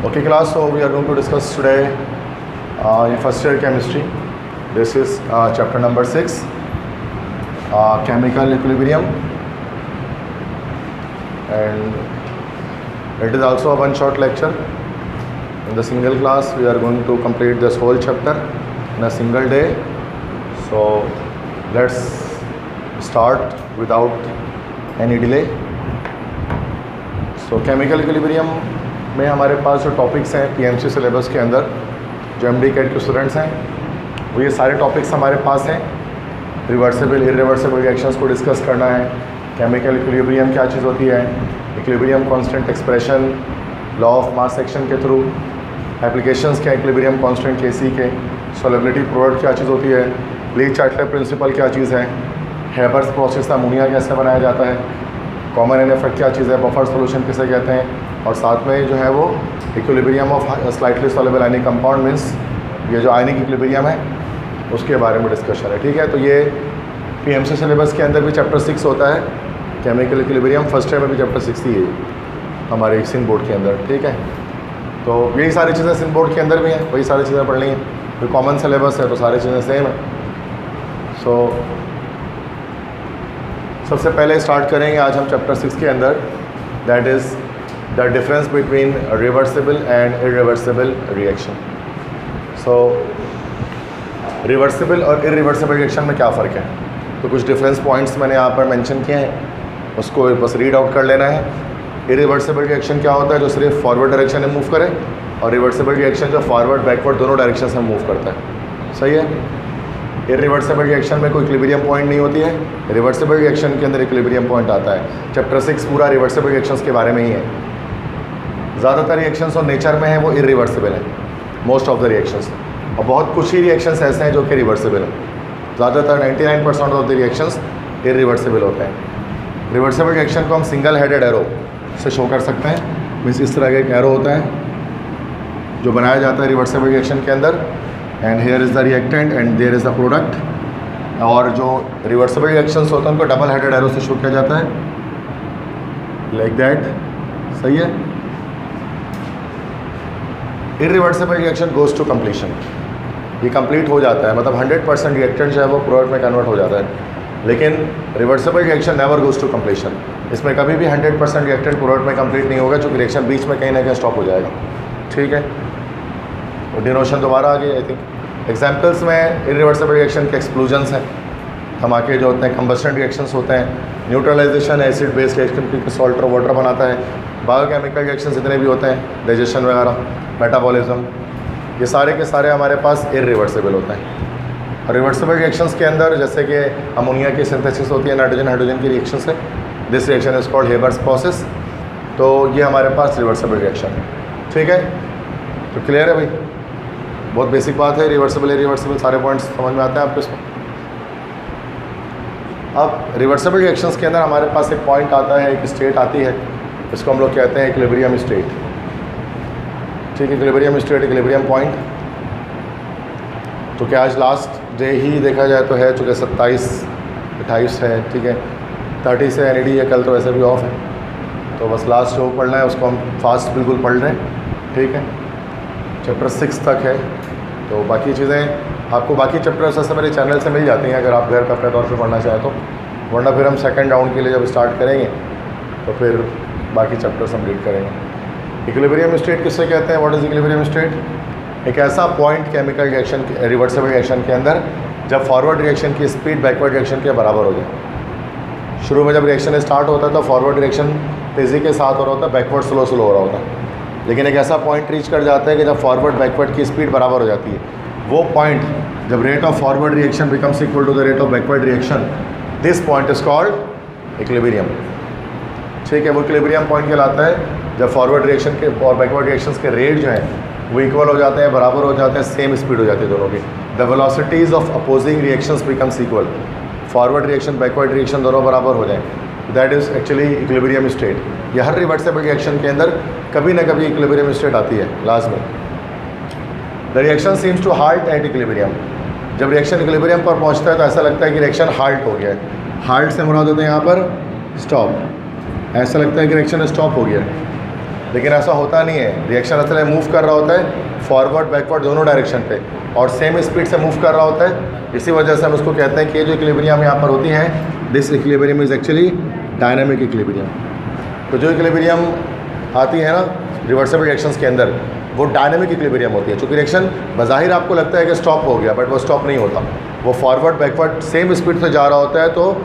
Okay class, so we are going to discuss today in first year chemistry. This is chapter number 6, chemical equilibrium, and it is also a one shot lecture. In the single class we are going to complete this whole chapter in a single day. So let's start without any delay. So chemical equilibrium में हमारे पास जो topics हैं PMC syllabus के अंदर, जो MD cat के students हैं वो ये सारे टॉपिक्स हमारे पास हैं. रिवर्सिबल इरिवर्सिबल रिएक्शंस को डिस्कस करना है. केमिकल इक्विलिब्रियम क्या चीज़ होती है, equilibrium constant expression, law of mass section के थ्रू, एप्लीकेशंस क्या इक्विलिब्रियम कांस्टेंट केसी के, सॉल्युबिलिटी प्रोडक्ट क्या चीज़ होती है, ली-चार्टले प्रिंसिपल क्या चीज़ है, हेबर्स प्रोसेस से अमोनिया कैसे बनाया जाता है, कॉमन एन इफेक्ट क्या चीज़ है, बफर सोल्यूशन किसे कहते हैं, और साथ में जो है वो equilibrium of slightly soluble ionic compound means ये जो आयनिक इक्विलिब्रियम है उसके बारे में डिस्कशन है. ठीक है, तो ये पीएमसी सिलेबस के अंदर भी चैप्टर 6 होता है. केमिकल इक्विलिब्रियम फर्स्ट ईयर में भी चैप्टर 6 ही है हमारे एक सिन बोर्ड के अंदर. ठीक है, तो यही सारी चीज़ें सिन बोर्ड के अंदर भी हैं, वही सारी चीज़ें पढ़नी है. तो कॉमन सिलेबस है तो सारी चीज़ें सेम है. सो सबसे पहले स्टार्ट करेंगे आज हम चैप्टर 6 के अंदर, that is the difference between reversible and irreversible reaction. So reversible और इरिवर्सिबल रिएक्शन में क्या फ़र्क है, तो कुछ डिफरेंस पॉइंट्स मैंने यहाँ पर मेंशन किए हैं, उसको बस रीड आउट कर लेना है. इरिवर्सिबल रिएक्शन क्या होता है, जो सिर्फ फॉरवर्ड डायरेक्शन में मूव करे, और रिवर्सिबल रिएक्शन जो फॉरवर्ड बैकवर्ड दोनों डायरेक्शन में मूव करता है. सही है. इरिवर्सिबल रिएक्शन में कोई इक्विलिब्रियम पॉइंट नहीं होती है, रिवर्सिबल रिएक्शन के अंदर इक्विलिब्रियम पॉइंट आता है. चैप्टर 6 पूरा रिवर्सिबल रिएक्शंस के बारे में ही है. ज़्यादातर रिएक्शंस और नेचर में है वो इरिवर्सिबल है, मोस्ट ऑफ द रिएक्शंस, और बहुत कुछ ही रिएक्शंस ऐसे हैं जो कि रिवर्सिबल हैं. ज़्यादातर 99% ऑफ द रिएक्शंस इरिवर्सिबल होते हैं. रिवर्सिबल रिएक्शन को हम सिंगल हेडेड एरो से शो कर सकते हैं. मीन्स इस तरह का एक एरो होता है जो बनाया जाता है रिवर्सिबल रिएक्शन के अंदर, and here is the reactant and there is the product. और जो रिवर्सिबल रिएक्शंस होते हैं उनको डबल हेडेड एरो से शो किया जाता है, लाइक दैट. सही है. Irreversible reaction goes to completion, ये कंप्लीट हो जाता है, मतलब 100% रिएक्टेंट जो है वो प्रोडक्ट में कन्वर्ट हो जाता है. लेकिन reversible reaction never goes to completion. इसमें कभी भी 100% रिएक्टेंट प्रोडक्ट में कंप्लीट नहीं होगा, क्योंकि रिएक्शन बीच में कहीं ना कहीं स्टॉप हो जाएगा. ठीक है, और डिनोशन दोबारा आ गई. आई थिंक एग्जाम्पल्स में इरिवर्सिबल रिएक्शन के एक्सप्लोजन्स हैं, धमाके जो होते हैं, कंबस्टन रिएक्शंस होते हैं, न्यूट्रलाइजेशन एसिड बेस रिएक्शन की सॉल्ट और वाटर बनाता है, बायोकेमिकल रिएक्शन जितने भी होते हैं, डाइजेशन वगैरह, मेटाबॉलिज्म, ये सारे के सारे हमारे पास इरिवर्सिबल होते हैं. और रिवर्सिबल रिएक्शंस के अंदर जैसे कि अमोनिया की सिंथेसिस होती है नाइट्रोजन हाइड्रोजन की रिएक्शन से, this reaction is called Haber's process. तो ये हमारे पास रिवर्सिबल रिएक्शन है. ठीक है, तो क्लियर है भाई, बहुत बेसिक बात है. रिवर्सिबल इरिवर्सिबल सारे पॉइंट्स समझ में आते हैं आपको इसमें. अब रिवर्सिबल रिएक्शंस के अंदर हमारे पास एक पॉइंट आता है, एक स्टेट आती है, इसको हम लोग कहते हैं इक्विलिब्रियम स्टेट. ठीक है, इक्विलिब्रियम स्टेट, इक्विलिब्रियम पॉइंट. तो क्या आज लास्ट डे ही देखा जाए तो है, चूँकि 27-28 है. ठीक है, 30 से एनईडी है, कल तो वैसे भी ऑफ है, तो बस लास्ट जो पढ़ना है उसको हम फास्ट बिल्कुल पढ़ रहे हैं. ठीक है, चैप्टर 6 तक है, तो बाकी चीज़ें आपको बाकी चैप्टर्स ऐसे मेरे चैनल से मिल जाती हैं अगर आप घर पर अपने तौर पर पढ़ना चाहें तो, वरना फिर हम सेकंड राउंड के लिए जब स्टार्ट करेंगे तो फिर बाकी चैप्टर्स हम रीड करेंगे. इक्विलिब्रियम स्टेट किससे कहते हैं, व्हाट इज़ इक्विलिब्रियम स्टेट? एक ऐसा point chemical reaction reversible reaction के अंदर जब फॉरवर्ड रिएक्शन की स्पीड बैकवर्ड रिएक्शन के बराबर हो जाए. शुरू में जब रिएक्शन स्टार्ट होता है तो फॉरवर्ड रिएक्शन तेज़ी के साथ हो रहा होता है, बैकवर्ड स्लो हो रहा होता है. लेकिन एक ऐसा पॉइंट रीच कर जाता है कि जब फॉरवर्ड बैकवर्ड की स्पीड बराबर हो जाती है, वो पॉइंट जब rate of forward reaction becomes equal to the rate of backward reaction, this point is called equilibrium. ठीक है, वो इक्विलिब्रियम पॉइंट कहलाता है जब फॉरवर्ड रिएक्शन के और बैकवर्ड रिएक्शंस के रेट जो हैं वो इक्वल हो जाते हैं, बराबर हो जाते हैं, सेम स्पीड हो जाती है दोनों की. The velocities of opposing reactions becomes equal, forward reaction backward reaction दोनों बराबर हो जाएं, that is actually equilibrium state. ये हर रिवर्सिबल रिएक्शन के अंदर कभी ना कभी इक्विलिब्रियम स्टेट आती है लास्ट में. The reaction seems to halt at equilibrium. जब रिएक्शन इक्विलिब्रियम पर पहुंचता है तो ऐसा लगता है कि रिएक्शन हाल्ट हो गया है. हाल्ट से मुराद होते हैं यहाँ पर स्टॉप, ऐसा लगता है कि रिएक्शन स्टॉप हो गया है. लेकिन ऐसा होता नहीं है। रिएक्शन असल में मूव कर रहा होता है फॉरवर्ड बैकवर्ड दोनों डायरेक्शन पे और सेम स्पीड से मूव कर रहा होता है। इसी वजह से हम उसको कहते हैं कि ये जो इक्विलिब्रियम यहाँ पर होती है, this equilibrium is actually dynamic equilibrium. तो जो इक्विलिब्रियम आती है ना रिवर्सिबल रिएक्शंस के अंदर, वो डायनामिक इक्विलिब्रियम होती है। चूँकि रिएक्शन बज़ाहिर आपको लगता है कि स्टॉप हो गया, बट वो स्टॉप नहीं होता, वो फॉरवर्ड बैकवर्ड सेम स्पीड से जा रहा होता है। तो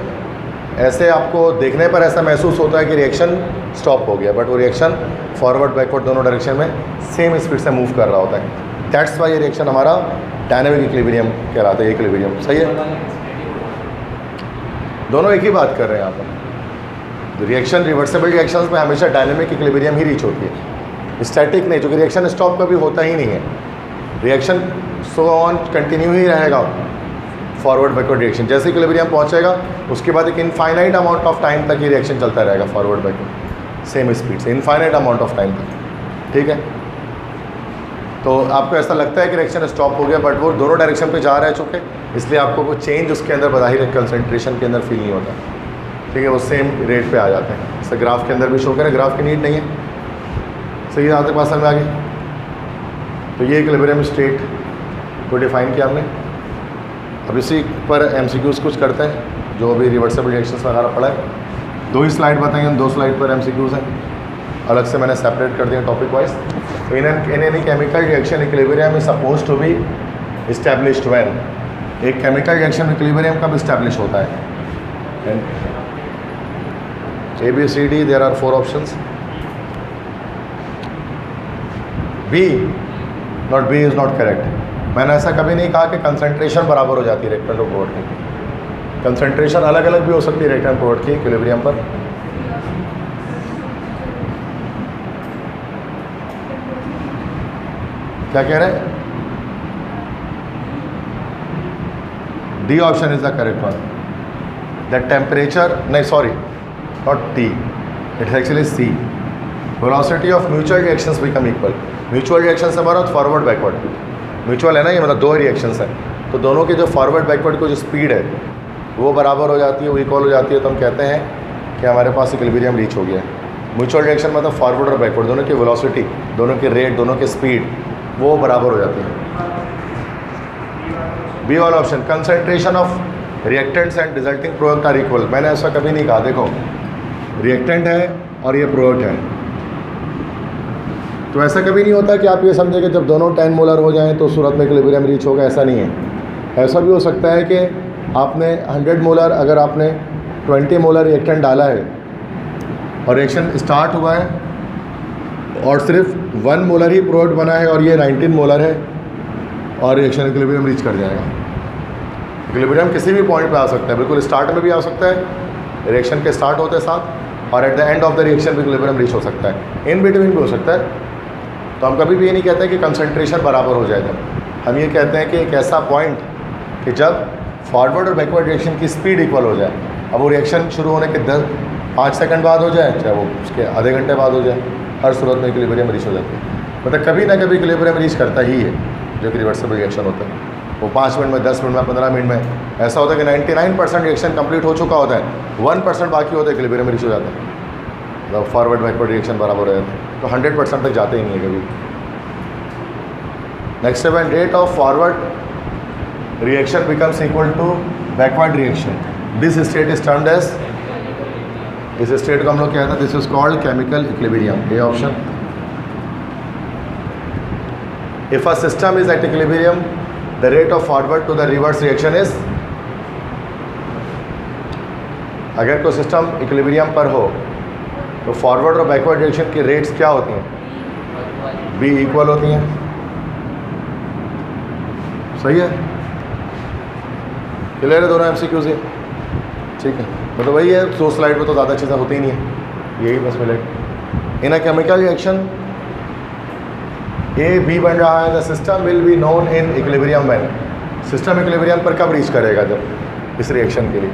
ऐसे आपको देखने पर ऐसा महसूस होता है कि रिएक्शन स्टॉप हो गया, बट वो रिएक्शन फॉरवर्ड बैकवर्ड दोनों डायरेक्शन में सेम स्पीड से मूव कर रहा होता है। दैट्स वाई ये रिएक्शन हमारा डायनामिक इक्विलिब्रियम कहलाता है। इक्विलिब्रियम सही है, दोनों एक ही बात कर रहे हैं यहाँ पर। रिएक्शन रिवर्सिबल रिएक्शंस में हमेशा डायनामिक इक्विलिब्रियम ही रीच होती है, स्टैटिक नहीं, क्योंकि रिएक्शन स्टॉप कभी होता ही नहीं है। रिएक्शन सो ऑन कंटिन्यू ही रहेगा फॉरवर्ड बैकवर्ड रिएक्शन। जैसे इक्विलिब्रियम पहुंचेगा उसके बाद एक इनफाइनाइट अमाउंट ऑफ टाइम तक ये रिएक्शन चलता रहेगा फॉरवर्ड बैकवर्ड सेम स्पीड से, इनफाइनाइट अमाउंट ऑफ टाइम तक। ठीक है, तो आपको ऐसा लगता है कि रिएक्शन स्टॉप हो गया, बट वो दोनों डायरेक्शन पे जा रहा है चूँकि, इसलिए आपको कोई चेंज उसके अंदर बज़ाहिर कंसंट्रेशन के अंदर फील नहीं होता। ठीक है, वो सेम रेट पे आ जाते हैं। जैसे ग्राफ के अंदर भी शो करें, ग्राफ की नीड नहीं है। सही यहाँ तक बात समझ में आ गई। तो ये इक्विलिब्रियम स्टेट को डिफाइन किया हमने। अब इसी पर MCQs कुछ करते हैं, जो अभी रिवर्सिबल रिएक्शंस वगैरह पढ़ा है। 2 ही स्लाइड बताएंगे, 2 स्लाइड पर MCQs हैं, अलग से मैंने सेपरेट कर दिया टॉपिक वाइज। तो in any chemical reaction equilibrium is suppose to be established when, एक केमिकल रिएक्शन इक्विलिब्रियम कब इस्टेब्लिश होता है। ABCD, there are 4 options. B, not B is not correct. मैंने ऐसा कभी नहीं कहा कि कंसंट्रेशन बराबर हो जाती है रिएक्टेंट और प्रोडक्ट की। कंसंट्रेशन अलग अलग भी हो सकती है रिएक्टेंट प्रोडक्ट की इक्विलिब्रियम पर। क्या कह रहे हैं? D option is the correct one. The temperature, नहीं sorry, not D, it's actually C। Velocity of mutual reactions become equal. Mutual reaction से हमारा फॉरवर्ड बैकवर्ड, म्यूचुअल है ना ये, मतलब 2 रिएक्शंस हैं, तो दोनों के जो फॉरवर्ड बैकवर्ड को जो स्पीड है वो बराबर हो जाती है, वो इक्वल हो जाती है, तो हम कहते हैं कि हमारे पास इक्विलिब्रियम रीच हो गया है। म्यूचुअल रिएक्शन मतलब फॉरवर्ड और बैकवर्ड दोनों की वेलोसिटी, दोनों की रेट, दोनों की स्पीड वो बराबर हो जाती है। बी वाला option, concentration of reactants and resulting product are equal. मैंने ऐसा कभी नहीं कहा। देखो रिएक्टेंट है और ये प्रोडक्ट है, तो ऐसा कभी नहीं होता कि आप ये समझे कि जब दोनों 10 मोलर हो जाएं तो सूरत में इक्विलिब्रियम रीच होगा, ऐसा नहीं है। ऐसा भी हो सकता है कि आपने 100 मोलर, अगर आपने 20 मोलर रिएक्टेंट डाला है और रिएक्शन स्टार्ट हुआ है और सिर्फ 1 मोलर ही प्रोडक्ट बना है और ये 19 मोलर है और रिएक्शन इक्विलिब्रियम रीच कर जाएगा। इक्विलिब्रियम किसी भी पॉइंट पे आ सकता है, बिल्कुल स्टार्ट में भी आ सकता है, रिएक्शन के स्टार्ट होते साथ, और at the end of the reaction भी इक्विलिब्रियम रीच हो सकता है, इन बिटवीन भी हो सकता है। तो हम कभी भी ये नहीं कहते कि कंसंट्रेशन बराबर हो जाएगा, हम ये कहते हैं कि एक ऐसा पॉइंट कि जब फॉरवर्ड और बैकवर्ड रिएक्शन की स्पीड इक्वल हो जाए। अब वो रिएक्शन शुरू होने के 5 सेकंड बाद हो जाए, चाहे वो उसके आधे घंटे बाद हो जाए, हर सूरत में इक्विलिब्रियम रीच हो जाती है। मतलब कभी ना कभी इक्विलिब्रियम रीच करता ही है जो कि रिवर्सिबल रिएक्शन होता है। वो 5 मिनट में, 10 मिनट में, 15 मिनट में ऐसा होता है कि 99% रिएक्शन कंप्लीट हो चुका होता है, 1% बाकी होता है, इक्विलिब्रियम रीच हो जाता है, मतलब फॉरवर्ड बैकवर्ड रिएक्शन बराबर हो जाता है। तो 100% तक जाते ही नहीं है कभी। नेक्स्ट स्टेप है, rate of forward reaction becomes equal to backward reaction. This state is termed as, इस स्टेट को हम लोग कहते हैं, this is called chemical equilibrium. A option. If a system is at equilibrium, the rate of forward to the reverse reaction is, अगर कोई system equilibrium पर हो तो फॉरवर्ड और बैकवर्ड रिएक्शन की रेट्स क्या होती हैं? बी इक्वल होती हैं। सही है, क्लियर है दोनों MCQ से? ठीक है, मतलब वही है, 2 स्लाइड में तो ज़्यादा चीज़ें होती ही नहीं है, यही बस मिलेगा। In a chemical reaction A B बन रहा है, the system will be known in equilibrium when. System equilibrium पर कब रीच करेगा? जब इस रिएक्शन के लिए।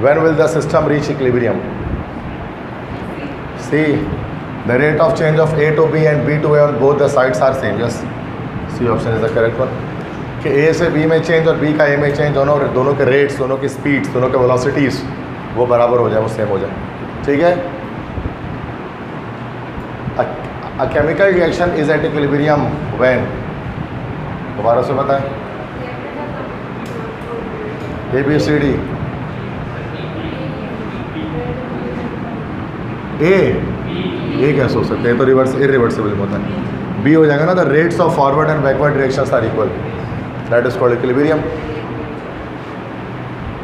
When will the system reach equilibrium? C, the rate of change of A to B and B to A on both the sides are same. Yes, C option is the correct one. कि A से B में change और B का A में change, दोनों के rates, दोनों की स्पीड्स, दोनों के वेलोसिटीज़ वो बराबर हो जाए, वो सेम हो जाए। ठीक है, A chemical reaction is at equilibrium when, दोबारा से बताएं, ABCD, ए क्या सोच सकते हैं, तो रिवर्स इरिवर्सिबल होता है। बी हो जाएगा ना, the rates of forward and backward directions are equal, that is called equilibrium.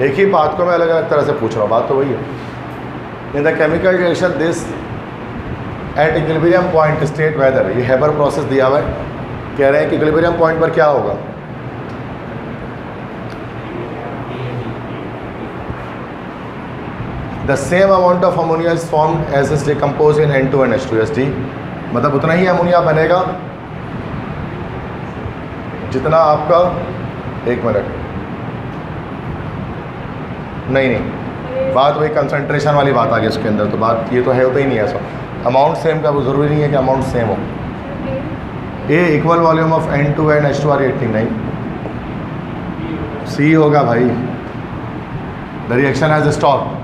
एक ही बात को मैं अलग अलग तरह से पूछ रहा हूँ, बात तो वही है। In the chemical reaction this at equilibrium point state whether, ये हेबर प्रोसेस दिया हुआ है, कह रहे हैं कि इक्विलिब्रियम पॉइंट पर क्या होगा, the same amount of ammonia is formed as is decompose in N2NH2SD, मतलब उतना ही अमोनिया बनेगा जितना आपका, एक मिनट, नहीं बात वही कंसंट्रेशन वाली बात आ गई इसके अंदर, तो बात ये तो है, होता ही नहीं है ऐसा। अमाउंट सेम का वो ज़रूरी नहीं है कि अमाउंट सेम हो। A equal volume of N2NH2 are reacting, नहीं, सी होगा भाई, the reaction has stop.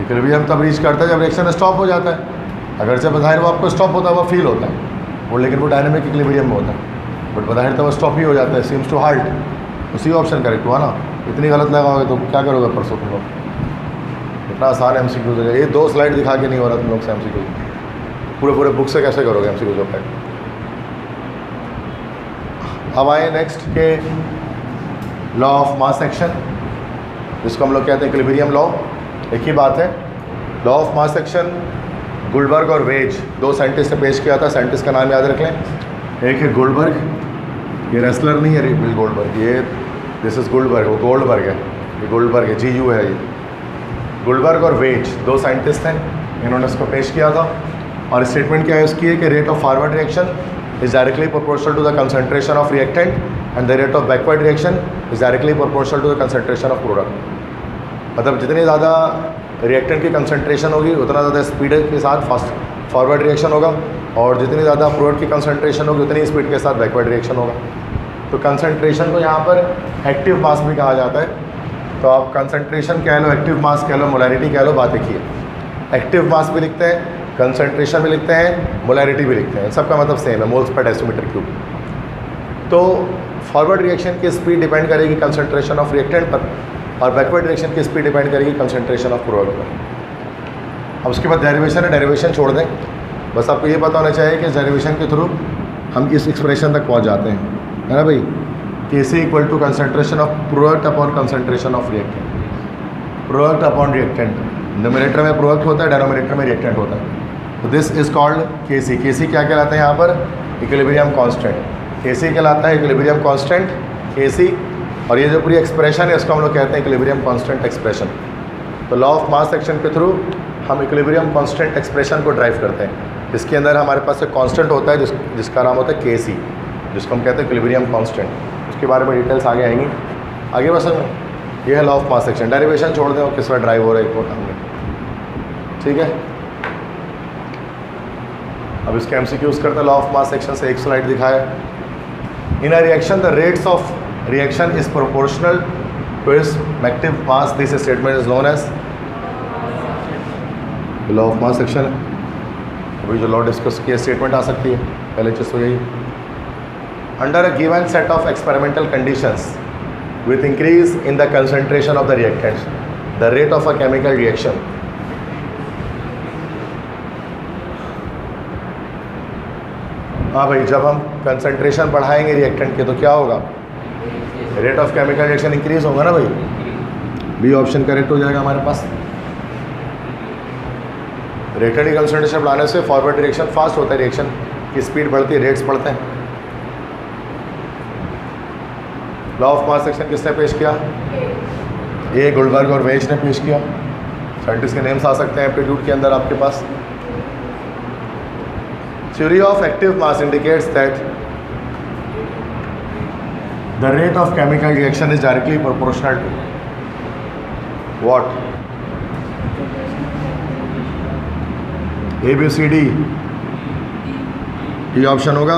Equilibrium तब रीच करता है जब रिएक्शन स्टॉप हो जाता है, अगर जब बज़ाहिर वो आपको स्टॉप होता है वो फील होता है वो, लेकिन वो डायनेमिक इक्विलिब्रियम में होता है, बट बज़ाहिर तो वो स्टॉप ही हो जाता है, सीम्स टू हाल्ट। उसी ऑप्शन करेक्ट हुआ ना, इतनी गलत लगाओगे तो क्या करोगे परसों तुम लोग, इतना आसान MCQ है, ये 2 स्लाइड दिखा के नहीं हो रहा तुम लोग से MCQ, पूरे बुक से कैसे करोगे MCQ जो पैक। अब आए नेक्स्ट के लॉ ऑफ मास एक्शन, जिसको हम लोग कहते हैं इक्विलिब्रियम लॉ। एक ही बात है, लॉ ऑफ मास एक्शन गुल्डबर्ग और वेज, 2 साइंटिस्ट ने पेश किया था, साइंटिस्ट का नाम याद रख लें, एक है गुल्डबर्ग, ये रेसलर नहीं है बिल गोल्डबर्ग, ये दिस इज गुल्डबर्ग, वो गोल्डबर्ग है, ये गोल्डबर्ग है, GU है ये, गुल्डबर्ग और वेज 2 साइंटिस्ट हैं, इन्होंने इसको पेश किया था। और स्टेटमेंट क्या है उसकी है कि rate of forward reaction is directly proportional to the concentration of reactant and the rate of backward reaction is directly proportional to the concentration of product, मतलब जितनी ज़्यादा रिएक्टेंट की कंसंट्रेशन होगी उतना ज़्यादा स्पीड के साथ फास्ट फॉरवर्ड रिएक्शन होगा, और जितनी ज़्यादा प्रोडक्ट की कंसंट्रेशन होगी उतनी स्पीड के साथ बैकवर्ड रिएक्शन होगा। तो कंसंट्रेशन को यहाँ पर एक्टिव मास भी कहा जाता है, तो आप कंसंट्रेशन कह लो, एक्टिव मास कह लो, मोलैरिटी कह लो, बात एक ही है। एक्टिव मास भी लिखते हैं, कंसंट्रेशन भी लिखते हैं, मोलैरिटी भी लिखते हैं, सबका मतलब सेम है, मोल्स पर डेसीमीटर क्यूब। तो फॉरवर्ड रिएक्शन की स्पीड डिपेंड करेगी कंसंट्रेशन ऑफ रिएक्टेंट पर, और बैकवर्ड रिएक्शन की स्पीड डिपेंड करेगी कंसंट्रेशन ऑफ प्रोडक्ट पर। अब उसके बाद डेरिवेशन है, डेरिवेशन छोड़ दें, बस आपको ये पता होना चाहिए कि डेरिवेशन के थ्रू हम इस एक्सप्रेशन तक पहुंच जाते हैं, है ना भाई, Kc equal to concentration of product upon concentration of reactant, product upon reactant, numerator में प्रोडक्ट होता है, डिनोमिनेटर में रिएक्टेंट होता है, तो this is called Kc। Kc क्या कहलाता है यहाँ पर, इक्विलिब्रियम कांस्टेंट, Kc कहलाता है इक्विलिब्रियम कांस्टेंट Kc, और ये जो पूरी एक्सप्रेशन है इसको हम लोग कहते हैं इक्विलिब्रियम कांस्टेंट एक्सप्रेशन। तो लॉ ऑफ मास एक्शन के थ्रू हम इक्विलिब्रियम कांस्टेंट एक्सप्रेशन को ड्राइव करते हैं, इसके अंदर हमारे पास एक कांस्टेंट होता है जिसका नाम होता है Kc, जिसको हम कहते हैं इक्विलिब्रियम कांस्टेंट। उसके बारे में डिटेल्स आगे आएंगी, आगे बस में ये है law of mass action. Derivation छोड़ दें और किस तरह ड्राइव हो रहा है एक और हमने, ठीक है। अब इसके MCQs करते हैं। लॉ ऑफ मास एक्शन से एक स्लाइड दिखाया, in a reaction the rates of reaction is proportional to its active mass, this statement is known as law of mass action। अभी जो लॉ डिस्कस किया स्टेटमेंट आ सकती है, पहले चीज़ तो यही, under a given set of experimental conditions with increase in the concentration of the reactants, the rate of a chemical reaction हाँ भाई, जब हम कंसंट्रेशन बढ़ाएंगे रिएक्टेंट के तो क्या होगा, rate of chemical reaction increase होगा ना भाई, बी ऑप्शन करेक्ट हो जाएगा हमारे पास। रिएक्टेंट की कंसंट्रेशन बढ़ाने से फॉरवर्ड रिएक्शन फास्ट होता है, रिएक्शन की स्पीड बढ़ती है, रेट्स बढ़ते हैं। लॉ ऑफ मास एक्शन किसने पेश किया, ये गुल्डबर्ग और वेज ने पेश किया। साइंटिस्ट के नेम्स आ सकते हैं एप्टीट्यूड के अंदर आपके पास। Theory of active mass indicates that the rate of chemical reaction is directly proportional to what, ABCD, ये ऑप्शन होगा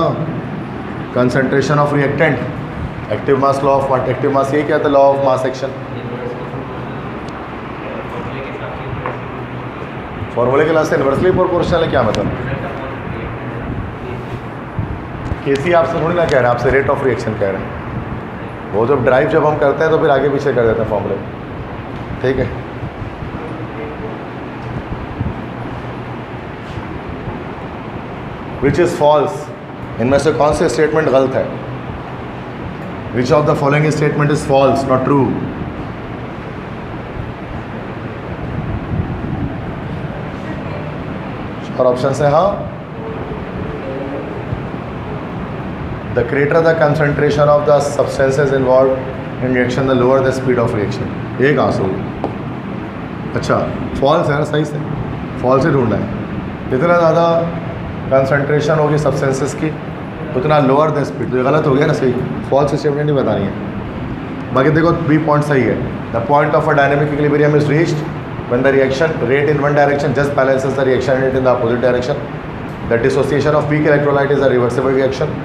concentration of reactant, active mass, law of what, active mass, ये क्या था, लॉ ऑफ मास एक्शन। फॉर्मूले के last से inversely proportional है, क्या मतलब, केसी आपसे थोड़ी ना कह रहे हैं, आपसे रेट ऑफ रिएक्शन कह रहे हैं। वो जब ड्राइव जब हम करते हैं तो फिर आगे पीछे कर देते हैं फॉर्मूले, ठीक है। विच इज़ फॉल्स, इनमें से कौन से स्टेटमेंट गलत है? Which of the following statement is false not true? और ऑप्शन है हाँ, the greater the concentration of the substances involved in reaction, the lower the speed of reaction। ये कहाँ से होगी? अच्छा फॉल्स है ना, सही से फॉल्स ही ढूंढना है। जितना ज़्यादा कंसंट्रेशन होगी सब्सटेंसेस की उतना लोअर द स्पीड, तो ये गलत हो गया ना, सही फॉल्स स्टेटमेंट नहीं बतानी है। बाकी देखो बी पॉइंट सही है। The point of a dynamic equilibrium is reached when the reaction rate in one direction just balances the reaction rate in the opposite direction. The dissociation of weak electrolyte is a reversible reaction.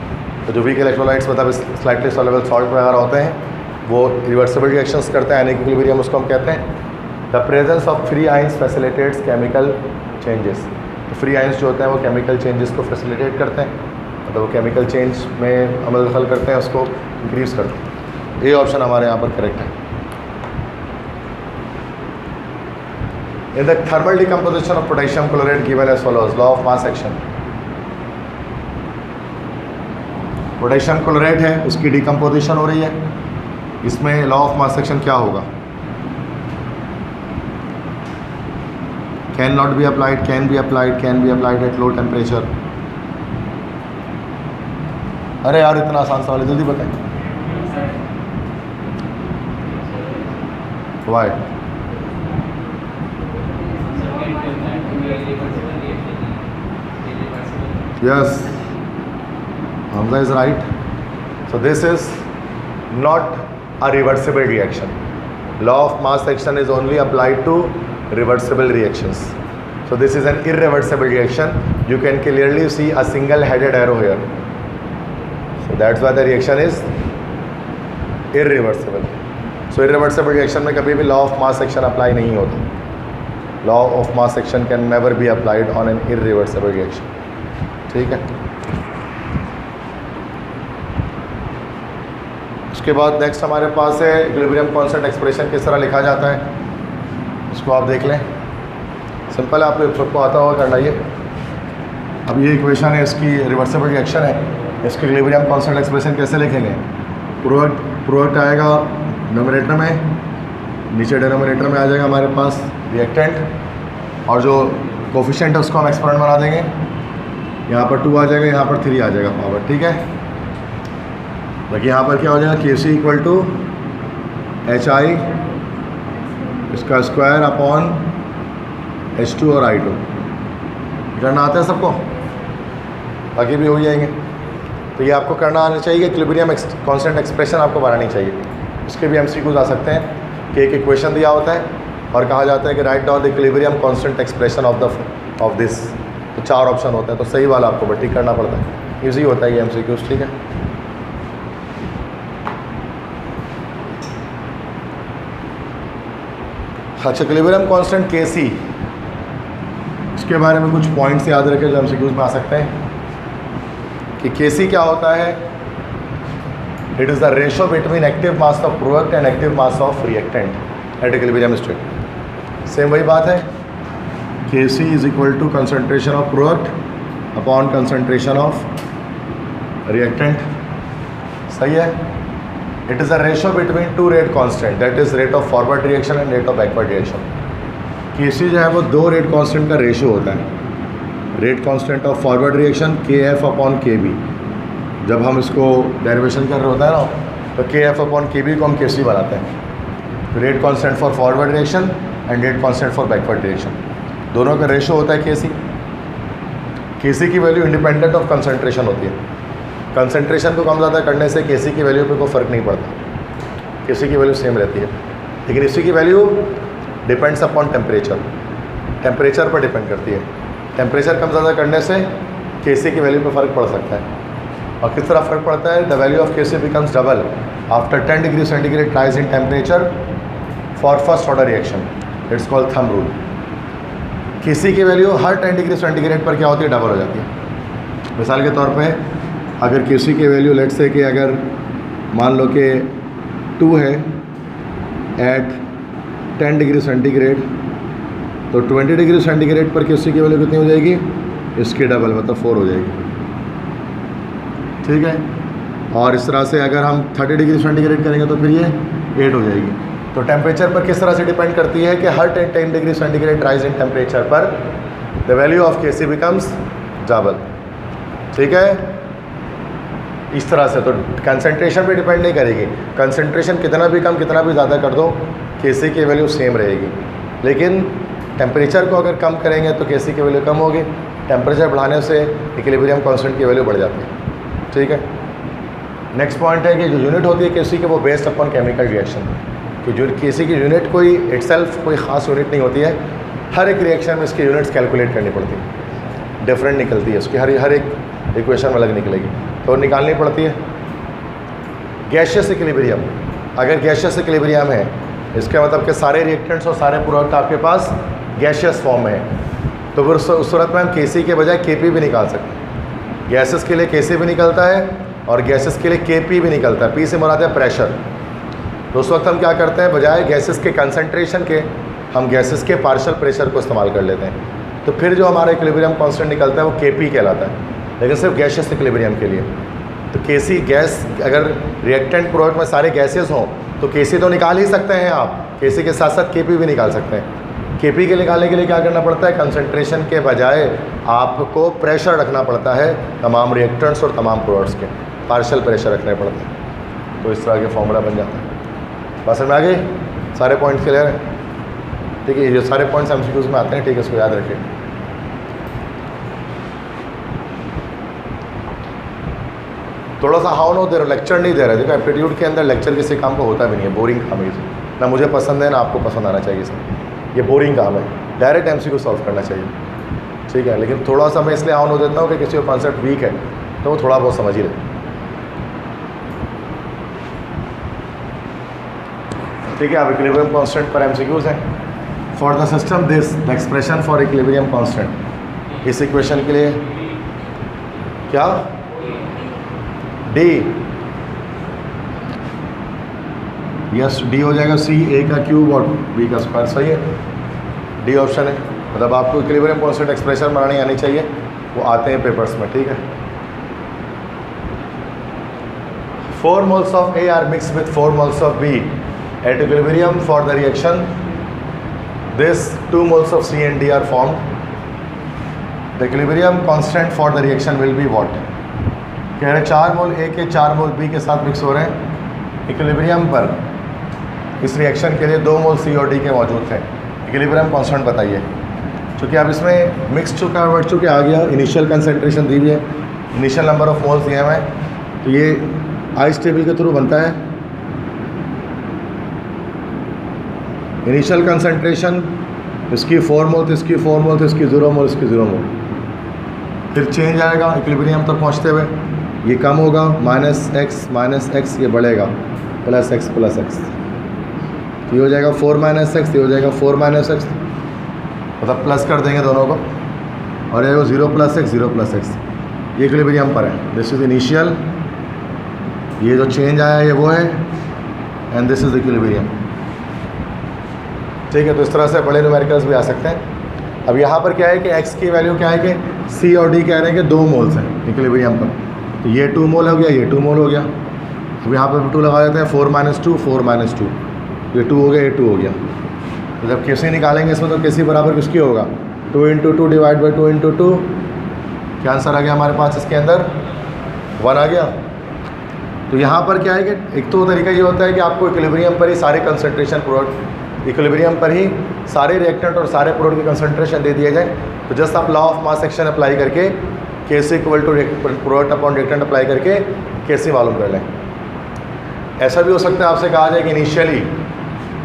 तो जो weak electrolytes मतलब slightly soluble salt वगैरह होते हैं वो reversible reactions करते हैं, dynamic equilibrium उसको हम कहते हैं। The presence of free ions facilitates chemical changes. तो फ्री आइंस जो होते हैं वो केमिकल चेंजेस को फैसिलिटेट करते हैं, मतलब वो केमिकल चेंज में अमल दखल करते हैं, उसको इंक्रीज करते हैं। ये ऑप्शन हमारे यहाँ पर करेक्ट है। In the thermal decomposition of potassium chloride given as follows, law of mass action. Potassium chloride है, उसकी डिकम्पोजिशन हो रही है, इसमें लॉ ऑफ मास एक्शन क्या होगा? Can not be applied, can be applied, can be applied at low temperature. अरे यार इतना आसान सवाल है, जल्दी बताएं। Why? Yes, Hamza is right. So this is not a reversible reaction. Law of mass action is only applied to reversible reactions. So this is an irreversible reaction. You can clearly see a single headed arrow here. So that's why the reaction is irreversible. So irreversible reaction में कभी भी law of mass action apply नहीं होता. Law of mass action can never be applied on an irreversible reaction. ठीक है। उसके बाद next हमारे पास है इक्विलिब्रियम कांस्टेंट एक्सप्रेशन किस तरह लिखा जाता है, इसको आप देख लें। सिंपल है, आपको सबको आता होगा करना ये। अब ये इक्वेशन है, इसकी रिवर्सिबल रिएक्शन है, इसकी इक्विलिब्रियम कांस्टेंट एक्सप्रेशन कैसे लिखेंगे? प्रोडक्ट आएगा न्यूमरेटर में, नीचे डिनोमिनेटर में आ जाएगा हमारे पास रिएक्टेंट, और जो कोफिशिएंट है उसको हम एक्सपोनेंट बना देंगे। यहाँ पर 2 आ जाएगा, यहाँ पर 3 आ जाएगा पावर, ठीक है। बाकी यहाँ पर क्या हो जाएगा? के सी इक्वल टू एच आई इसका स्क्वायर अपॉन H2 और I2। करना आता है सबको? बाकी भी हो जाएंगे। तो ये आपको करना आना चाहिए। इक्विलिब्रियम कांस्टेंट एक्सप्रेशन आपको बनानी चाहिए। उसके भी MCQs आ सकते हैं कि एक इक्वेशन दिया होता है और कहा जाता है कि write down the equilibrium constant expression of this. तो 4 ऑप्शन होते हैं, तो सही वाला आपको बट ठीक करना पड़ता है। ईजी होता है ये MCQs, ठीक है। अच्छा, इक्विलिब्रियम कांस्टेंट Kc, इसके बारे में कुछ पॉइंट्स याद रखें जो MCQs में आ सकते हैं कि Kc क्या होता है। It is the ratio between active mass of product and active mass of reactant at equilibrium state. Same वही बात है, Kc is equal to concentration of product upon concentration of reactant. सही है। It is a ratio between 2 rate constant, that is rate of forward reaction and rate of backward reaction. Kc जो है वो 2 rate constant का ratio होता है। Rate constant of forward reaction Kf upon Kb। जब हम इसको डेरिवेशन कर रहे होता है ना, तो Kf अपॉन Kb को हम Kc बनाते हैं। Rate constant for forward reaction and rate constant for backward reaction, दोनों का रेशो होता है Kc। Kc की वैल्यू इंडिपेंडेंट ऑफ कंसनट्रेशन होती है। कंसंट्रेशन को कम ज़्यादा करने से Kc की वैल्यू पे कोई फ़र्क नहीं पड़ता, Kc की वैल्यू सेम रहती है। लेकिन इसी की value depends upon temperature, temperature पर डिपेंड करती है। टेम्परेचर कम ज़्यादा करने से Kc की वैल्यू पे फ़र्क पड़ सकता है। और किस तरह फ़र्क पड़ता है? The value of Kc becomes double after 10 degree centigrade rise in temperature for first order reaction, it's called thumb rule. Kc की वैल्यू हर 10 डिग्री सेंटीग्रेड पर क्या होती है? डबल हो जाती है। मिसाल के तौर पे अगर Kc की वैल्यू लेट से कि अगर मान लो कि 2 है एट 10 डिग्री सेंटीग्रेड, तो 20 डिग्री सेंटीग्रेड पर Kc की वैल्यू कितनी हो जाएगी? इसकी डबल मतलब 4 हो जाएगी, ठीक है। और इस तरह से अगर हम 30 डिग्री सेंटीग्रेड करेंगे तो फिर ये 8 हो जाएगी। तो टेम्परेचर पर किस तरह से डिपेंड करती है कि हर 10 degree centigrade rise in temperature पर the value of Kc becomes double, ठीक है। इस तरह से तो कंसंट्रेशन पे डिपेंड नहीं करेगी, कंसंट्रेशन कितना भी कम कितना भी ज़्यादा कर दो Kc की वैल्यू सेम रहेगी, लेकिन टेम्परेचर को अगर कम करेंगे तो Kc की वैल्यू कम होगी, टेम्परेचर बढ़ाने से इक्विलिब्रियम कांस्टेंट की वैल्यू बढ़ जाती है, ठीक है। नेक्स्ट पॉइंट है कि जो यूनिट होती है Kc की वो बेस्ड अपॉन केमिकल रिएक्शन, कि जो Kc की यूनिट कोई इटसेल्फ कोई ख़ास यूनिट नहीं होती है, हर एक रिएक्शन में इसकी यूनिट्स कैलकुलेट करनी पड़ती है, डिफरेंट निकलती है, उसकी हर एक इक्वेशन में अलग निकलेगी तो निकालनी पड़ती है। गैशियस इक्विलिब्रियम, अगर गैशियस इक्विलिब्रियम है इसका मतलब कि सारे रिएक्टेंट्स और सारे प्रोडक्ट आपके पास गैशियस फॉर्म में है, तो फिर उस सूरत में हम Kc के बजाय Kp भी निकाल सकते हैं। गैसेस के लिए Kc भी निकलता है और गैसेस के लिए Kp भी निकलता है, P से मुराद है प्रेशर। तो उस वक्त हम क्या करते हैं, बजाय गैसेस के कंसंट्रेशन के हम गैसेस के पार्शियल प्रेशर को इस्तेमाल कर लेते हैं, तो फिर जो हमारा इक्विलिब्रियम कांस्टेंट निकलता है वो Kp कहलाता है, लेकिन सिर्फ गैशियस इक्विलिब्रियम के लिए। तो Kc गैस, अगर रिएक्टेंट प्रोडक्ट में सारे गैसेस हों तो Kc तो निकाल ही सकते हैं आप, Kc के साथ साथ Kp भी निकाल सकते हैं। Kp के निकालने के लिए क्या करना पड़ता है, कंसंट्रेशन के बजाय आपको प्रेशर रखना पड़ता है तमाम रिएक्टेंट्स और तमाम प्रोडक्ट्स के, पार्शियल प्रेशर रखने पड़ते हैं, तो इस तरह के फॉर्मूला बन जाता है। बस में आ गए, सारे पॉइंट्स क्लियर हैं, ठीक है। ये सारे पॉइंट्स एमसीक्यूज में आते हैं, ठीक है, इसको याद रखें। थोड़ा सा हाउ नो दे रहे, लेक्चर नहीं दे रहे, देखो एप्टीट्यूड के अंदर लेक्चर किसी काम को होता भी नहीं है, बोरिंग काम है, ना मुझे पसंद है ना आपको पसंद आना चाहिए सर, ये बोरिंग काम है, डायरेक्ट एमसीक्यू सॉल्व करना चाहिए, ठीक है। लेकिन थोड़ा सा मैं इसलिए हाउ नो देता हूँ कि किसी का कॉन्सेप्ट वीक है तो वो थोड़ा बहुत समझ ही ले, ठीक है। अब इक्विलिब्रियम कांस्टेंट पर एमसीक्यूज हैं। For the system this the expression for equilibrium constant, इस इक्वेशन के लिए क्या D, यस D हो जाएगा C A का क्यूब और B का स्क्वायर, सही है, D ऑप्शन है। मतलब आपको इक्विलिब्रियम कांस्टेंट एक्सप्रेशन बनानी आनी चाहिए, वो आते हैं पेपर्स में, ठीक है। 4 moles of A are mixed with 4 moles of B at equilibrium for the reaction. This 2 moles of C and D are formed. The equilibrium constant for the reaction will be what? कह रहे 4 मोल A के 4 मोल B के साथ mix हो रहे हैं equilibrium पर, इस रिएक्शन के लिए 2 मोल C और D के मौजूद थे, इक्विलिब्रियम कांस्टेंट बताइए। क्योंकि अब इसमें मिक्स चुका बढ़ चुके आ गया, इनिशियल कंसंट्रेशन दी हुई है, इनिशियल नंबर ऑफ मोल्स दिए हुए हैं, तो ये आइस टेबल के थ्रू बनता है। इनिशियल कंसंट्रेशन इसकी 4 मोल तो इसकी 4 मोल तो इसकी 0 मोल इसकी 0 मोल, फिर चेंज आएगा इक्विलिब्रियम तक पहुँचते हुए, ये कम होगा -x, ये बढ़ेगा +x, ये हो जाएगा 4 - x, ये हो जाएगा 4 - x, मतलब प्लस कर देंगे दोनों को, और ये 0 + x 0 + x, ये इक्विलिब्रियम पर है। दिस इज़ इनिशियल, ये जो चेंज आया ये वो है, एंड दिस इज़ इक्विलिब्रियम, ठीक है। तो इस तरह से बड़े न्यूमेरिकल्स भी आ सकते हैं। अब यहाँ पर क्या है कि x की वैल्यू क्या है कि C और D कह रहे हैं कि 2 मोल्स हैं इक्विलिब्रियम पर, तो ये 2 मोल हो गया, ये 2 मोल हो गया। अब यहाँ पर 2 लगा देते हैं, 4 - 2 4 - 2, ये 2 हो गया, ये 2 हो गया। तो जब Kc निकालेंगे इसमें तो Kc बराबर किसकी होगा, 2 × 2 डिवाइड बाई 2 × 2, क्या आंसर आ गया हमारे पास, इसके अंदर 1 आ गया। तो यहाँ पर क्या है कि एक तो तरीका ये होता है कि आपको इक्विलिब्रियम पर ही सारे कंसंट्रेशन प्रोडक्ट, इक्विलिब्रियम पर ही सारे रिएक्टेंट और सारे प्रोडक्ट के कंसंट्रेशन दे दिए जाए, तो जस्ट आप law of mass action apply करके Kc = product upon reactant apply करके Kc मालूम कर लें। ऐसा भी हो सकता है आपसे कहा जाए कि इनिशियली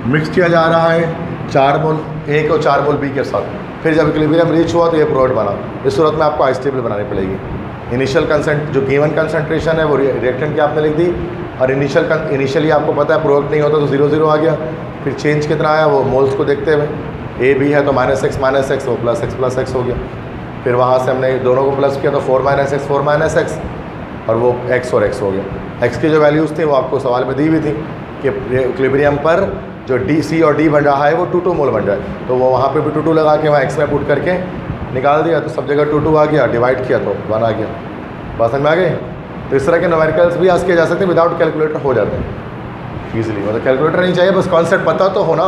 मिक्स किया जा रहा है 4 मोल A को 4 मोल B के साथ, फिर जब इक्विलिब्रियम रीच हुआ तो ये प्रोडक्ट बना, इस सूरत में आपको आइस टेबल बनानी पड़ेगी। इनिशियल जो गिवन कंसंट्रेशन है वो रिएक्टेंट की आपने लिख दी, और इनिशियली आपको पता है प्रोडक्ट नहीं होता तो 0 0 आ गया, फिर चेंज कितना आया वो मोल्स को देखते हुए, A B है तो -x वो +x हो गया, फिर वहाँ से हमने दोनों को प्लस किया तो 4 - x 4 - x, और वो x और x हो गया। x की जो वैल्यूज़ थी वो आपको सवाल में दी हुई थी कि इक्विलिब्रियम पर जो C और D बन रहा है वो 2 मोल बन रहा है, तो वो वहाँ पे भी 2 लगा के वहाँ x में पुट करके निकाल दिया, तो सब जगह 2 आ गया, डिवाइड किया तो 1 आ गया। बात समझ में आ गई? तो इस तरह के न्यूमेरिकल्स भी आज किए जा सकते हैं, विदाउट कैलकुलेटर हो जाते हैं ईजिली। मतलब कैलकुलेटर नहीं चाहिए, बस कॉन्सेप्ट पता तो होना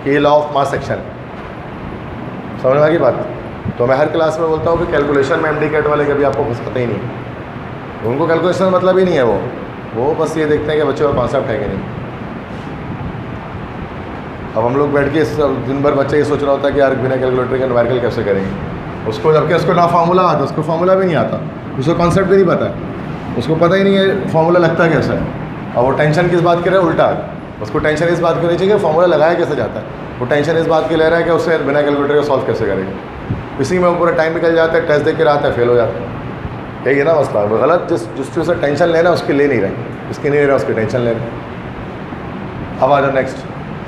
कि ये लॉ ऑफ मास सेक्शन, समझ में आ गई बात? तो मैं हर क्लास में बोलता हूँ कि कैलकुलेशन में MD-CAT वाले कभी आपको कुछ पता ही नहीं, उनको कैलकुलेशन मतलब ही नहीं है, वो बस ये देखते हैं कि बच्चे का कॉन्सेप्ट है कि नहीं। अब हम लोग बैठ के दिन भर बच्चे ये सोच रहा होता है कि यार बिना कैलकुलेटर के न्यूमेरिकल कैसे करेंगे, उसको जबकि उसको ना फार्मूला आता, उसको फार्मूला भी नहीं आता, उसको कॉन्सेप्ट भी नहीं पता है, उसको पता ही नहीं है फार्मूला लगता कैसा है। और वो टेंशन किस बात की रहा है? उल्टा, उसको टेंशन इस बात की नहीं चाहिए कि फार्मूला लगाया कैसे जाता है, वो टेंशन इस बात की ले रहा है कि उससे बिना कैलकुलेटर को सॉल्व कैसे करेगा। इसी में वो पूरा टाइम निकल जाता है, टेस्ट दे के आता है, फेल हो जाता है। यही है ना मसला, वो गलत जिस चीज़ से टेंशन लेना उसकी ले नहीं रहे, इसकी नहीं ले रहा उसकी टेंशन ले रहे। अब आ जाओ next.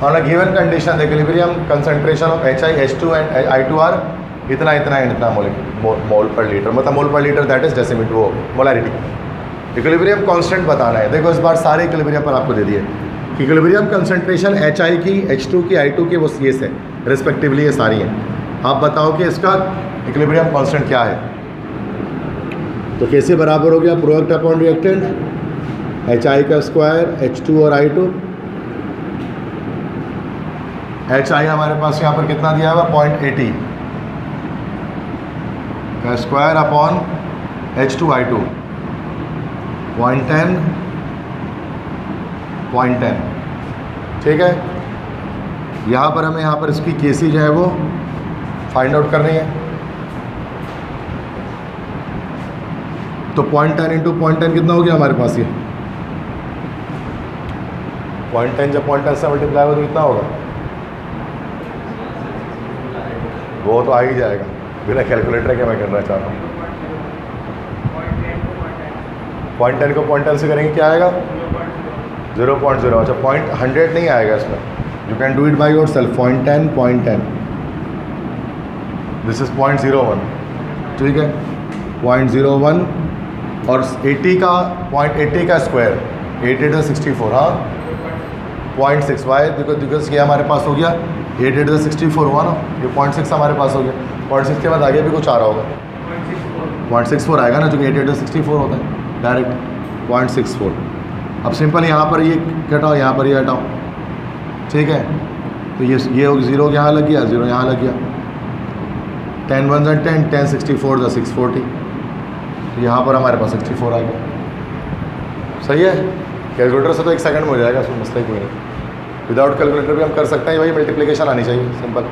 On a given condition the equilibrium concentration of HI, H2 and I2 are इतना इतना एंड इतना मोल पर लीटर, मतलब मोल पर लीटर दैट इज डेसिमीटर, वो मोलारिटी। इक्विलिब्रियम कांस्टेंट बताना है। देखो इस बार सारे इक्विलिब्रियम पर आपको दे दिए, इक्विलिब्रियम कंसंट्रेशन HI की, H2 की, I2 की, वो ये से रिस्पेक्टिवली ये सारी हैं। आप बताओ कि इसका इक्विलिब्रियम कांस्टेंट क्या है। तो कैसे बराबर हो गया? प्रोडक्ट अपॉन रिएक्टेंट, HI का स्क्वायर, H2 और I2। HI हमारे पास यहाँ पर कितना दिया हुआ? 0.80 का स्क्वायर अपॉन H2 I2 0.10 0.10, ठीक है। यहाँ पर हमें यहाँ पर इसकी केसी जो है वो फाइंड आउट करनी है। तो 0.10 इंटू 0.10 कितना हो गया हमारे पास? ये 0.10 जब 0.10 से मल्टीप्लाई हो तो कितना होगा? वो तो आ ही जाएगा, बिना कैलकुलेटर के मैं करना चाहता हूँ। 0.10 को 0.10 से करेंगे क्या आएगा? 0.0। अच्छा 100 नहीं आएगा इसमें, you can do it by your self. 0.10 this is 0.01, ठीक है। 0.01 और 80 का 0.80 का स्क्वायर 8 8 64, हाँ 0.6 वाई बिकॉज ये हमारे पास हो गया 8 8 64 हुआ ना, ये 0.6 हमारे पास हो गया। 0.6 के बाद आगे भी कुछ आ रहा होगा, 0.64 आएगा ना, जो कि 8 8 64 होता है डायरेक्ट 0.64। अब सिंपल यहाँ पर ये हटाओ, यहाँ पर ये हटाओ, ठीक है। तो ये 0 यहाँ लग गया, 0 यहाँ लग गया, 10 1 10 10 64 640, तो यहाँ पर हमारे पास 64 आ गया। सही है। कैलकुलेटर से तो 1 सेकंड में हो जाएगा, उसमें मसला ही कोई नहीं। विदाउट कैलकुलेटर भी हम कर सकते हैं, वही मल्टीप्लिकेशन आनी चाहिए, सिंपल।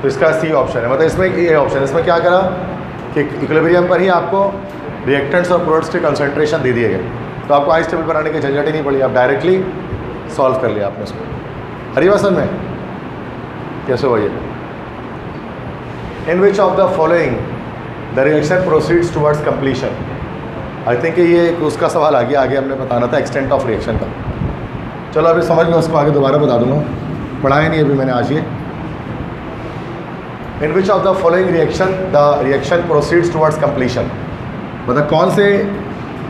तो इसका सी ऑप्शन है, मतलब इसमें ये ऑप्शन, इसमें क्या करा कि इक्विलिब्रियम पर ही आपको रिएक्टेंट्स और प्रोडक्ट्स के कंसंट्रेशन दे दिए गए, तो आपको आइस टेबल बनाने की झंझट ही नहीं पड़ी, आप डायरेक्टली सॉल्व कर लिया आपने इसको। हरी वसन में कैसे हुआ ये? In which of the following the reaction proceeds towards completion. I think ये उसका सवाल आ गया, आगे हमने बताना था एक्सटेंट ऑफ रिएक्शन का। चलो अभी समझ लो, उसको आगे दोबारा बता दूंगा, पढ़ाया नहीं अभी मैंने आज ये। In which of the following reaction proceeds towards completion, मतलब कौन से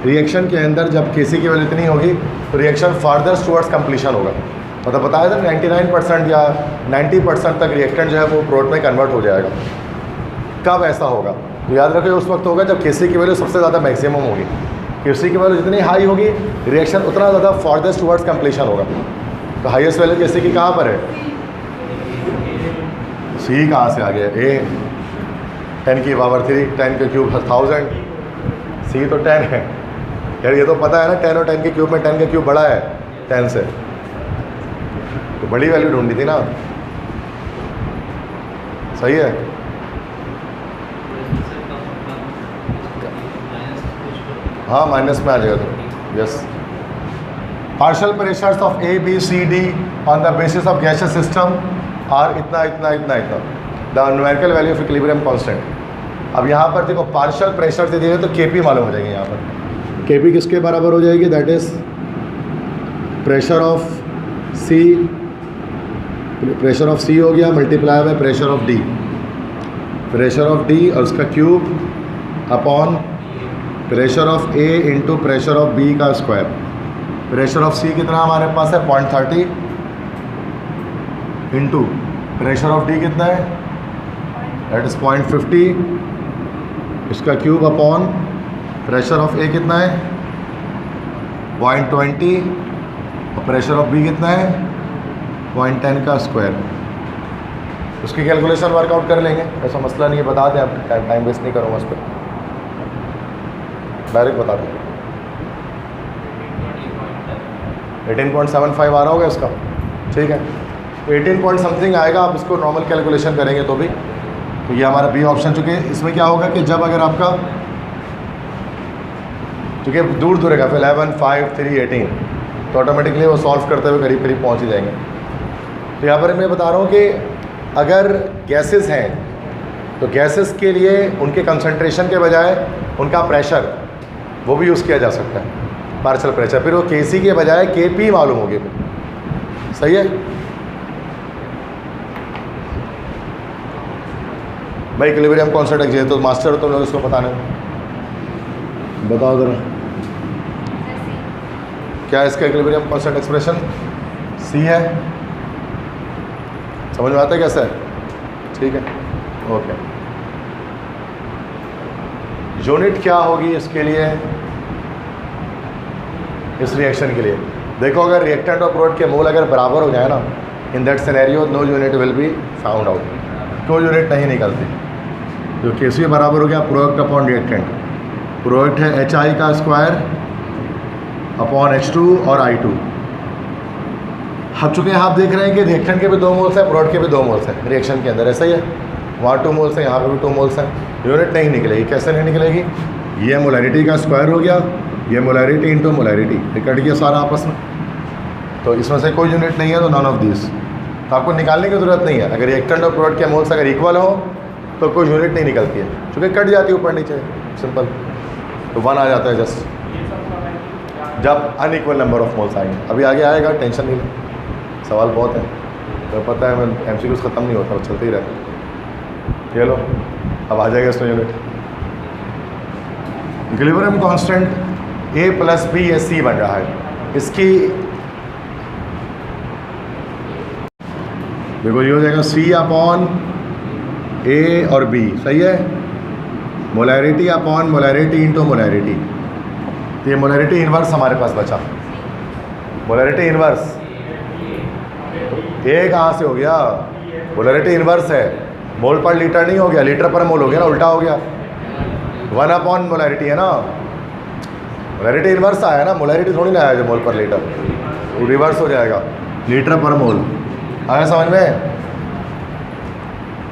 रिएक्शन के अंदर जब केसी की वैल्यू इतनी होगी तो रिएक्शन फार्दर टुवर्ड्स कंप्लीशन होगा। मतलब बताया था 99% या 90% तक रिएक्टेंट जो है वो प्रोडक्ट में कन्वर्ट हो जाएगा। कब ऐसा होगा? तो याद रखिए उस वक्त होगा जब केसी की वैल्यू सबसे ज़्यादा मैक्सिमम होगी। केसी की वैल्यू जितनी हाई होगी रिएक्शन उतना ज़्यादा फार्दर टुवर्ड्स कंप्लीशन होगा। तो हाईएस्ट वैल्यू केसी की कहाँ पर है? सी कहाँ से आ गया? ए 10 की पावर 3, 10 के क्यूब 1000, सी तो 10 है यार, ये तो पता है ना। 10 और 10 के क्यूब में 10 का क्यूब बड़ा है 10 से, तो बड़ी वैल्यू ढूंढनी थी ना। सही है। हाँ माइनस में आ जाएगा तो yes. Partial pressures of A B C D on the basis of gaseous system are इतना इतना इतना इतना, the numerical value of equilibrium constant. अब यहाँ पर देखो पार्शियल प्रेशर दे दिए तो केपी मालूम हो जाएगी। यहाँ पर केपी किसके बराबर हो जाएगी? That is pressure of C, pressure of C हो गया multiply by pressure of D, pressure of D और उसका cube upon pressure of A into pressure of B का स्क्वायर। प्रेशर ऑफ सी कितना हमारे पास है 0.30 इंटू प्रेशर ऑफ डी कितना है दैट इज़ 0.50 इसका क्यूब अपॉन प्रेशर ऑफ ए कितना है 0.20 और प्रेशर ऑफ बी कितना है 0.10 का स्क्वायर। उसकी कैलकुलेशन वर्कआउट कर लेंगे, ऐसा मसला नहीं है, बता दें आप, टाइम वेस्ट नहीं करूँगा उस पर, डायरेक्ट बता दें। 18.75 आ रहा होगा इसका, ठीक है। 18 पॉइंट समथिंग आएगा, आप इसको नॉर्मल कैलकुलेशन करेंगे तो भी। तो ये हमारा बी ऑप्शन, चूँकि इसमें क्या होगा कि जब अगर आपका चूँकि दूर दूर है 11, 5, 3, 18 तो ऑटोमेटिकली वो सॉल्व करते हुए करीब करीब पहुँच ही जाएंगे। तो यहाँ पर मैं बता रहा हूँ कि अगर गैसेस हैं तो गैसेस के लिए उनके कंसंट्रेशन के बजाय उनका प्रेशर वो भी यूज़ किया जा सकता है, पार्शियल प्रेशर, फिर वो केसी के बजाय केपी मालूम होगी, सही है भाई। इक्विलिब्रियम कांस्टेंट है तो मास्टर हो तुम लोग इसको बताने, बताओ जरा क्या है इसका इक्विलिब्रियम कांस्टेंट एक्सप्रेशन, सी है, समझ में आता है कैसे है, ठीक है ओके। यूनिट क्या होगी इसके लिए, इस रिएक्शन के लिए देखो, अगर रिएक्टेंट और प्रोडक्ट के मोल अगर बराबर हो जाए ना, in that scenario no unit will be found out, कोई यूनिट नहीं निकलती। जो केसी बराबर हो गया प्रोडक्ट अपॉन रिएक्टेंट, प्रोडक्ट है HI का स्क्वायर अपॉन H2 और I2। अब चूँकि आप देख रहे हैं कि रिएक्टेंट के भी 2 मोल्स हैं, प्रोडक्ट के भी 2 मोल्स हैं रिएक्शन के अंदर, ऐसा ही है, वहाँ 2 मोल्स हैं, यहाँ पे भी 2 मोल्स हैं, यूनिट नहीं निकलेगी। कैसे नहीं निकलेगी, ये मोलैरिटी का स्क्वायर हो गया, ये मोलैरिटी इंटू मोलैरिटी, कट गया सारा आपस में, तो इसमें से कोई यूनिट नहीं है, तो नॉन ऑफ दिस, तो आपको निकालने की ज़रूरत नहीं है। अगर रिएक्टेंट और प्रोडक्ट के मोल्स अगर इक्वल हो तो कोई यूनिट नहीं निकलती है, चूँकि कट जाती है ऊपर नीचे, सिंपल, तो 1 आ जाता है जस्ट जब अनइक्वल नंबर ऑफ मोल्स आएंगे। अभी आगे आएगा, टेंशन नहीं ले, सवाल बहुत है, तो पता है मैं MCQs ख़त्म नहीं होता, चलते ही रहते। ये लो अब आ जाएगा इसमें unit. Equilibrium constant A + B या C बन रहा है, इसकी देखो ये हो जाएगा C अपॉन A और B, सही है, molarity upon molarity into molarity. तो ये मोलैरिटी इन्वर्स हमारे पास बचा, मोलैरिटी इन्वर्स A कहाँ से हो गया, मोलैरिटी इन्वर्स है, मोल पर लीटर नहीं हो गया, लीटर पर मोल हो गया ना, उल्टा हो गया, 1 अपॉन मोलैरिटी है ना, मोलैरिटी इन्वर्स आया ना, मोलैरिटी थोड़ी ना आया जो मोल पर लीटर, वो रिवर्स हो जाएगा, लीटर पर मोल। आया समझ में,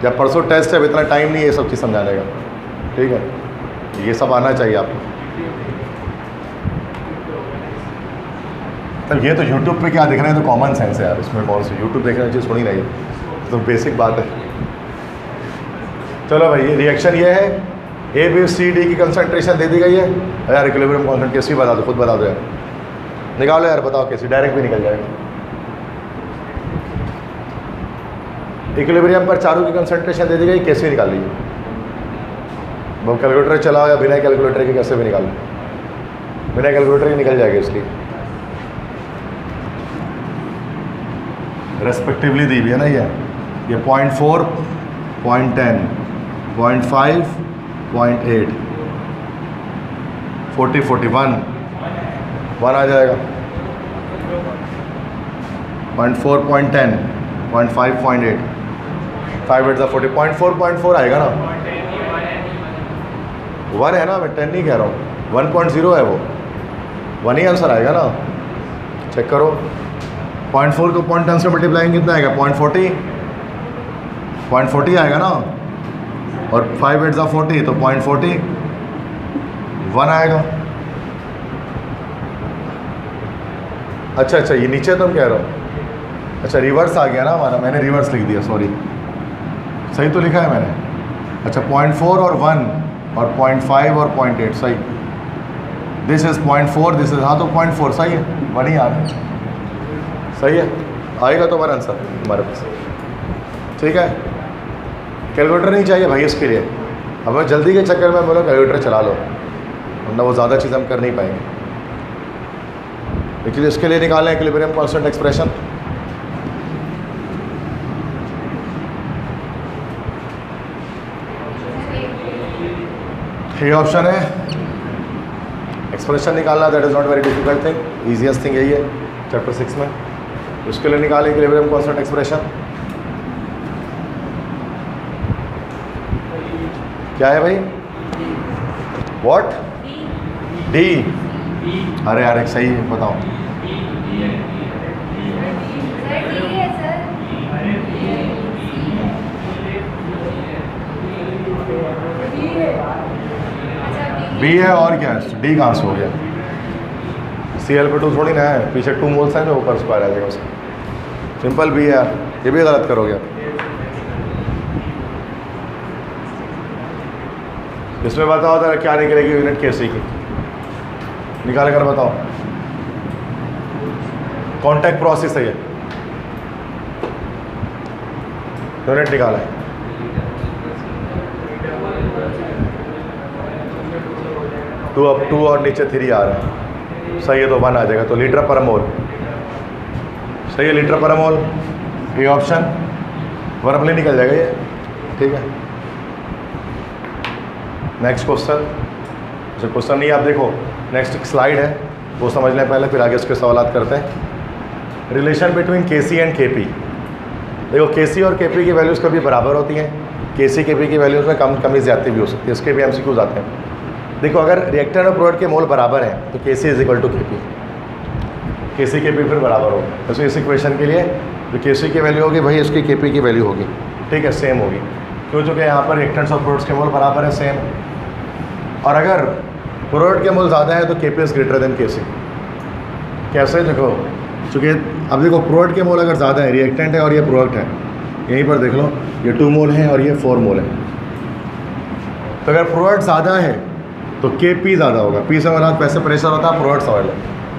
जब परसों टेस्ट है, इतना टाइम नहीं है ये सब चीज़ समझाने का, ठीक है, ये सब आना चाहिए आपको। तब ये तो YouTube पे क्या दिख रहे हैं, तो कॉमन सेंस है यार, इसमें कौन सी YouTube देखने चीज़ थोड़ी नहीं, तो बेसिक बात है। चलो भाई, ये रिएक्शन ये है, ABCD की कंसंट्रेशन दे दी गई है यार, इक्विलिब्रियम कांस्टेंट कैसी बता दो, खुद बता दो यार, निकालो यार, बताओ कैसी, डायरेक्ट भी निकल जाएगा। इक्विलिब्रियम पर चारों की कंसंट्रेशन दे दी गई, कैसे निकाल लीजिए, वो कैलकुलेटर चलाओ या बिना कैलकुलेटर के कैसे भी निकाल लो, बिना कैलकुलेटर के निकल जाएगा, इसलिए रेस्पेक्टिवली दी हुई है ना, ये 0.4, 0.10, 0.5, 0.8, 40, 41, 1 आ जाएगा, 0.4, 0.10, 0.5, 0.8, 5 8 40, 0.4 आएगा ना, 1 है ना, मैं 10 नहीं कह रहा हूँ, 1.0 है वो, 1 ही आंसर आएगा ना, चेक करो। 0.4 को 0.10 से मल्टीप्लाई कितना आएगा, 0.40 आएगा ना, और 5 8 40, तो 0.40, 1 आएगा। अच्छा, ये नीचे तुम कह रहे हो, अच्छा रिवर्स आ गया ना हमारा, मैंने रिवर्स लिख दिया, सॉरी, सही तो लिखा है मैंने, अच्छा 0.4 और 1 और 0.5 और 0.8, सही, दिस इज़ 0.4, दिस इज़, हाँ तो 0.4 सही है, 1 ही आ रहा है, सही है, आएगा तो हमारा आंसर हमारे पास, ठीक है। कैलकुलेटर नहीं चाहिए भाई इसके लिए, अब मैं जल्दी के चक्कर में बोला कैलकुलेटर चला लो, वरना वो ज़्यादा चीज़ हम कर नहीं पाएंगे। लेकिन इसके लिए निकालें इक्विलिब्रियम कांस्टेंट एक्सप्रेशन। ये ऑप्शन है एक्सप्रेशन निकालना, that is not very difficult thing, easiest thing यही है चैप्टर 6 में। उसके लिए निकालें इक्विलिब्रियम कांस्टेंट एक्सप्रेशन। क्या है भाई? व्हाट? डी। अरे यार एक सही है, बताओ। बी है और क्या है? डी कहाँ से हो गया? Cl/2 थोड़ी ना है, पीछे 2 मोल्स हैं जो ऊपर स्क्वायर आ जाएगा उसका। सिंपल बी है यार, ये भी गलत करोगे आप। इसमें बताओ तो क्या निकलेगी यूनिट केसी की, निकाल कर बताओ। कॉन्टैक्ट प्रोसेस है ये, यूनिट निकाला है। टू अब 2 और नीचे 3 आ रहा है, सही है तो 1 आ जाएगा, तो लीटर पर मोल। सही है, लीटर पर मोल, ये ऑप्शन वर्बली निकल जाएगा ये, ठीक है। नेक्स्ट क्वेश्चन, जो क्वेश्चन नहीं आप देखो, नेक्स्ट एक स्लाइड है वो समझ लें पहले, फिर आगे उसके सवालात करते हैं। Relation between KC and KP. देखो केसी और केपी की वैल्यूज़ कभी बराबर होती हैं, केसी केपी की वैल्यूज़ में कमी ज़्यादा भी हो सकती है, इसके भी एमसीक्यूज़ आते हैं। देखो अगर रिएक्टेंट और प्रोडक्ट के मोल बराबर हैं तो KC is equal to KP, KC KP फिर बराबर होगा। तो इस इक्वेशन के लिए जो केसी की वैल्यू होगी वही इसकी केपी की वैल्यू होगी, ठीक है, सेम होगी, क्यों? चूँकि यहाँ पर रिएक्टेंट्स और प्रोडक्ट्स के मोल बराबर है, सेम। और अगर प्रोडक्ट के मोल ज़्यादा है तो केपी इज़ ग्रेटर देन केसी। कैसे? देखो चूँकि अब देखो प्रोडक्ट के मोल अगर ज़्यादा है, रिएक्टेंट है और ये प्रोडक्ट है, यहीं पर देख लो ये 2 मोल है और ये 4 मोल है, तो अगर प्रोडक्ट ज़्यादा है तो केपी ज़्यादा होगा। पी से हमारा पैसे प्रेशर होता है, प्रोडक्ट सवाल है,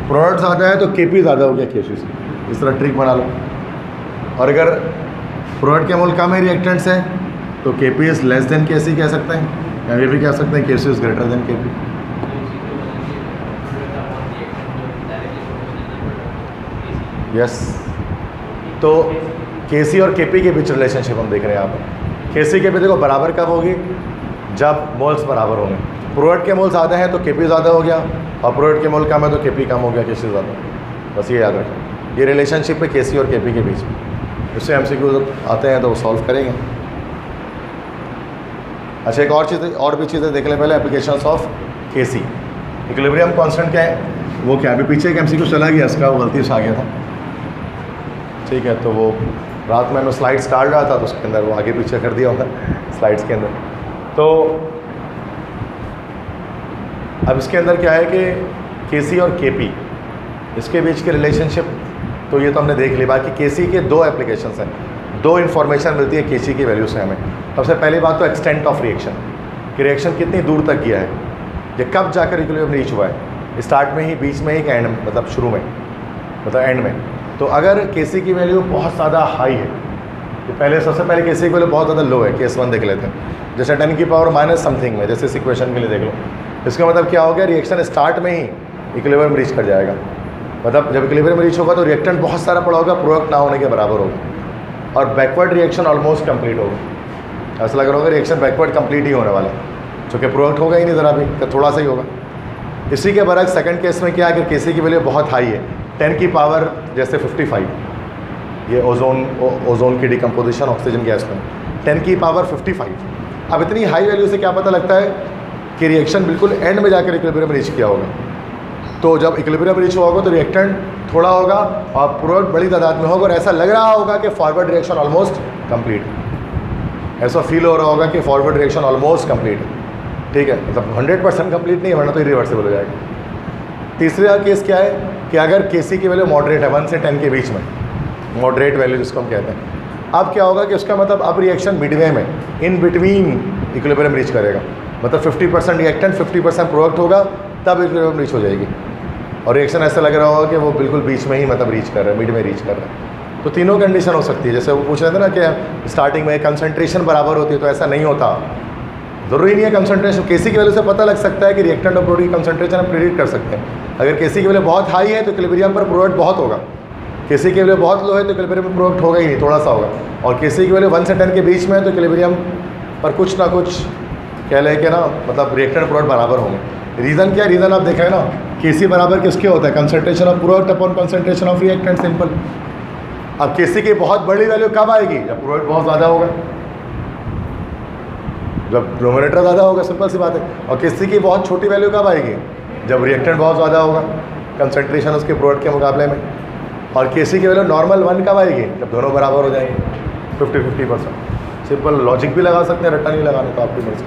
प्रोडक्ट ज़्यादा है तो केपी ज़्यादा हो गया केसी से। इस तरह ट्रिक बना लो। और अगर प्रोडक्ट के मोल कम है, रिएक्टेंट्स है, तो KP is less than KC कह सकते हैं, या ये भी कह सकते हैं KC is greater than KP. Yes, तो केसी और केपी के बीच रिलेशनशिप हम देख रहे हैं यहाँ पर। केसी केपी देखो बराबर कब होगी? जब मोल्स बराबर होंगे। प्रोडक्ट के मोल ज़्यादा है तो केपी ज़्यादा हो गया, और प्रोडक्ट के मोल कम है तो केपी कम हो गया, केसी ज़्यादा। बस ये याद रखें, ये रिलेशनशिप है केसी और केपी के बीच में। इससे एमसीक्यू आते हैं तो वो सॉल्व करेंगे। अच्छा, एक और चीज़, और भी चीज़ें देख लें पहले। Applications of KC. Equilibrium constant क्या है, वो क्या? अभी पीछे एक एमसीक्यू चला गया इसका, वो गलती से आ गया था, ठीक है। तो वो रात में मैं स्लाइड्स डाल रहा था तो उसके अंदर वो आगे पीछे कर दिया होगा स्लाइड्स के अंदर। तो अब इसके अंदर क्या है कि केसी और केपी, इसके बीच के रिलेशनशिप तो ये तो हमने देख ली। बाकी केसी के 2 एप्लीकेशंस हैं, 2 इन्फॉर्मेशन मिलती है केसी की वैल्यू से हमें। सबसे पहली बात तो एक्सटेंट ऑफ रिएक्शन, कि रिएक्शन कितनी दूर तक गया है, ये कब जाकर इक्विलिब्रियम रीच हुआ है, स्टार्ट में ही, बीच में ही, एंड में, मतलब शुरू में, मतलब एंड में। तो अगर केसी की वैल्यू बहुत ज़्यादा हाई है, तो पहले सबसे पहले केसी की वैल्यू बहुत ज़्यादा लो है, केस 1 देख लेते हैं। जैसे 10 की पावर माइनस समथिंग में, जैसे इस इक्वेशन के लिए देख लो, इसका मतलब क्या हो गया? रिएक्शन स्टार्ट में ही इक्विलिब्रियम रीच कर जाएगा। मतलब जब इक्विलिब्रियम रीच होगा तो रिएक्टेंट बहुत सारा पड़ा होगा, प्रोडक्ट ना होने के बराबर होगा, और बैकवर्ड रिएक्शन ऑलमोस्ट कंप्लीट होगा। ऐसा लग रहा होगा रिएक्शन बैकवर्ड कंप्लीट ही होने वाला है, चूँकि प्रोडक्ट होगा ही नहीं ज़रा भी, तो थोड़ा सा ही होगा। इसी के बरक्स सेकंड केस में क्या है कि केसी की वैल्यू बहुत हाई है, 10 की पावर जैसे 55, ये ओजोन की डिकम्पोजिशन ऑक्सीजन गैस में 10 की पावर 55। अब इतनी हाई वैल्यू से क्या पता लगता है कि रिएक्शन बिल्कुल एंड में जाकर इक्विलिब्रियम रीच किया होगा। तो जब इक्विलिब्रियम रीच हुआ होगा तो रिएक्टेंट थोड़ा होगा और प्रोडक्ट बड़ी तादाद में होगा, और ऐसा लग रहा होगा कि फॉरवर्ड रिएक्शन ऑलमोस्ट कंप्लीट है। ऐसा फील हो रहा होगा कि फॉरवर्ड रिएक्शन ऑलमोस्ट कंप्लीट है, ठीक है, मतलब 100% कंप्लीट नहीं है, वरना तो इरिवर्सिबल हो जाएगा। तीसरा केस क्या है कि अगर केसी की वैल्यू मॉडरेट है, 1 से 10 के बीच में, मॉडरेट वैल्यू जिसको हम कहते हैं, अब क्या होगा कि उसका मतलब अब रिएक्शन मिडवे में, इन बिटवीन इक्विलिब्रियम रीच करेगा। मतलब 50% रिएक्टेंट 50% प्रोडक्ट होगा, तब इक्विलिब्रियम रीच हो जाएगी। और रिएक्शन ऐसा लग रहा होगा कि वो बिल्कुल बीच में ही मतलब रीच कर रहा है, मिड में रीच कर रहा है। तो तीनों कंडीशन हो सकती है। जैसे वो पूछ रहे थे ना कि स्टार्टिंग में कंसंट्रेशन बराबर होती है, तो ऐसा नहीं होता, ज़रूरी नहीं है कंसंट्रेशन, केसी की वैल्यू से पता लग सकता है कि रिएक्टेंट और प्रोडक्ट की कंसंट्रेशन हम प्रेडिक्ट कर सकते हैं। अगर केसी की वैल्यू बहुत हाई है तो इक्विलिब्रियम पर प्रोडक्ट बहुत होगा, केसी की वैल्यू बहुत लो है तो इक्विलिब्रियम पर प्रोडक्ट होगा ही नहीं, थोड़ा सा होगा। और केसी की वैल्यू 1 से 10 के बीच में है तो इक्विलिब्रियम पर कुछ ना कुछ कह लें कि ना, मतलब रिएक्टेंट प्रोडक्ट बराबर होंगे। रीज़न क्या है? रीज़न आप देखें ना, केसी बराबर किसके होता है? Concentration of product upon concentration of reactant, simple. अब केसी की बहुत बड़ी वैल्यू कब आएगी? जब प्रोडक्ट बहुत ज़्यादा होगा, जब डिनोमिनेटर ज़्यादा होगा, सिंपल सी बात है। और केसी की बहुत छोटी वैल्यू कब आएगी? जब रिएक्टेंट बहुत ज़्यादा होगा, कंसंट्रेशन उसके प्रोडक्ट के मुकाबले में। और केसी की वैल्यू नॉर्मल 1 कब आएगी? जब दोनों बराबर हो जाएंगे, 50-50%। सिंपल लॉजिक भी लगा सकते हैं, रट्टा नहीं लगाने तो आपकी मर्जी।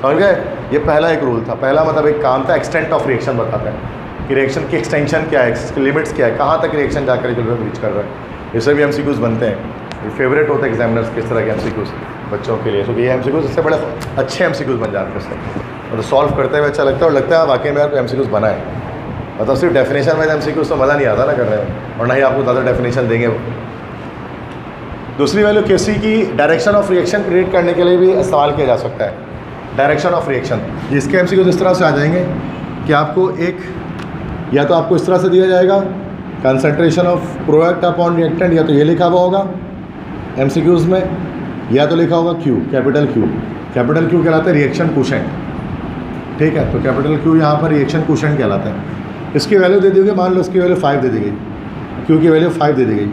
समझ गए? ये पहला एक रूल था, पहला मतलब एक काम था, एक्सटेंट ऑफ रिएक्शन बताता है कि रिएक्शन की एक्सटेंशन क्या है, इसकी लिमिट्स क्या है, कहाँ तक रिएक्शन जाकर इक्विलिब्रियम रीच कर रहा है। इससे भी एमसीक्यूज बनते हैं, फेवरेट होते हैं एग्जामिनर्स किस तरह के एमसीक्यूज बच्चों के लिए, क्योंकि ये एमसीक्यूज इससे बड़े अच्छे एमसीक्यूज बन जाते हैं इससे, मतलब सॉल्व करते हुए अच्छा लगता है और लगता है वाकई में आपको एमसीक्यूज बनाए। मतलब सिर्फ डेफिनेशन वाइज एमसीक्यूज तो मज़ा नहीं आता ना करने में, और ना ही आपको ज़्यादा डेफिनेशन देंगे वो। दूसरी वैल्यू केसी की डायरेक्शन ऑफ रिएक्शन प्रेडिक्ट करने के लिए भी इस्तेमाल किया जा सकता है। डायरेक्शन ऑफ रिएक्शन, इसके एमसीक्यूज इस तरह से आ जाएंगे कि आपको एक, या तो आपको इस तरह से दिया जाएगा concentration of product upon reactant, या तो ये लिखा हुआ होगा एमसीक्यूज में, या तो लिखा होगा Q, capital Q. Capital Q कहलाता है रिएक्शन कोशेंट, ठीक है। तो कैपिटल क्यू यहाँ पर रिएक्शन कोशेंट कहलाता है। इसकी वैल्यू दे दी गई, मान लो इसकी वैल्यू 5 दे दी गई, क्यू की वैल्यू 5 दे दी गई,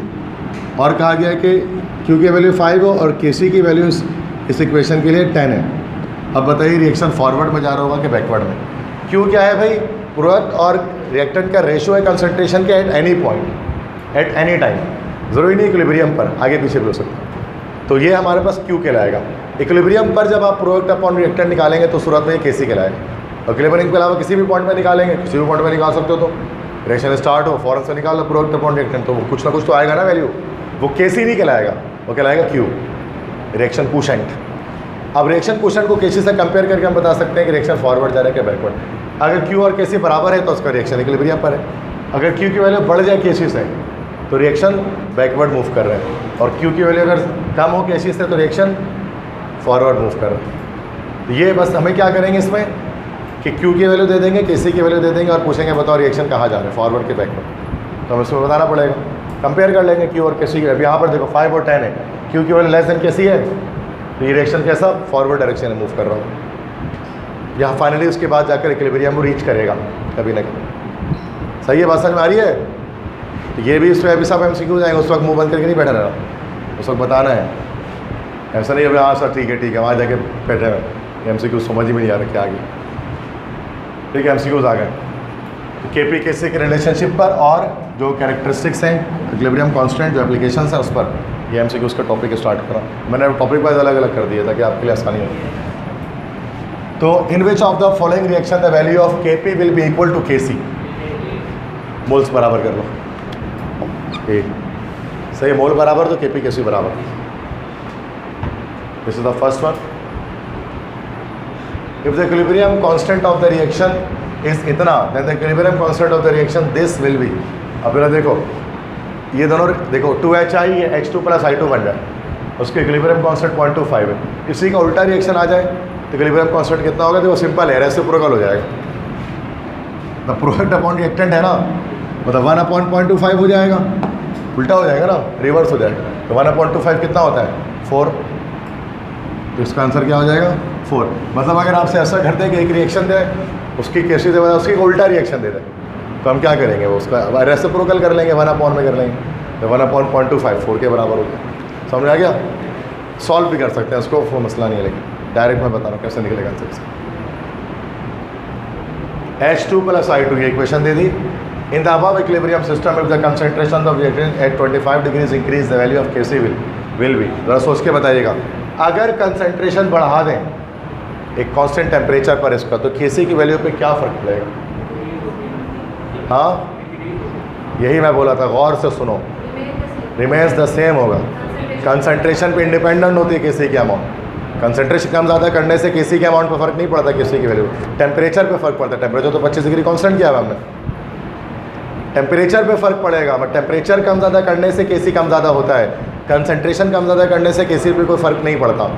और कहा गया कि क्यू की वैल्यू 5 हो और केसी की वैल्यू इस इक्वेशन के लिए 10 है। अब बताइए रिएक्शन फॉरवर्ड में जा रहा होगा कि बैकवर्ड में? क्यू क्या है भाई? प्रोडक्ट और रिएक्टेंट का रेशियो है कंसंट्रेशन के at any point, at any time, ज़रूरी नहीं इक्विलिब्रियम पर, आगे पीछे भी हो सकता है। तो ये हमारे पास क्यू कहलाएगा। इक्विलिब्रियम पर जब आप प्रोडक्ट अपॉन रिएक्टेंट निकालेंगे तो सूरत में ये केसी कहलाएगा। और इक्विलिब्रियम के अलावा किसी भी पॉइंट में निकालेंगे, किसी भी पॉइंट में निकाल सकते हो, तो रिएक्शन स्टार्ट हो फॉरन से निकाल लो प्रोडक्ट अपॉन रिएक्टेंट, तो वो कुछ ना कुछ तो आएगा ना वैल्यू, वो केसी नहीं कहलाएगा, वो कहलाएगा क्यू, रिएक्शन कोशेंट। अब रिएक्शन कोशेंट को केसी से कंपेयर करके हम बता सकते हैं कि रिएक्शन फॉरवर्ड जा रहा है कि बैकवर्ड। अगर क्यू और केसी बराबर है तो उसका रिएक्शन इक्विलिब्रियम पर है। अगर क्यू की वैल्यू बढ़ जाए केसी से तो रिएक्शन बैकवर्ड मूव कर रहे हैं, और क्यू की वैल्यू अगर कम हो केसी से तो रिएक्शन फॉरवर्ड मूव कर रहे हैं। तो ये बस हमें क्या करेंगे इसमें कि क्यू की वैल्यू दे देंगे, केसी की वैल्यू दे देंगे, और पूछेंगे बताओ रिएक्शन कहाँ जा रहा है, फॉरवर्ड के बैकवर्ड। तो हमें इसमें बताना पड़ेगा, कंपेयर कर लेंगे क्यू और केसी की। अब यहाँ पर देखो 5 और 10 है, क्यू की वैल्यू लेस देन केसी है, तो ये रिएक्शन कैसा फॉरवर्ड डायरेक्शन में मूव कर रहा हूँ। यहाँ फाइनली उसके बाद जाकर इक्विलिब्रियम को रीच करेगा कभी ना कभी। सही है, बात समझ में आ रही है? तो ये भी इस पर अभी सब एमसीक्यू जाएंगे, उस वक्त मुंह बंद करके नहीं बैठा रहना, उस वक्त बताना है। ऐसा नहीं अभी हाँ सर ठीक है वहाँ जाके बैठे हुए एमसीक्यू समझ ही में नहीं आ रहा क्या आगे। ठीक है, एमसीक्यूज आ गए केपी केसी के रिलेशनशिप पर, और जो कैरेक्टरिस्टिक्स हैं इक्विलिब्रियम कांस्टेंट, जो एप्लीकेशंस हैं उस पर ये एमसीक्यूज का टॉपिक स्टार्ट करा। मैंने टॉपिक वाइज अलग अलग कर दिया ताकि आपके लिए आसानी हो। तो in which of the following reaction the value of KP will be equal to KC? Moles बराबर कर लो, सही, मोल बराबर तो केपी केसी बराबर। This is the first one. If the equilibrium constant of the reaction is इतना, then the equilibrium constant of the reaction this will be. अब मेरा देखो ये दोनों देखो 2HI है, H2 + I2 बन जाए, उसके इक्विलिब्रियम कांस्टेंट 0.25 है। इसी का उल्टा रिएक्शन आ जाए तो इक्विलिब्रियम कांस्टेंट कितना होगा? देखो सिंपल है, रेसिप्रोकल हो जाएगा। द प्रोडक्ट अपॉन रिएक्टेंट है ना, मतलब 1/0.25 हो जाएगा, उल्टा हो जाएगा ना, रिवर्स हो जाएगा। तो 1/25 कितना होता है? 4। तो इसका आंसर क्या हो जाएगा? 4। मतलब अगर आपसे ऐसा करते हैं कि एक रिएक्शन दे, उसकी केसी दे, उसकी उल्टा रिएक्शन दे दे, तो हम क्या करेंगे? वो उसका रेसिप्रोकल कर लेंगे, 1/, में कर लेंगे, तो 1/0.25 4 के बराबर हो गया। समझ आ गया? सॉल्व भी कर सकते हैं उसको, वो मसला नहीं है, लेकिन डायरेक्ट मैं बता रहा हूँ कैसे निकलेगा आंसर इसका। H2 + I2 ये इक्वेशन दे दी। In the above equilibrium system if the concentration of reactant at 25 degrees increase the value of KC will be. ज़रा सोच के बताइएगा, अगर कंसंट्रेशन बढ़ा दें एक कांस्टेंट टेम्परेचर पर इसका, तो केसी की वैल्यू पे क्या फ़र्क पड़ेगा? हाँ, यही मैं बोला था, गौर से सुनो, रिमेन्स द सेम होगा। कंसंट्रेशन पे इंडिपेंडेंट होती है केसी की अमाउंट। कंसंट्रेशन कम ज़्यादा करने से केसी के अमाउंट पर फर्क नहीं पड़ता, केसी की वैल्यू टेम्परेचर पे फर्क पड़ता है। टेम्परेचर तो 25 डिग्री कांस्टेंट किया हुआ हमने, टेम्परेचर पे फर्क पड़ेगा। बट टेम्परेचर कम ज़्यादा करने से केसी कम ज़्यादा होता है, कंसंट्रेशन कम ज़्यादा करने से केसी पे कोई फ़र्क नहीं पड़ता।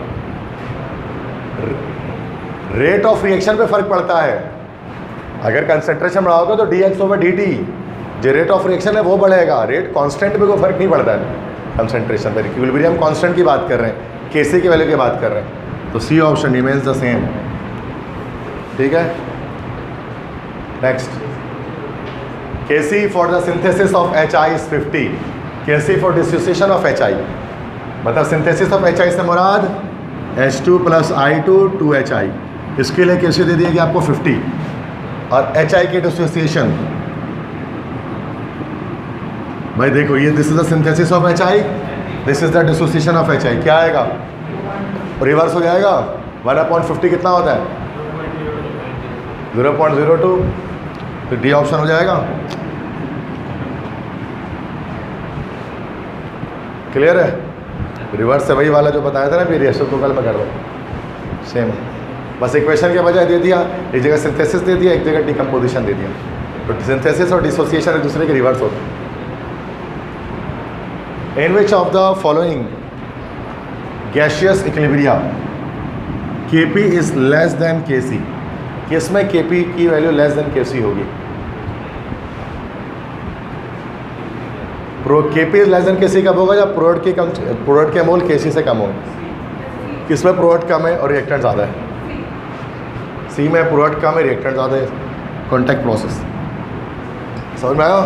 रेट ऑफ रिएक्शन पे फ़र्क पड़ता है। अगर कंसंट्रेशन बढ़ाओगे तो dx/dt, जो रेट ऑफ रिएक्शन है वो बढ़ेगा, रेट कांस्टेंट पे कोई फ़र्क नहीं पड़ता है कंसंट्रेशन पर। इक्विलिब्रियम कांस्टेंट की बात कर रहे हैं, Kc की वैल्यू की बात कर रहे हैं, तो C option remains the same. ठीक है, next, Kc for the synthesis of HI is 50, Kc for dissociation of HI, मतलब सिंथेसिस ऑफ HI से मुराद H2 + I2 2HI, इसके लिए Kc दे दिया कि आपको 50, और HI की डिसोसिएशन, भाई देखो ये this is the synthesis of HI, this is the dissociation of HI, क्या आएगा, रिवर्स हो जाएगा। 1/50 कितना होता है, 0.02, तो डी ऑप्शन हो जाएगा। क्लियर है, रिवर्स से वही वाला जो बताया था ना, फिर रिएक्शन को कल मैं कर रहा हूँ सेम, बस इक्वेशन के बजाय दे दिया, एक जगह सिंथेसिस दे दिया, एक जगह डिकम्पोजिशन दे दिया, तो सिंथेसिस और डिसोसिएशन एक दूसरे के रिवर्स होते हैं। In which of the following gaseous equilibria Kp is less than Kc, किसमें Kp की वैल्यू लेस देन Kc होगी, Kp is less than Kc कब होगा, जब प्रोडक्ट के मोल Kc से कम होंगे। किसमें प्रोडक्ट कम है और रिएक्टेंट ज़्यादा है, C में प्रोडक्ट कम है, रिएक्टेंट ज़्यादा है, कॉन्टैक्ट प्रोसेस, समझ में आया।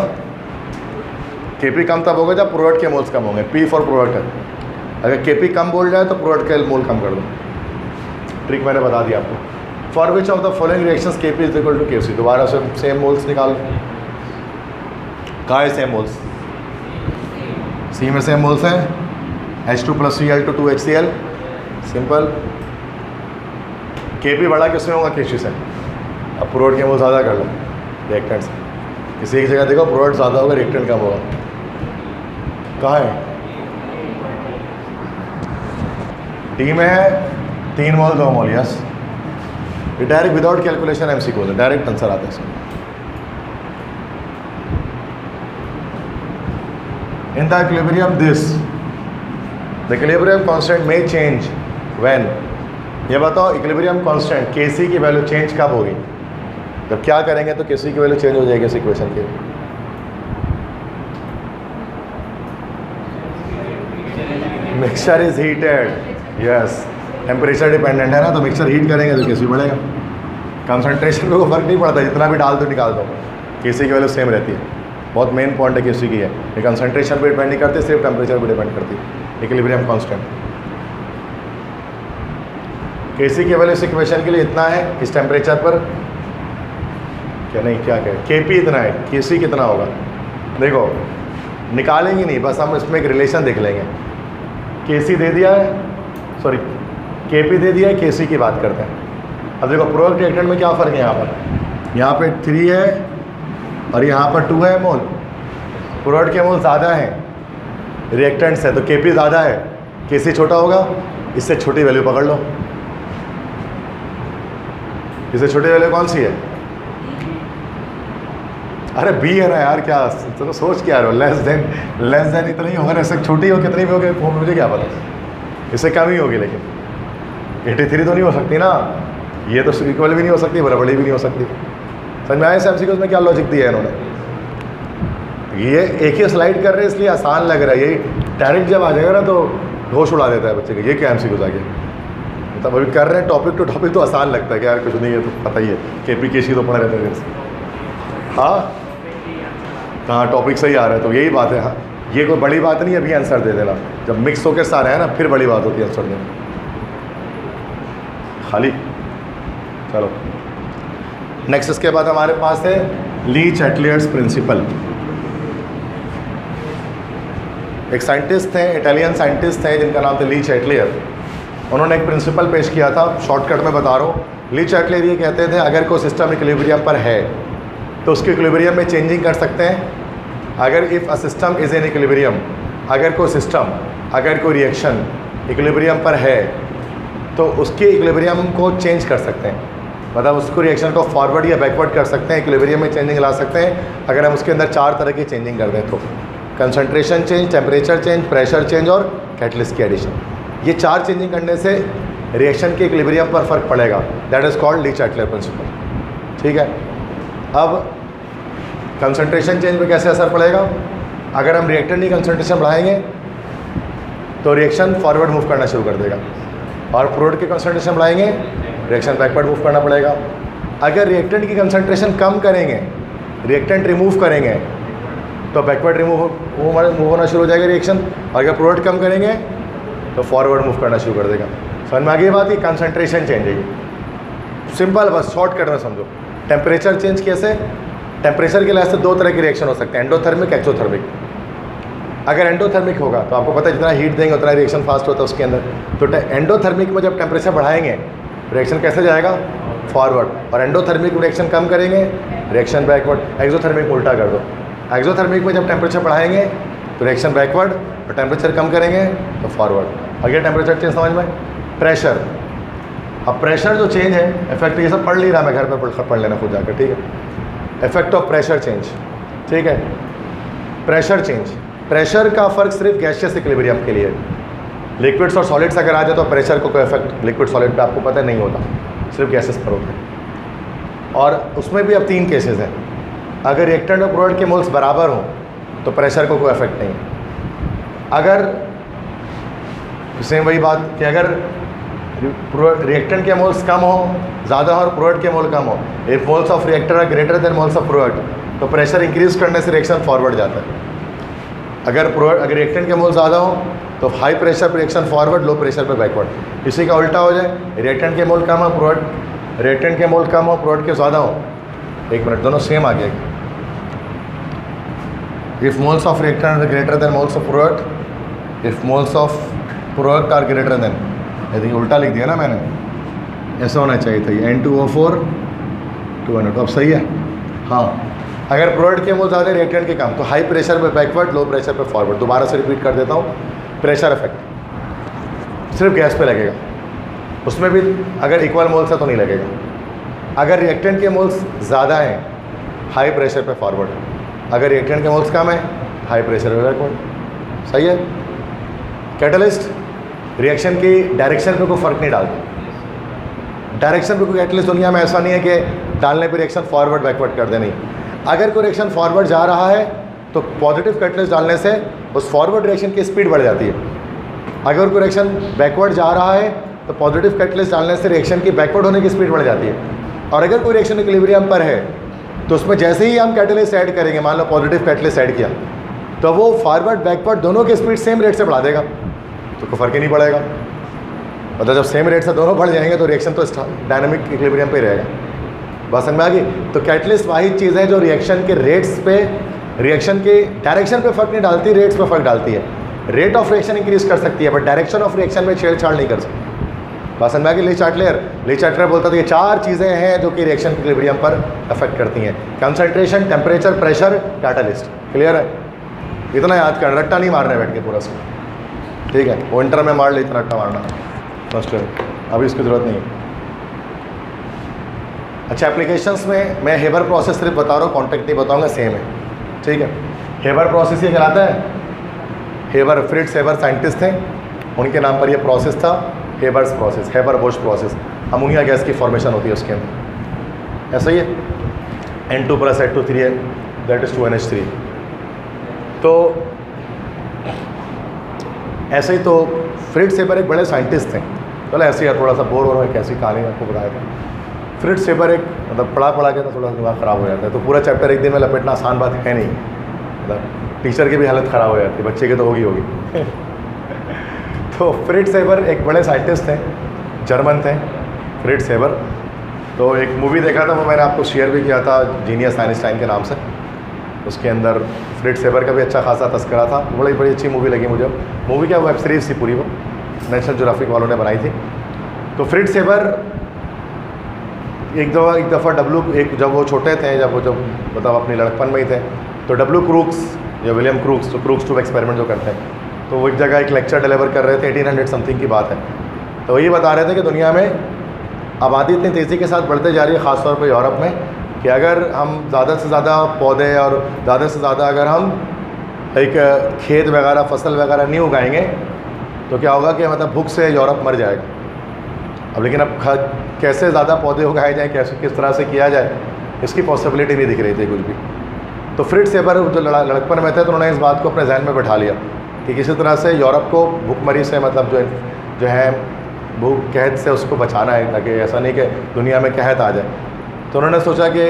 Kp कम तब होगा जब प्रोडक्ट के मोल्स कम होंगे, P फॉर प्रोडक्ट है, अगर Kp कम बोल जाए तो प्रोडक्ट के मोल कम कर दो, ट्रिक मैंने बता दिया आपको। For which of the following reactions Kp is equal to Kc, दोबारा से सेम मोल्स निकाल, कहाँ है सेम मोल्स, C में सेम मोल्स हैं, H2 + Cl2 2HCl, simple. Kp बड़ा किसमें होगा, Kc से, अब प्रोडक्ट के मोल ज़्यादा कर लो रिएक्टेंट से, किसी एक जगह देखो प्रोडक्ट ज़्यादा होगा, रिएक्टेंट कम होगा, कहाँ है, डी में है 3 मोल 2 मोल, यस, ये डायरेक्ट विदाउट कैलकुलेशन MCQ है, डायरेक्ट आंसर आता है इसमें। In the equilibrium this the equilibrium constant में चेंज व्हेन, ये बताओ इक्विलिब्रियम कांस्टेंट Kc की वैल्यू चेंज कब होगी, जब क्या करेंगे तो Kc की वैल्यू चेंज हो जाएगी इस इक्वेशन के, mixture is heated, yes, temperature dependent है ना, तो मिक्सचर हीट करेंगे तो Kc बढ़ेगा। कंसंट्रेशन में कोई फर्क नहीं पड़ता, जितना भी डाल दो निकाल दो, Kc की वैल्यू सेम रहती है, बहुत मेन पॉइंट है Kc की है, ये कंसंट्रेशन पे डिपेंड नहीं करती, सिर्फ टेम्परेचर पे डिपेंड करती है, इक्विलिब्रियम कांस्टेंट। Kc की वैल्यू इस इक्वेशन के लिए इतना है, इस टेम्परेचर पर, क्या नहीं, क्या कहें, Kp इतना है, Kc कितना होगा, देखो निकालेंगे नहीं, बस हम इसमें एक रिलेशन देख लेंगे। Kc दे दिया है, सॉरी Kp दे दिया है, Kc की बात करते हैं। अब देखो प्रोडक्ट रिएक्टेंट में क्या फ़र्क है, यहाँ पे 3 है और यहाँ पर 2 है मोल, प्रोडक्ट के मोल ज़्यादा हैं रिएक्टेंट से, तो Kp ज़्यादा है, Kc छोटा होगा, इससे छोटी वैल्यू पकड़ लो, इससे छोटी वैल्यू कौन सी है, अरे B है ना यार, क्या चलो सोच क्या रहे हो, लेस देन इतना ही होगा ना, इससे छोटी हो कितनी भी होगी मुझे क्या पता, इससे कम ही होगी, लेकिन 83 तो नहीं हो सकती ना, ये तो इक्वल भी नहीं हो सकती, बराबरी भी नहीं हो सकती। समझ में आया MCQ में क्या लॉजिक दिया है इन्होंने, ये एक ही स्लाइड कर रहे हैं इसलिए आसान लग रहा है, यही डायरेक्ट जब आ जाएगा ना तो होश उड़ा देता है बच्चे के, ये क्या MCQ आगे, मतलब अभी कर रहे हैं टॉपिक टू टॉपिक तो आसान लगता है कि यार कुछ नहीं है, तो पता ही है Kp Kc तो पढ़े रहते हैं, हाँ टॉपिक सही आ रहा है, तो यही बात है। हाँ, ये कोई बड़ी बात नहीं है, अभी आंसर दे देना, जब मिक्स होकर सारे हैं ना फिर बड़ी बात होती है आंसर देना, खाली। चलो नेक्स्ट, इसके बाद हमारे पास है ली चैटलियर्स प्रिंसिपल। एक साइंटिस्ट थे, इटालियन साइंटिस्ट थे जिनका नाम था ली चैटलियर, उन्होंने एक प्रिंसिपल पेश किया था, शॉर्टकट में बता रहा हूँ। ली चैटलियर ये कहते थे अगर कोई सिस्टम इक्विलिब्रियम पर है तो उसके इक्विलिब्रियम में चेंजिंग कर सकते हैं। अगर if a system is in equilibrium, अगर कोई सिस्टम, अगर कोई रिएक्शन इक्विलिब्रियम पर है तो उसके इक्विलिब्रियम को चेंज कर सकते हैं, मतलब उसको रिएक्शन को फॉरवर्ड या बैकवर्ड कर सकते हैं, इक्विलिब्रियम में चेंजिंग ला सकते हैं अगर हम उसके अंदर 4 तरह की चेंजिंग कर दें तो, concentration change, temperature change, pressure change और कैटलिस्ट की एडिशन। ये 4 चेंजिंग करने से रिएक्शन के इक्विलिब्रियम पर फ़र्क पड़ेगा। That is called Le Chatelier principle. ठीक है, अब कंसंट्रेशन चेंज पे कैसे असर पड़ेगा? अगर हम रिएक्टेंट की कंसंट्रेशन बढ़ाएंगे तो रिएक्शन फॉरवर्ड मूव करना शुरू कर देगा, और प्रोडक्ट की कंसंट्रेशन बढ़ाएंगे रिएक्शन बैकवर्ड मूव करना पड़ेगा। अगर रिएक्टेंट की कंसंट्रेशन कम करेंगे, रिएक्टेंट रिमूव करेंगे, तो बैकवर्ड मूव होना शुरू हो जाएगा रिएक्शन, और अगर प्रोडक्ट कम करेंगे तो फॉरवर्ड मूव करना शुरू कर देगा। समझ में आ गई बात? ये कंसंट्रेशन चेंज है, सिंपल, बस शॉर्टकट में समझो। टेम्परेचर चेंज कैसे? टेम्परेचर के लिहाज से दो तरह के रिएक्शन हो सकते हैं, एंडोथर्मिक, एक्सोथर्मिक। अगर एंडोथर्मिक होगा तो आपको पता है जितना हीट देंगे उतना रिएक्शन फास्ट होता है उसके अंदर। तो एंडोथर्मिक में जब टेम्परेचर बढ़ाएंगे रिएक्शन कैसे जाएगा? फॉरवर्ड। और एंडोथर्मिक में रिएक्शन कम करेंगे रिएक्शन बैकवर्ड। एक्सोथर्मिक में उल्टा कर दो। एक्सोथर्मिक में जब टेम्परेचर बढ़ाएंगे तो रिएक्शन बैकवर्ड, और टेम्परेचर कम करेंगे तो फॉरवर्ड। अगर टेम्परेचर चेंज समझ में? प्रेशर, अब प्रेशर जो चेंज है, इफेक्ट ये सब पढ़ ली रहा मैं, घर पे पढ़ लेना खुद जाकर, ठीक है। इफेक्ट ऑफ प्रेशर चेंज, ठीक है। प्रेशर चेंज, प्रेशर का फ़र्क सिर्फ गैसियस इक्विलिब्रियम के लिए। लिक्विड्स और सॉलिड्स अगर आ जाए तो प्रेशर को कोई इफेक्ट लिक्विड सॉलिड पे आपको पता नहीं होता, सिर्फ गैसेस पर होता है। और उसमें भी अब 3 केसेस हैं। अगर रिएक्टेंट और प्रोडक्ट के मोल्स बराबर हों तो प्रेशर को कोई इफेक्ट नहीं है। अगर सेम वही बात कि अगर रिएक्टेंट के मोल्स कम हो, ज़्यादा हो, और प्रोडक्ट के मोल कम हो, if moles of reactor are greater than moles of product, तो प्रेशर इंक्रीज करने से रिएक्शन फॉरवर्ड जाता है। अगर रिएक्टेंट के मोल ज़्यादा हो तो हाई प्रेशर पर रिएक्शन फॉरवर्ड, लो प्रेशर पर बैकवर्ड। इसी का उल्टा हो जाए, रिएक्टेंट के मोल कम हो, रिएक्टेंट के मोल कम हो, प्रोडक्ट के ज़्यादा हो, एक मिनट, दोनों सेम आ गया। If moles of reactant are greater than moles of product, if moles of product are greater than, यदि उल्टा लिख दिया ना मैंने, ऐसा होना चाहिए था ये N2O4 200, तो अब सही है। हाँ, अगर प्रोडक्ट के मोल ज़्यादा रिएक्टेंट के कम तो हाई प्रेशर पे बैकवर्ड, लो प्रेशर पे फॉरवर्ड। दोबारा से रिपीट कर देता हूँ, प्रेशर इफेक्ट सिर्फ गैस पे लगेगा, उसमें भी अगर इक्वल मोल्स है तो नहीं लगेगा। अगर रिएक्टेंट के मोल्स ज़्यादा हैं हाई प्रेशर पे फॉरवर्ड, अगर रिएक्टेंट के मोल्स कम है हाई प्रेशर पे बैकवर्ड। सही है। कैटलिस्ट रिएक्शन की डायरेक्शन पे कोई फ़र्क नहीं डालता। डायरेक्शन पे कोई कैटलिस्ट दुनिया में ऐसा नहीं है कि डालने पे रिएक्शन फॉरवर्ड बैकवर्ड कर दे, नहीं। अगर कोई रिएक्शन फॉरवर्ड जा रहा है तो पॉजिटिव कैटलिस्ट डालने से उस फॉरवर्ड रिएक्शन की स्पीड बढ़ जाती है। अगर कोई रिएक्शन बैकवर्ड जा रहा है तो पॉजिटिव कैटलिस्ट डालने से रिएक्शन की बैकवर्ड होने की स्पीड बढ़ जाती है। और अगर कोई रिएक्शन इक्विलिब्रियम पर है तो उसमें जैसे ही हम कैटलिस्ट ऐड करेंगे, मान लो पॉजिटिव कैटलिस्ट ऐड किया, तो वो फॉरवर्ड बैकवर्ड दोनों की स्पीड सेम रेट से बढ़ा देगा, तो कोई फ़र्क ही नहीं पड़ेगा। मतलब जब सेम रेट से दोनों बढ़ जाएंगे तो रिएक्शन तो डायनामिक इक्विलिब्रियम पे ही रहेगा। बस समझ में आ गई? तो कैटलिस्ट वाहिद चीज़ है जो रिएक्शन के रेट्स पे, रिएक्शन के डायरेक्शन पे फ़र्क नहीं डालती, रेट्स पे फ़र्क डालती है। रेट ऑफ रिएक्शन इंक्रीज कर सकती है बट डायरेक्शन ऑफ रिएक्शन में छेड़छाड़ नहीं कर सकती। बस समझ में आ गई? ली चाटलर बोलता था ये 4 चीज़ें हैं जो कि रिएक्शन इक्विलिब्रियम पर अफेक्ट करती हैं: concentration, temperature, pressure, catalyst. Clear है? इतना याद कर, रट्टा नहीं मारना है बैठ के पूरा से, ठीक है? वो इंटर में मार ले, इतना रट्टा मारना फर्स्ट ईयर, अभी इसकी ज़रूरत नहीं है। अच्छा, एप्लीकेशंस में मैं हेबर प्रोसेस सिर्फ बता रहा हूँ, कॉन्टेक्ट नहीं बताऊँगा, सेम है, ठीक है? हेबर प्रोसेस ये कहलाता है, हेबर, फ्रिट्स हेबर साइंटिस्ट थे, उनके नाम पर ये प्रोसेस था, हेबर्स प्रोसेस, हेबर बोश प्रोसेस। अमोनिया गैस की फॉर्मेशन होती है उसके अंदर, ऐसा ही है। N2 + H2 है, दैट इज़ 2NH3। तो ऐसे ही तो फ्रिट्स हेबर एक बड़े साइंटिस्ट थे। चलो ऐसे यार थोड़ा सा बोर हो रहा है, कैसी कहानी आपको बताया था। फ्रिट्स हेबर एक, मतलब पढ़ा के तो थोड़ा दिमाग ख़राब हो जाता है, तो पूरा चैप्टर एक दिन में लपेटना आसान बात है नहीं, मतलब टीचर की भी हालत ख़राब हो जाती है, बच्चे की तो होगी। तो फ्रिट्स हेबर एक बड़े साइंटिस्ट थे, जर्मन थे फ्रिट्स हेबर। तो एक मूवी देखा था, वो मैंने आपको शेयर भी किया था, जीनियस आइंस्टाइन के नाम से। उसके अंदर फ्रिट्स हेबर का भी अच्छा खासा तस्करा था, बड़ी अच्छी मूवी लगी मुझे। मूवी क्या, वेब सीरीज़ थी पूरी, वो नेशनल ज्योग्राफिक वालों ने बनाई थी। तो फ्रिट्स हेबर एक दफ़ा जब वो छोटे थे, जब मतलब अपनी लड़कपन में ही थे, तो W. क्रूक्स या विलियम क्रूक्स, जो क्रूक्स ट्यूब एक्सपेरिमेंट जो करते हैं, तो वो एक जगह एक लेक्चर डिलीवर कर रहे थे, 1800 समथिंग की बात है। तो वही बता रहे थे कि दुनिया में आबादी इतनी तेज़ी के साथ बढ़ते जा रही है, ख़ासतौर पर यूरोप में, कि अगर हम ज़्यादा से ज़्यादा पौधे और ज़्यादा से ज़्यादा अगर हम एक खेत वगैरह, फसल वगैरह नहीं उगाएंगे तो क्या होगा कि मतलब भूख से यूरोप मर जाएगा। अब लेकिन अब कैसे ज़्यादा पौधे उगाए जाएँ, कैसे किस तरह से किया जाए, इसकी पॉसिबिलिटी नहीं दिख रही थी कुछ भी। तो फ्रिट्ज सेबर जो लड़कपन में थे तो उन्होंने इस बात को अपने जहन में बैठा लिया कि किसी तरह से यूरोप को भूखमरी से, मतलब जो है भूख कहत से उसको बचाना है, ताकि ऐसा नहीं कि दुनिया में कहत आ जाए। तो उन्होंने सोचा कि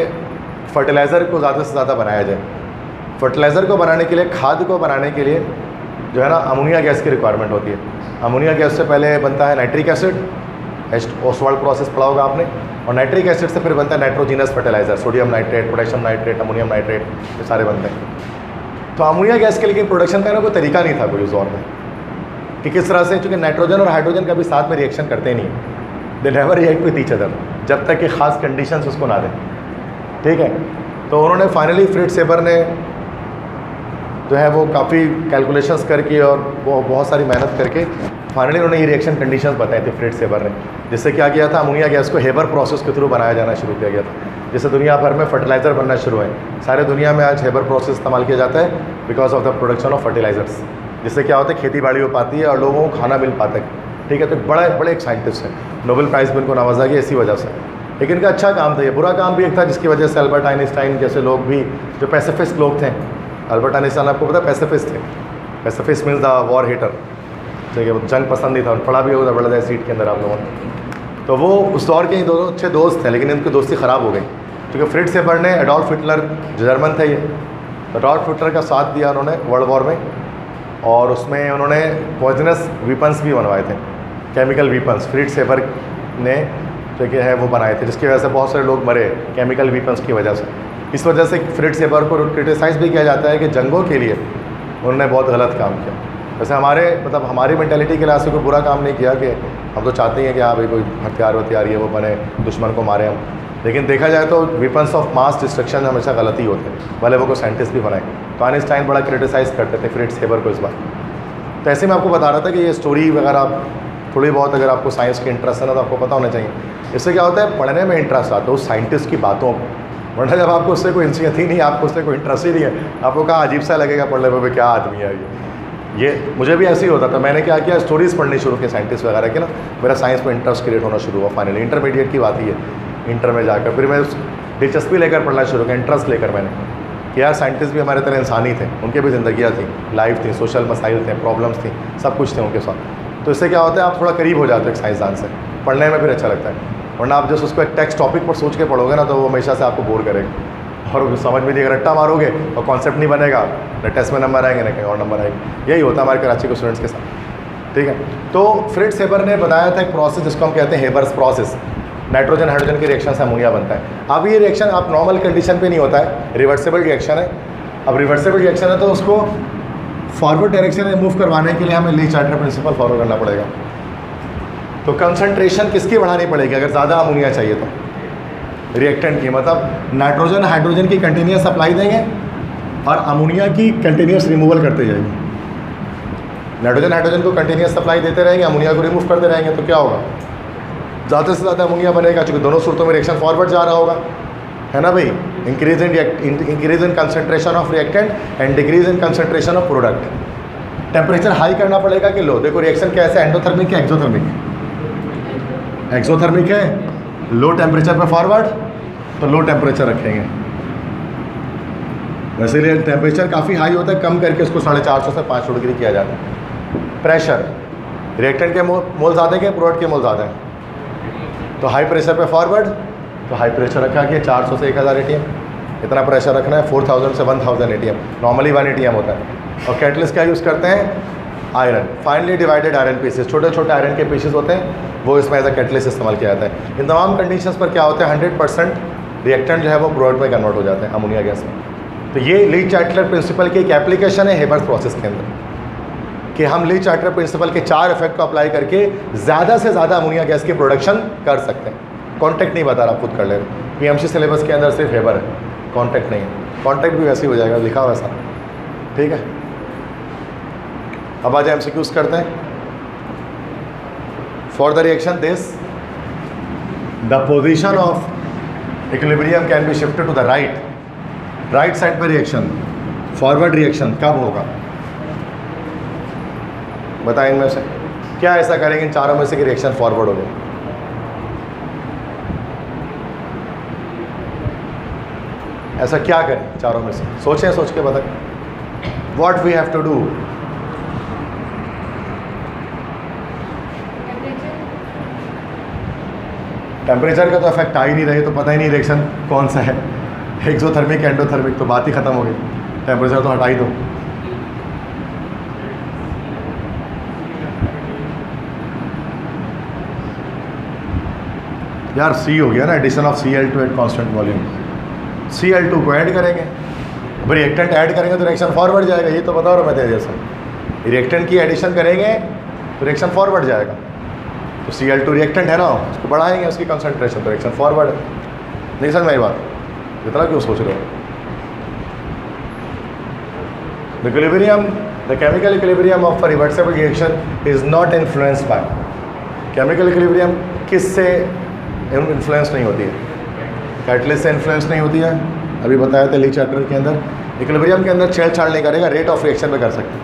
फर्टिलाइज़र को ज़्यादा से ज़्यादा बनाया जाए। फर्टिलाइज़र को बनाने के लिए, खाद को बनाने के लिए जो है ना अमोनिया गैस की रिक्वायरमेंट होती है। अमोनिया गैस से पहले बनता है नाइट्रिक एसिड, ओसवाल्ड प्रोसेस पढ़ा होगा आपने, और नाइट्रिक एसिड से फिर बनता है nitrogenous fertiliser, sodium nitrate, potassium nitrate, ammonium nitrate, ये सारे बनते हैं। तो अमोनिया गैस के लेकिन प्रोडक्शन का ना कोई तरीका नहीं था कोई उस दौर में कि किस तरह से, चूँकि नाइट्रोजन और हाइड्रोजन कभी साथ में रिएक्शन करते नहीं, they never react with each other जब तक कि ख़ास कंडीशंस उसको ना दें, ठीक है। तो उन्होंने फाइनली फ्रिट्ज सेबर ने जो है वो काफ़ी कैलकुलेशंस करके और वो बहुत सारी मेहनत करके फाइनली उन्होंने ये रिएक्शन कंडीशंस बताई थी फ्रिट्ज सेबर ने, जिससे क्या किया था, अमोनिया गैस को हेबर प्रोसेस के थ्रू बनाया जाना शुरू किया गया था। जिससे दुनिया भर में फर्टिलाइज़र बनना शुरू हुए। सारे दुनिया में आज हेबर प्रोसेस इस्तेमाल किया जाता है because of the production of fertilisers, जिससे क्या होता है खेती बाड़ी हो पाती है और लोगों को खाना मिल पाता है, ठीक है। तो बड़े बड़े एक साइंटिस्ट हैं, नोबेल प्राइज़ भी इनको नवाजा गया इसी वजह से। लेकिन इनका अच्छा काम था, ये बुरा काम भी एक था जिसकी वजह से अल्बर्ट आइंस्टाइन जैसे लोग भी, जो पैसिफिस्ट लोग थे, अल्बर्ट आइंस्टाइन आपको पता है पैसिफिस्ट थे, pacifist means the war hater, ठीक है, वो जंग पसंद नहीं था, पढ़ा भी होगा बड़ा सीट के अंदर आप लोगों ने। तो वो उस दौर के ही दोनों अच्छे दोस्त थे, लेकिन इनकी दोस्ती ख़राब हो गई क्योंकि फ्रिट्ज सेबर ने एडोल्फ हिटलर, जर्मन थे ये, एडोल्फ हिटलर का साथ दिया उन्होंने वर्ल्ड वॉर में, और उसमें उन्होंने पॉइजनस वीपन्स भी बनवाए थे, केमिकल वीपन्स फ्रिट्ज सेबर ने जो कि है वो बनाए थे, जिसकी वजह से बहुत सारे लोग मरे केमिकल वीपन्स की वजह से। इस वजह से फ्रिट्ज सेबर को क्रिटिसाइज़ भी किया जाता है कि जंगों के लिए उन्होंने बहुत गलत काम किया। वैसे हमारे मतलब हमारी मेंटालिटी के लिहाज से कोई बुरा काम नहीं किया कि हम तो चाहते हैं कि हाँ भाई कोई हथियार ये वो बने, दुश्मन को मारे हम, लेकिन देखा जाए तो वेपन्स ऑफ मास डिस्ट्रक्शन हमेशा गलती होते हैं, भले वो को साइंटिस्ट भी बनाए। तो आइंस्टाइन बड़ा क्रिटिसाइज़ करते थे फ्रिट्ज सेबर को इस बार। तो ऐसे में आपको बता रहा था कि ये स्टोरी वगैरह आप थोड़ी बहुत, अगर आपको साइंस की इंटरेस्ट है ना तो आपको पता होना चाहिए। इससे क्या होता है, पढ़ने में इंटरेस्ट आता है उस साइंटिस्ट की बातों को, वरना जब आपको उससे कोई इंसियत ही नहीं, आपको उससे कोई इंटरेस्ट ही नहीं है, आपको कहाँ अजीब सा लगेगा पढ़ने में, क्या आदमी है ये मुझे भी ऐसे ही होता था। मैंने क्या किया, स्टोरीज़ पढ़नी शुरू की साइंटिस्ट वगैरह की ना, मेरा साइंस में इंटरेस्ट क्रिएट होना शुरू हुआ। फाइनली इंटरमीडिएट की बात ही है, इंटर में जाकर फिर मैं दिलचस्पी लेकर पढ़ना शुरू किया, इंटरेस्ट लेकर मैंने कि यार साइंटिस्ट भी हमारे तरह इंसान ही थे, उनके भी ज़िंदगियाँ थी, लाइफ थी, सोशल मसाइल थे, प्रॉब्लम्स थी, सब कुछ थे उनके साथ। तो इससे क्या होता है, आप थोड़ा करीब हो जाते हो एक साइंसदान से, पढ़ने में फिर अच्छा लगता है। वरना आप जैसे उसको एक टेक्स्ट टॉपिक पर सोच के पढ़ोगे ना तो वो हमेशा से आपको बोर करेगा और समझ में नहीं, अगर रट्टा मारोगे और कॉन्सेप्ट नहीं बनेगा, न टेस्ट में नंबर आएंगे न कहीं और नंबर आएंगे। यही होता है हमारे कराची के स्टूडेंट्स के साथ, ठीक है। तो फ्रिट्ज सेबर ने बताया था एक प्रोसेस जिसको हम कहते हैं हेबर्स प्रोसेस, नाइट्रोजन हाइड्रोजन के रिएक्शन से अमोनिया बनता है। अब ये रिएक्शन आप नॉर्मल कंडीशन पे नहीं होता है, रिवर्सिबल रिएक्शन है। अब रिवर्सिबल रिएक्शन है तो उसको फॉरवर्ड डायरेक्शन में मूव करवाने के लिए हमें ली चार्टर प्रिंसिपल फॉलो करना पड़ेगा। तो कंसंट्रेशन किसकी बढ़ानी पड़ेगी अगर ज़्यादा अमोनिया चाहिए तो, रिएक्टेंट की, मतलब नाइट्रोजन हाइड्रोजन की कंटिन्यूस सप्लाई देंगे और अमोनिया की कंटिन्यूस रिमूवल करते जाएंगे। नाइट्रोजन हाइड्रोजन को कंटिन्यूस सप्लाई देते रहेंगे, अमोनिया को रिमूव करते रहेंगे, तो क्या होगा, ज़्यादा से ज़्यादा अमोनिया बनेगा, क्योंकि दोनों सूरतों में रिएक्शन फॉरवर्ड जा रहा होगा, है ना भाई। Increase in concentration of reactant and decrease in concentration of product. Temperature high करना पड़ेगा कि लो। देखो रिएक्शन कैसे, एंडोथर्मिक या एक्सोथर्मिक, एक्सोथर्मिक है, लो टेम्परेचर पे फॉरवर्ड, तो लो टेम्परेचर रखेंगे। वैसे लिए टेम्परेचर काफ़ी हाई होता है, कम करके उसको 450 से 500 डिग्री किया जाता है। प्रेशर, रिएक्टेंट के मोल ज़्यादा है, प्रोडक्ट के मोल ज़्यादा है, तो हाई प्रेशर पे फॉरवर्ड, तो हाई प्रेशर रखा कि 400 से 1000 एटीएम, इतना प्रेशर रखना है। 4000 से 1000 एटीएम, नॉर्मली 1 एटीएम होता है। और कैटलिस्ट क्या यूज़ करते हैं, iron, finally divided iron pieces, छोटे छोटे आयरन के पीसेस होते हैं, वो इसमें एज अ कैटलिस्ट इस्तेमाल किया जाता है। इन तमाम कंडीशंस पर क्या होता है, 100% रिएक्टेंट जो है वो प्रोडक्ट में कन्वर्ट हो जाते हैं अमोनिया गैस में। तो ये ली चार्टर प्रिंसिपल की एक एप्लीकेशन है हेबर्स प्रोसेस के अंदर, कि हम ली चार्टर प्रिंसिपल के 4 इफेक्ट को अप्लाई करके ज़्यादा से ज़्यादा अमोनिया गैस की प्रोडक्शन कर सकते हैं। कॉन्टैक्ट नहीं बता रहा, आप खुद कर ले रहे। पीएमसी सिलेबस के अंदर सिर्फ हेबर है, कॉन्टैक्ट नहीं है। कॉन्टैक्ट भी वैसे ही हो जाएगा, लिखा हुआ ऐसा, ठीक है। अब आज एमसीक्यूज करते हैं। For the reaction this the position of equilibrium can be shifted to the right side पर रिएक्शन, फॉरवर्ड रिएक्शन कब होगा, बताएं इनमें से क्या ऐसा करेंगे इन चारों में से कि रिएक्शन फॉरवर्ड होगा। ऐसा क्या करें चारों में से? सोचें, सोच के बताएं what we have to do. Temperature का तो इफेक्ट आ ही नहीं रहे, तो पता ही नहीं रिएक्शन कौन सा है, एक्सोथर्मिक एंडोथर्मिक, तो बात ही खत्म हो गई। टेम्परेचर तो हटा ही दो। यार सी हो गया ना, addition of Cl2 at constant volume. Cl2 को ऐड करेंगे, अब रिएक्टेंट ऐड करेंगे तो रिएक्शन फॉरवर्ड जाएगा, ये तो बता रहा हूँ मैं तेरे जैसा। रिएक्टेंट की एडिशन करेंगे तो रिएक्शन फॉरवर्ड जाएगा, तो Cl2 रिएक्टेंट है ना, उसको बढ़ाएंगे उसकी कंसंट्रेशन, तो रिएक्शन फॉरवर्ड है। नहीं समझ में आई बात? इतना क्यों सोच रहे हो? The equilibrium, the chemical equilibrium of a reversible reaction is not influenced by. Chemical equilibrium किससे इन्फ्लुएंस नहीं होती है? कैटलिस्ट से इन्फ्लुएंस नहीं होती है। अभी बताया था ली चैप्टर के अंदर, इक्विलिब्रियम के अंदर छेड़छाड़ नहीं करेगा, रेट ऑफ रिएक्शन में कर सकते।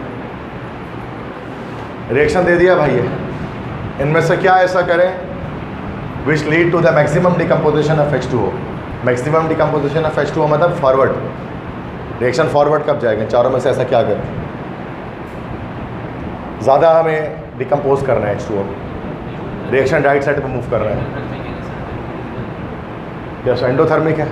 रिएक्शन दे दिया भाई है, इनमें से क्या ऐसा करें which lead to the maximum decomposition of H2O। Maximum decomposition of H2O मतलब फॉरवर्ड, रिएक्शन फॉरवर्ड कब जाएगा? चारों में से ऐसा क्या करें? ज़्यादा हमें डिकम्पोज करना है H2O, रिएक्शन राइट साइड पर मूव कर रहा है, यस एंडोथर्मिक है।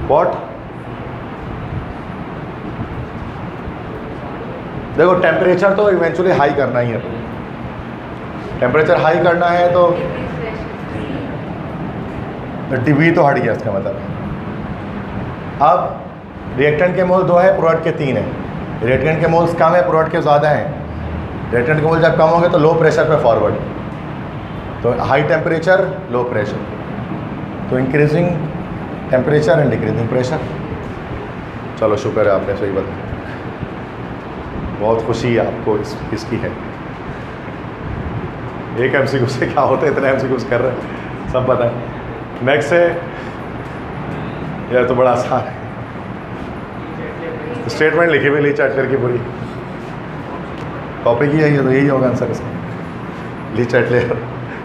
व्हाट? देखो टेम्परेचर तो इवेंचुअली हाई करना ही है, टेम्परेचर हाई करना है तो टीवी तो हट गया इसका मतलब। अब रिएक्टेंट के मोल 2 है, प्रोडक्ट के 3 है। रिएक्टेंट के मोल्स कम है, प्रोडक्ट के ज़्यादा हैं। रिएक्टेंट के मोल जब कम होंगे तो लो प्रेशर पे फॉरवर्ड, तो हाई टेम्परेचर लो प्रेशर, तो increasing temperature and decreasing pressure. चलो शुक्र है आपने सही बताया, बहुत खुशी है आपको इसकी है। एक MCQ से क्या होता है, इतने MCQs कर रहे हैं, सब बताएं। नेक्स्ट है, यह तो बड़ा आसान है, स्टेटमेंट लिखी हुई ली चैटलर की पूरी कॉपी की है ये, तो यही होगा आंसर इसका, ली चैटलर।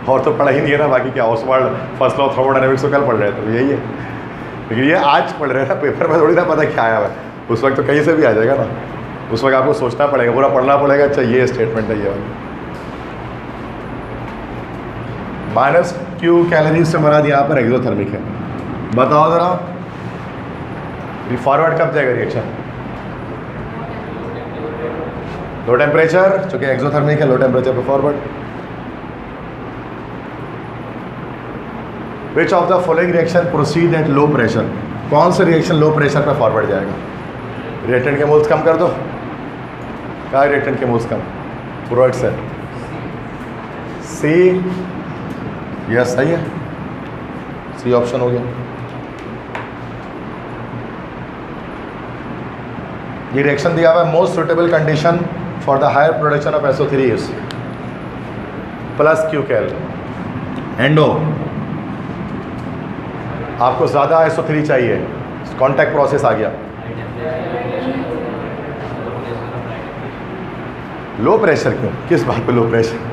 और तो पढ़ा ही नहीं है ना, बाकी क्या ऑसवाल्ड फर्स्ट लॉ थर्मोडायनामिक्स तो कल पढ़ रहे थे, तो यही है। लेकिन ये आज पढ़ रहे हैं ना, पेपर में थोड़ी ना पता क्या आया है, उस वक्त तो कहीं से भी आ जाएगा ना, उस वक्त आपको सोचना पड़ेगा, पूरा पढ़ना पड़ेगा। अच्छा ये स्टेटमेंट है ये वाली, -Q कैलोरीज से मराद यहाँ पर एक्सोथर्मिक है। बताओ ज़रा फॉरवर्ड कब जाएगा रिएक्शन? लो टेम्परेचर, चूँकि एक्सोथर्मिक है, लो टेम्परेचर पे forward. Which of the following reaction proceed at low pressure? कौन सा रिएक्शन लो प्रेशर पे फॉरवर्ड जाएगा? रिएक्टेंट के मोल्स कम कर दो, क्या रिएक्टेंट के मोल्स कम? प्रोडक्ट से सी, यस सही है, सी ऑप्शन हो गया। ये रिएक्शन दिया हुआ है, most suitable condition for the higher production of SO3 is +Q cal. Endo, आपको ज़्यादा SO3 चाहिए, कॉन्टैक्ट प्रोसेस आ गया। लो प्रेशर क्यों? किस बात पे low pressure?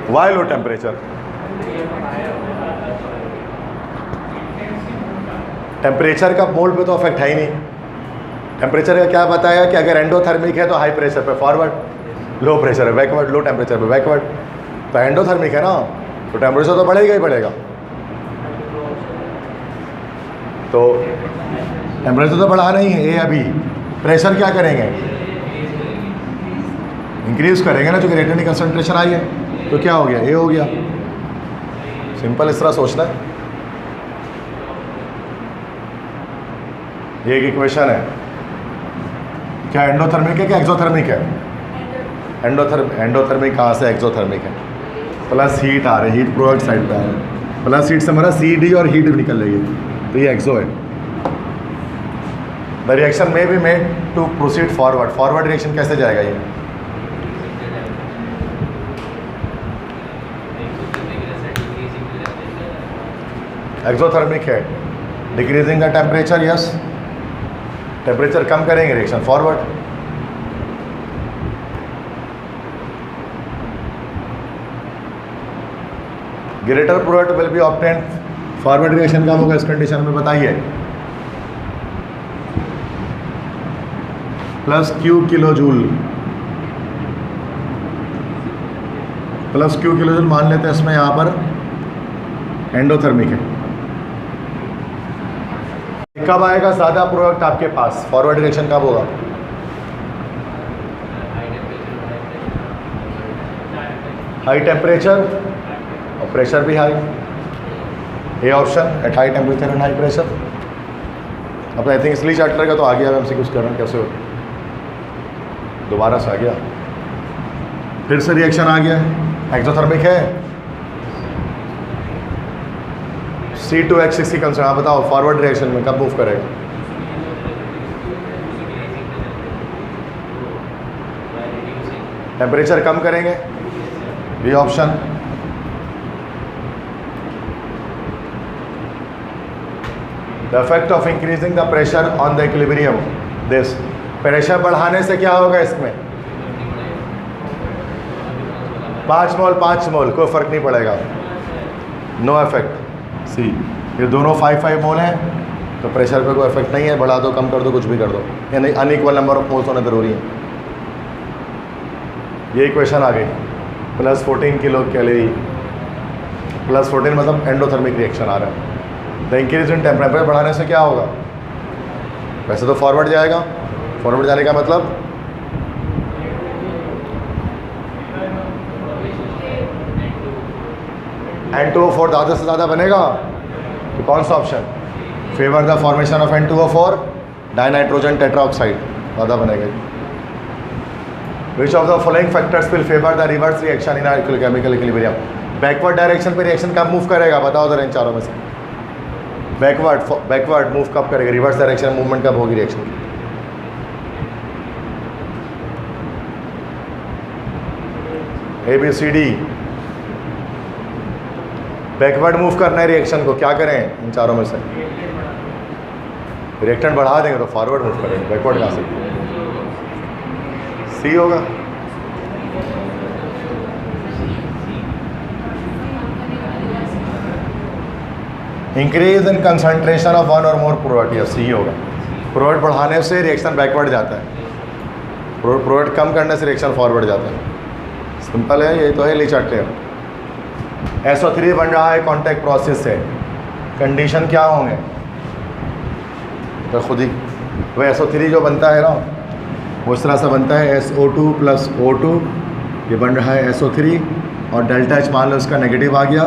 Why low temperature? Temperature का मोल पे तो अफेक्ट है ही नहीं। टेम्परेचर का क्या बताया कि अगर एंडोथर्मिक है तो हाई प्रेशर पे फॉरवर्ड, लो प्रेशर है बैकवर्ड, लो टेम्परेचर पे बैकवर्ड। तो एंडोथर्मिक है ना, तो टेम्परेचर तो बढ़ेगा ही बढ़ेगा। तो टेम्परेचर तो बढ़ा नहीं है ये, अभी प्रेशर क्या करेंगे? इंक्रीज करेंगे ना, क्योंकि रिएक्टेंट की कंसंट्रेशन आई है, तो क्या हो गया? ए हो गया। सिंपल इस तरह सोचना है। ये एक इक्वेशन है, क्या एंडोथर्मिक है क्या एक्सोथर्मिक है? एंडोथर्मिक कहाँ से एक्सोथर्मिक है? प्लस हीट आ रही है, हीट प्रोडक्ट साइड पे आ रही है, प्लस हीट से हमारा सी डी और हीट भी निकल रही है, तो ये एक्सो है। द रिएक्शन में be made to proceed forward. Forward reaction कैसे जाएगा ये? एक्सोथर्मिक है, decreasing the temperature, yes, temperature कम करेंगे, reaction forward. Greater product will be obtained, forward reaction कब होगा इस कंडीशन में बताइए? Plus Q kilo joule, plus Q kilo joule मान लेते हैं इसमें, यहाँ पर एंडोथर्मिक है। कब आएगा ज़्यादा प्रोडक्ट आपके पास? फॉरवर्ड रिएक्शन कब होगा? हाई टेम्परेचर और प्रेशर भी high, A option, at high temperature and high pressure. अब आई थिंक इसलिए चार्टर का तो आ गया, हम कुछ कर रहे हैं, कैसे हो दोबारा से आ गया, फिर से रिएक्शन आ गया, एक्सोथर्मिक है। C2H6 की कंसर्न, आप बताओ फॉरवर्ड रिएक्शन में कब मूव करेगा? टेम्परेचर कम करेंगे, B option. The effect of increasing the pressure on the equilibrium, this, pressure बढ़ाने से क्या होगा इसमें? 5 मोल 5 मोल, कोई फर्क नहीं पड़ेगा, नो इफेक्ट। सी, ये दोनों 5 मोल हैं, तो प्रेशर पे कोई इफेक्ट नहीं है, बढ़ा दो कम कर दो कुछ भी कर दो, यानी अनइक्वल नंबर ऑफ मोल्स होना ज़रूरी है। ये इक्वेशन आ गई, प्लस 14 किलो कैलोरी, प्लस 14 मतलब एंडोथर्मिक रिएक्शन आ रहा है। द इंक्रीज इन टेम्परेचर बढ़ाने से क्या होगा? वैसे तो फॉरवर्ड जाएगा, फॉरवर्ड जाने का मतलब N2O4 ज़्यादा से ज़्यादा बनेगा, तो कौन सा option? Favour the formation of N2O4 dinitrogen tetroxide, ज़्यादा बनेगा। विच of the following factors will favour the reverse reaction in chemical equilibrium? Backward direction पे रिएक्शन कब मूव करेगा? बताओ जरा इन चारों में से। बैकवर्ड मूव कब करेगा? रिवर्स डायरेक्शन मूवमेंट कब होगी रिएक्शन की? ABCD, बैकवर्ड मूव करना है रिएक्शन को, क्या करें इन चारों में से? रिएक्टेंट बढ़ा देंगे तो फॉरवर्ड मूव करेंगे, बैकवर्ड कहाँ से? सी होगा। Increase in concentration of one और मोर प्रोडक्ट, या सी होगा। प्रोडक्ट बढ़ाने से रिएक्शन बैकवर्ड जाता है, प्रोडक्ट कम करने से रिएक्शन फॉरवर्ड जाता है। सिंपल है, ये तो है, ले चाटते हैं। SO3 बन रहा है कॉन्टैक्ट प्रोसेस से, कंडीशन क्या होंगे? तो खुद ही वो SO3 जो बनता है ना, वो इस तरह से बनता है, SO2 + O2, ये बन रहा है SO3, और डेल्टा H मान लो इसका नेगेटिव आ गया,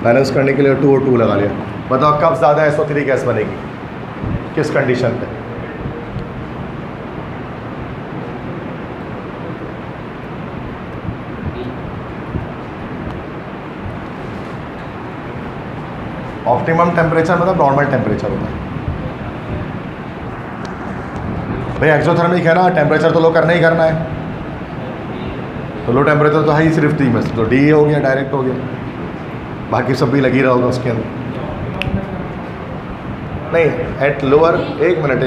बैलेंस करने के लिए 2O2 लगा लिया। बताओ कब ज़्यादा SO3 गैस बनेगी, किस कंडीशन पे? ऑप्टिमम टेम्परेचर मतलब नॉर्मल टेम्परेचर होता है भाई। एक्सोथर्मिक है ना, टेम्परेचर तो लो करना ही करना है, तो लो टेम्परेचर तो है ही सिर्फ डी में, तो डी हो गया, डायरेक्ट हो गया, बाकी सब भी लगी रहा होगा उसके अंदर। नहीं, एट लोअर, एक minute,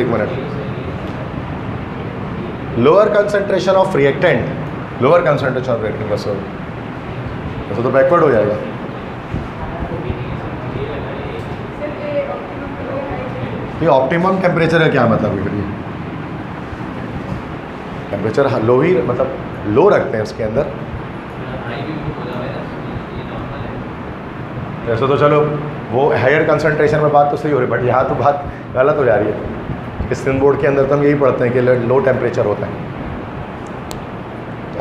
lower concentration of reactant, lower concentration of reactant कैसे होगा? तो बैकवर्ड हो जाएगा। ये ऑप्टिमम टेम्परेचर का क्या मतलब है? टेम्परेचर लो ही, मतलब लो रखते हैं उसके अंदर। ऐसे तो चलो वो हायर कंसंट्रेशन में बात तो सही हो रही है, बट यहाँ तो बात गलत हो जा रही है। स्क्रीन बोर्ड के अंदर तो हम यही पढ़ते हैं कि लो टेम्परेचर होता है,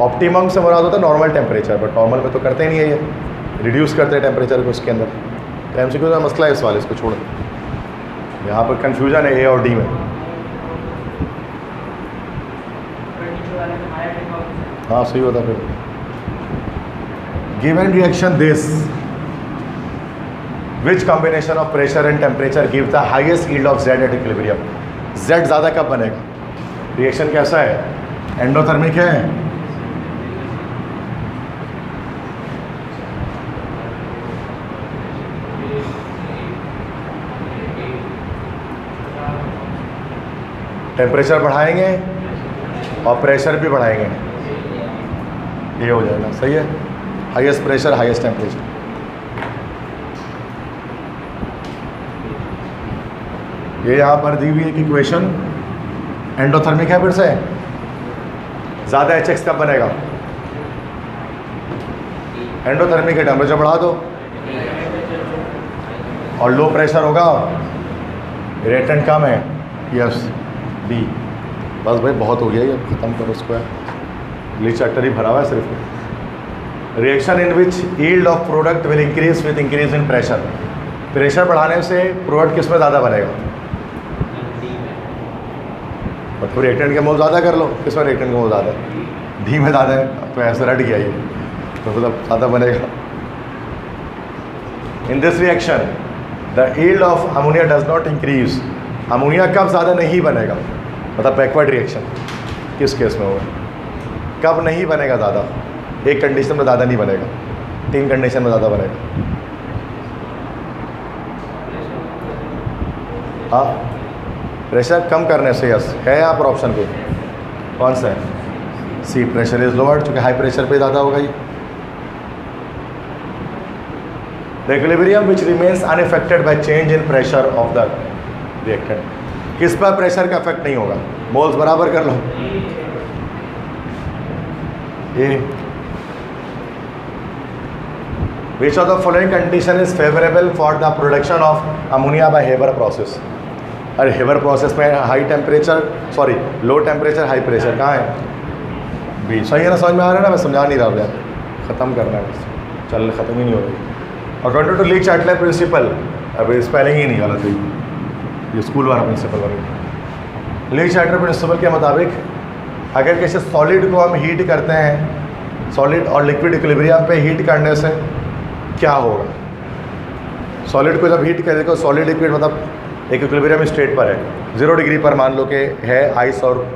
ऑप्टिमम से मुराद होता है नॉर्मल टेम्परेचर, बट नॉर्मल में तो करते नहीं है, ये रिड्यूस करते हैं टेम्परेचर को उसके अंदर। तो MCQ का मसला है इस वाले, इसको छोड़, यहाँ पर कन्फ्यूजन है A और D में। हाँ सही होता फिर। Given reaction this, which combination of pressure and temperature give the highest yield of Z at equilibrium. Z ज़्यादा कब बनेगा? रिएक्शन कैसा है? एंडोथर्मिक है, टेम्परेचर बढ़ाएंगे और प्रेशर भी बढ़ाएंगे, ये हो जाएगा। सही है, हाईएस्ट प्रेशर हाईएस्ट टेम्परेचर। ये यहाँ पर दी हुई एक इक्वेशन एंडोथर्मिक है, फिर से ज़्यादा HX कब बनेगा? एंडोथर्मिक है, टेम्परेचर बढ़ा दो और लो प्रेशर होगा, रिएक्टेंट कम है, यस डी। बस भाई बहुत हो गया, ये ख़त्म करो इसको, लीच चैप्टर ही भरा हुआ है सिर्फ। Reaction in which yield of product will increase with increase in pressure. Pressure बढ़ाने से प्रोडक्ट किस में ज़्यादा बनेगा? और तो रिएक्टेंट के मोल ज़्यादा कर लो, किस में रिएक्टेंट का मोल ज़्यादा है? डी में ज़्यादा है, तो ऐसे रट गया ये, तो मतलब ज़्यादा बनेगा। In this reaction the yield of ammonia does not increase. Ammonia कब ज़्यादा नहीं बनेगा? मतलब बैकवर्ड रिएक्शन किस केस में होगा? कब नहीं बनेगा ज़्यादा? एक कंडीशन में ज़्यादा नहीं बनेगा, 3 कंडीशन में ज़्यादा बनेगा। हाँ, प्रेशर कम करने से, यस है यहाँ पर ऑप्शन पे, कौन सा है? सी, प्रेशर इज लोअर, चूँकि हाई प्रेशर पे ज़्यादा होगा ये। The equilibrium which remains unaffected by change in pressure of the reactant. किस पर प्रेशर का इफेक्ट नहीं होगा? मोल्स बराबर कर लो। ये which of the following condition is favourable for the production of ammonia by Haber process. अरे हेबर प्रोसेस में high temperature, sorry low temperature high pressure कहाँ है? बी। सही है ना, समझ में आ रहा है ना? मैं समझा नहीं रहा हूँ यार, ख़त्म करना है, चल ख़त्म ही नहीं हो रही। अकॉर्डिंग टू लीच चार्टलर प्रिंसिपल, अभी स्पेलिंग ही नहीं गलत हुई, ये स्कूल वाला प्रिंसिपल वाला। लीच चार्टलर प्रिंसिपल के मुताबिक अगर किसी सॉलिड को हम हीट करते हैं, सॉलिड और लिक्विड इक्विलिब्रियम पे हीट करने से क्या होगा? सॉलिड को जब हीट करेगा, सॉलिड लिक्विड मतलब एक इक्विलिब्रियम स्टेट पर है, 0 डिग्री पर मान लो कि है, आइस और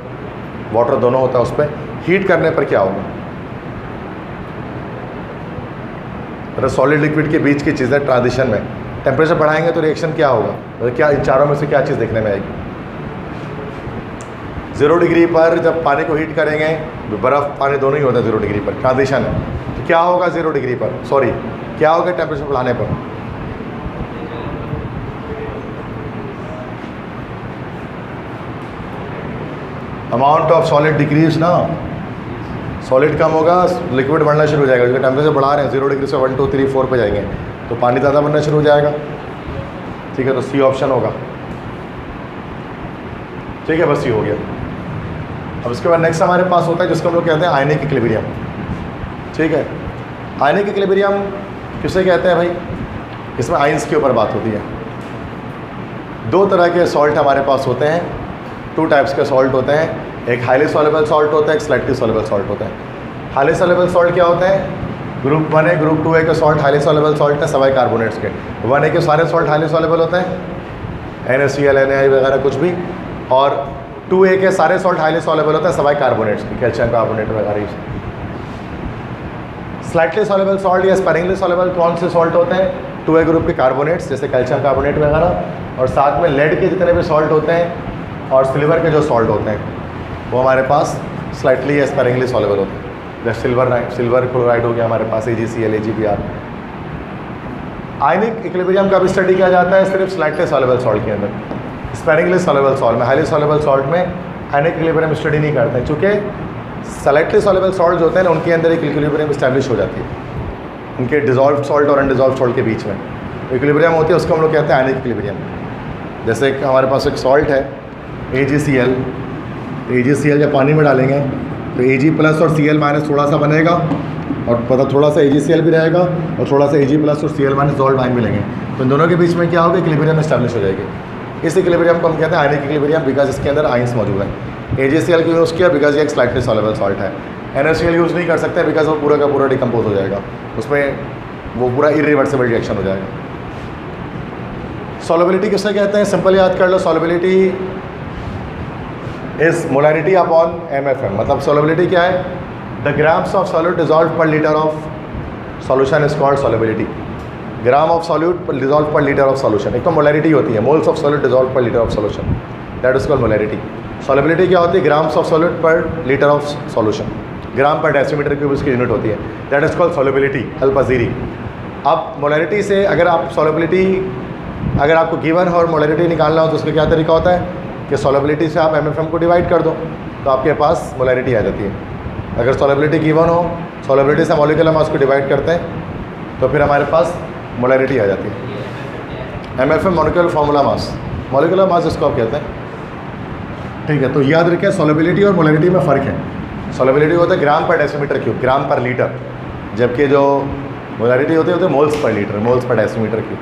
वाटर दोनों होता है, उस पर हीट करने पर क्या होगा? मतलब सॉलिड लिक्विड के बीच की चीज़ें ट्रांजिशन में टेम्परेचर बढ़ाएंगे तो रिएक्शन क्या होगा? मतलब क्या इन चारों में से क्या चीज़ देखने में आएगी? 0 डिग्री पर जब पानी को हीट करेंगे, बर्फ़ पानी दोनों ही होता है 0 डिग्री पर, ट्रांजिशन है, तो क्या होगा 0 डिग्री पर, सॉरी क्या होगा टेम्परेचर बढ़ाने पर? अमाउंट ऑफ सॉलिड डिक्रीज ना, सॉलिड कम होगा, लिक्विड बढ़ना शुरू हो जाएगा। क्योंकि टेम्परेचर बढ़ा रहे हैं 0 डिग्री से 1 2 3 4 पे जाएंगे तो पानी ज़्यादा बनना शुरू हो जाएगा। ठीक है, तो सी ऑप्शन होगा। ठीक है, बस ये हो गया। अब इसके बाद नेक्स्ट हमारे पास होता है जिसको हम लोग कहते हैं आयनिक इक्विलिब्रियम। ठीक है, आयनिक इक्विलिब्रियम किसे कहते हैं भाई? इसमें आयंस के ऊपर बात होती है। 2 तरह के सॉल्ट हमारे पास होते हैं, 2 टाइप्स के सॉल्ट होते हैं, एक हाईली सॉल्युबल सॉल्ट होता है, एक स्लाइटली सॉल्युबल सॉल्ट होता है। हाईली सॉल्युबल सॉल्ट क्या होता है? ग्रुप 1 है, ग्रुप 2 है के सॉल्ट हाईली सॉल्युबल सॉल्ट है, सवाई कार्बोनेट्स के। 1 है के सारे सॉल्ट हाईली सॉल्युबल होते हैं, NaCl NaI वगैरह कुछ भी, और 2A के सारे सॉल्ट हाईली सॉल्युबल होते हैं, सवाई कार्बोनेट्स की, कैल्शियम कार्बोनेट वगैरह। स्लाइटली सॉल्युबल सॉल्ट या स्पेरिंगली सॉल्युबल कौन से सॉल्ट होते हैं? 2A ग्रुप के कार्बोनेट्स जैसे कैल्शियम कार्बोनेट वगैरह, और साथ में लेड के जितने भी सॉल्ट होते हैं और सिल्वर के जो सॉल्ट होते हैं वो हमारे पास स्लाइटली या स्पेरिंगली सॉल्युबल होते हैं। जैसे सिल्वर क्लोराइड हो गया हमारे पास, AgCl AgBr। आयनिक इक्विलिब्रियम का भी स्टडी किया जाता है सिर्फ स्लाइटली सॉल्युबल सॉल्ट के अंदर, स्पेरिंगली सॉल्युबल सॉल्ट में। हाईली सॉल्युबल सॉल्ट में आयनिक इक्विलिब्रियम स्टडी नहीं करते हैं, चूँकि स्लाइटली सॉल्युबल सॉल्ट जो होते हैं ना उनके अंदर एक इक्विलिब्रियम इस्टेब्लिश हो जाती है, उनके डिजॉल्व सॉल्ट और अनडिजॉल्व सॉल्ट के बीच में इक्विलिब्रियम होती है, उसको हम लोग कहते हैं आयनिक इक्विलिब्रियम। जैसे हमारे पास एक सॉल्ट है AgCl, AgCl जब पानी में डालेंगे तो Ag प्लस और Cl माइनस थोड़ा सा बनेगा, और पता थोड़ा सा AgCl भी रहेगा और थोड़ा सा Ag प्लस और Cl माइनस सॉल्ट आयन मिलेंगे, तो इन दोनों के बीच में क्या होगा? इक्विलिब्रियम एस्टैब्लिश हो जाएगी। इस इक्विलिब्रियम को हम कहते हैं आयनिक इक्विलिब्रियम, बिकॉज इसके अंदर आयंस मौजूद है। AgCl को यूज़ किया बिकॉज ये एक स्लाइटली सॉल्युबल सॉल्ट है। NaCl यूज़ नहीं कर सकते बिकॉज वो पूरा का पूरा डिकम्पोज हो जाएगा, उसमें वो पूरा इरिवर्सिबल रिएक्शन हो जाएगा। सॉल्युबिलिटी किसे कहते हैं? सिंपल याद कर लो, solubility is molarity upon MFM। मतलब सॉल्युबिलिटी क्या है? The grams of solute dissolve per litre of solution is called solubility. Gram of solute dissolve per litre of solution. एक तो मोलैरिटी होती है, moles of solute dissolve per litre of solution, that is called molarity. Solubility क्या होती है? Grams of solute per litre of solution, gram per decimetre cube उसकी unit होती है, दैट इज कॉल्ड सॉल्युबिलिटी अल्पजीरी। अब मोलैरिटी से अगर आप सॉल्युबिलिटी, अगर आपको गिवन और मोलैरिटी निकालना हो तो उसका क्या तरीका होता है कि सॉल्युबिलिटी से आप MFM को डिवाइड कर दो तो आपके पास मोलैरिटी आ जाती है। अगर सॉल्युबिलिटी गिवन हो, सॉल्युबिलिटी से मॉलिक्यूलर मास को डिवाइड करते हैं तो फिर हमारे पास मोलैरिटी आ जाती है। MFM molecular formula mass, molecular mass इसको आप कहते हैं, ठीक है। तो याद रखें सॉल्युबिलिटी और मोलैरिटी में फ़र्क है। सॉल्युबिलिटी होता है ग्राम पर डेसीमीटर क्यूब, ग्राम पर लीटर, जबकि जो मोलैरिटी होती है moles per litre, moles per decimetre cube.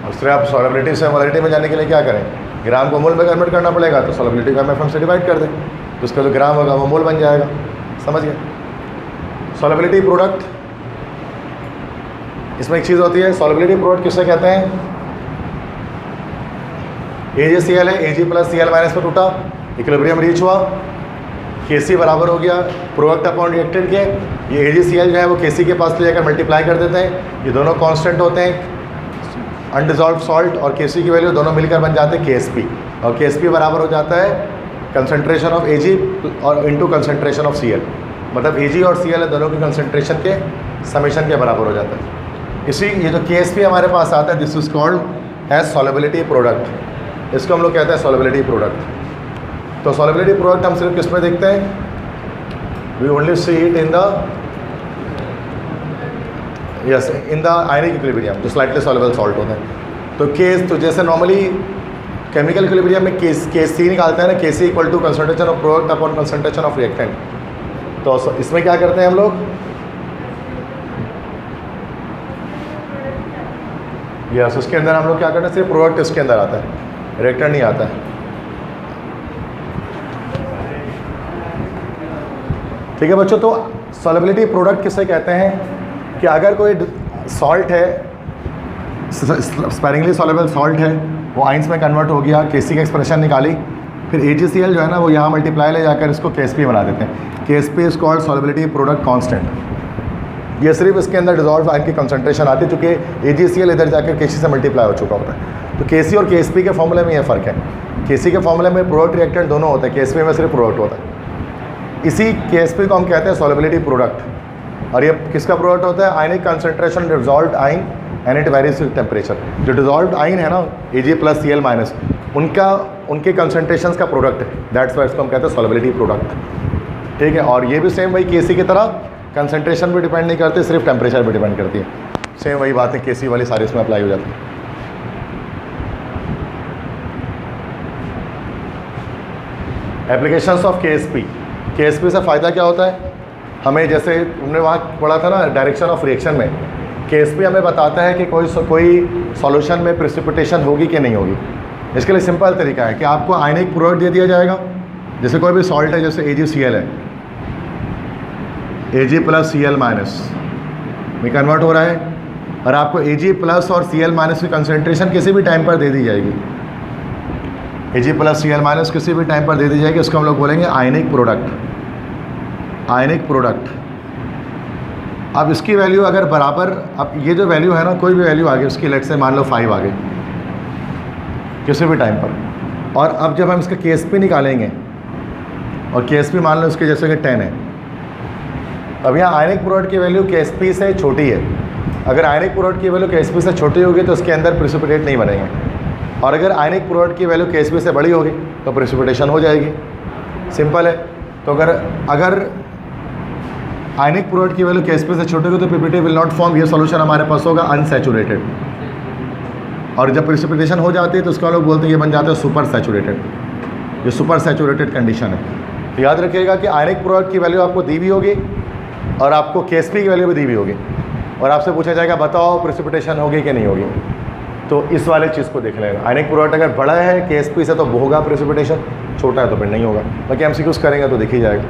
और फिर आप सॉल्युबिलिटी से मोलैरिटी में जाने के लिए क्या करें? ग्राम को मोल में कन्वर्ट करना पड़ेगा, तो सॉल्युबिलिटी को MFM से डिवाइड कर दें तो उसका जो ग्राम होगा वो मोल बन जाएगा। समझ गए? सॉल्युबिलिटी प्रोडक्ट, इसमें एक चीज़ होती है, सॉल्युबिलिटी प्रोडक्ट किससे कहते हैं? AgCl है, Ag प्लस Cl माइनस पर टूटा, इक्विलिब्रियम रीच हुआ, Kc बराबर हो गया प्रोडक्ट अपॉन रिएक्टेंट के। ये AgCl जो है वो Kc के पास ले जाकर मल्टीप्लाई कर देते हैं, ये दोनों कांस्टेंट होते हैं, अनडिजॉल्व सॉल्ट और Kc की वैल्यू दोनों मिलकर बन जाते हैं Ksp, और Ksp बराबर हो जाता है कंसनट्रेशन ऑफ Ag और इनटू कंसनट्रेशन ऑफ Cl। मतलब Ag और Cl दोनों की कंसनट्रेशन के समेशन के बराबर हो जाता है। इसी ये जो Ksp हमारे पास आता है, this is called as solubility product. इसको हम लोग कहते हैं सॉल्युबिलिटी प्रोडक्ट। तो सॉल्युबिलिटी प्रोडक्ट हम सिर्फ किस में देखते हैं? We only see it in the yes in the ionic equilibrium, जो स्लाइटली सॉल्युबल सॉल्ट होते हैं। तो केस, तो जैसे नॉर्मली केमिकल इक्विलिब्रियम में Kc निकालते हैं ना, Kc equal to concentration of product upon concentration of reactant. तो इसमें क्या करते हैं हम लोग? यस, उसके अंदर हम लोग क्या करते हैं? सिर्फ प्रोडक्ट इसके अंदर आता है, रिएक्टेंट नहीं आता है। ठीक है बच्चों, तो सॉल्युबिलिटी प्रोडक्ट किसे कहते हैं कि अगर कोई सॉल्ट है, स्पेरिंगली सॉल्युबल सॉल्ट है, वो आइंस में कन्वर्ट हो गया, Kc का एक्सप्रेशन निकाली, फिर AgCl जो है ना वो यहाँ मल्टीप्लाई ले जाकर इसको Ksp बना देते हैं। Ksp is called solubility product constant. ये सिर्फ इसके अंदर डिजॉल्व आयन की कंसंट्रेशन आती है, चूँकि AgCl इधर जाकर Kc से मल्टीप्लाई हो चुका होता है। तो Kc और Ksp के फॉर्मूले में ये फ़र्क है। Kc के फॉर्मूले में प्रोडक्ट रिएक्टेंट दोनों होते हैं, Ksp में सिर्फ प्रोडक्ट होता है। इसी Ksp को हम कहते हैं सॉल्युबिलिटी प्रोडक्ट। और ये किसका प्रोडक्ट होता है? Ionic concentration dissolved ion and it varies with temperature. जो डिजॉल्व्ड आइन है ना Ag प्लस Cl माइनस, उनके कंसंट्रेशंस का प्रोडक्ट है, दैट्स वाई इसको हम कहते हैं सॉल्युबिलिटी प्रोडक्ट। ठीक है, और ये भी सेम वही Kc की तरह कंसंट्रेशन पे डिपेंड नहीं करती, सिर्फ टेम्परेचर पे डिपेंड करती है। सेम वही बात है, Kc वाली सारी इसमें अप्लाई हो जाती है। एप्लीकेशंस ऑफ Ksp से फ़ायदा क्या होता है हमें? जैसे हमने वहाँ पढ़ा था ना डायरेक्शन ऑफ रिएक्शन में, Ksp हमें बताता है कि कोई सॉल्यूशन में प्रेसिपिटेशन होगी कि नहीं होगी। इसके लिए सिंपल तरीका है कि आपको आयनिक प्रोडक्ट दे दिया जाएगा, जैसे कोई भी सॉल्ट है, जैसे AgCl है, Ag प्लस Cl माइनस में कन्वर्ट हो रहा है, और आपको Ag प्लस और Cl माइनस की कंसनट्रेशन किसी भी टाइम पर दे दी जाएगी। Ag प्लस Cl माइनस किसी भी टाइम पर दे दी जाएगी, इसको हम लोग बोलेंगे आयनिक प्रोडक्ट। Ionic product. अब इसकी वैल्यू अगर बराबर, अब ये जो वैल्यू है ना, कोई भी वैल्यू आ गई उसकी, लेट से मान लो 5 आ गई किसी भी टाइम पर, और अब जब हम इसका Ksp निकालेंगे और Ksp मान लो इसके जैसे कि 10 है, अब यहाँ आयनिक प्रोडक्ट की वैल्यू Ksp से छोटी है। अगर आयनिक प्रोडक्ट की वैल्यू Ksp से छोटी होगी तो उसके अंदर प्रेसिपिटेट नहीं बनेंगे, और अगर आयनिक प्रोडक्ट की वैल्यू Ksp से बड़ी होगी तो प्रेसिपिटेशन हो जाएगी। सिंपल है। तो अगर आयनिक प्रोडक्ट की वैल्यू Ksp से छोटी होगी तो पीपीटी विल नॉट फॉर्म। ये सॉल्यूशन हमारे पास होगा अनसैचुरेटेड, और जब प्रेसिपिटेशन हो जाती है तो उसका लोग बोलते हैं ये बन जाता है सुपर सैचुरेटेड। ये सुपर सैचुरेटेड कंडीशन है। तो याद रखिएगा कि आयनिक प्रोडक्ट की वैल्यू आपको दी हुई होगी और आपको Ksp की वैल्यू भी दी हुई होगी, और आपसे पूछा जाएगा बताओ प्रेसिपिटेशन होगी कि नहीं होगी। तो इस वाले चीज़ को देख लेगा। आयनिक प्रोडक्ट अगर बड़ा है Ksp से तो होगा प्रेसिपिटेशन, छोटा है तो फिर नहीं होगा। बाकी MCQs करेंगे तो दिख ही जाएगा।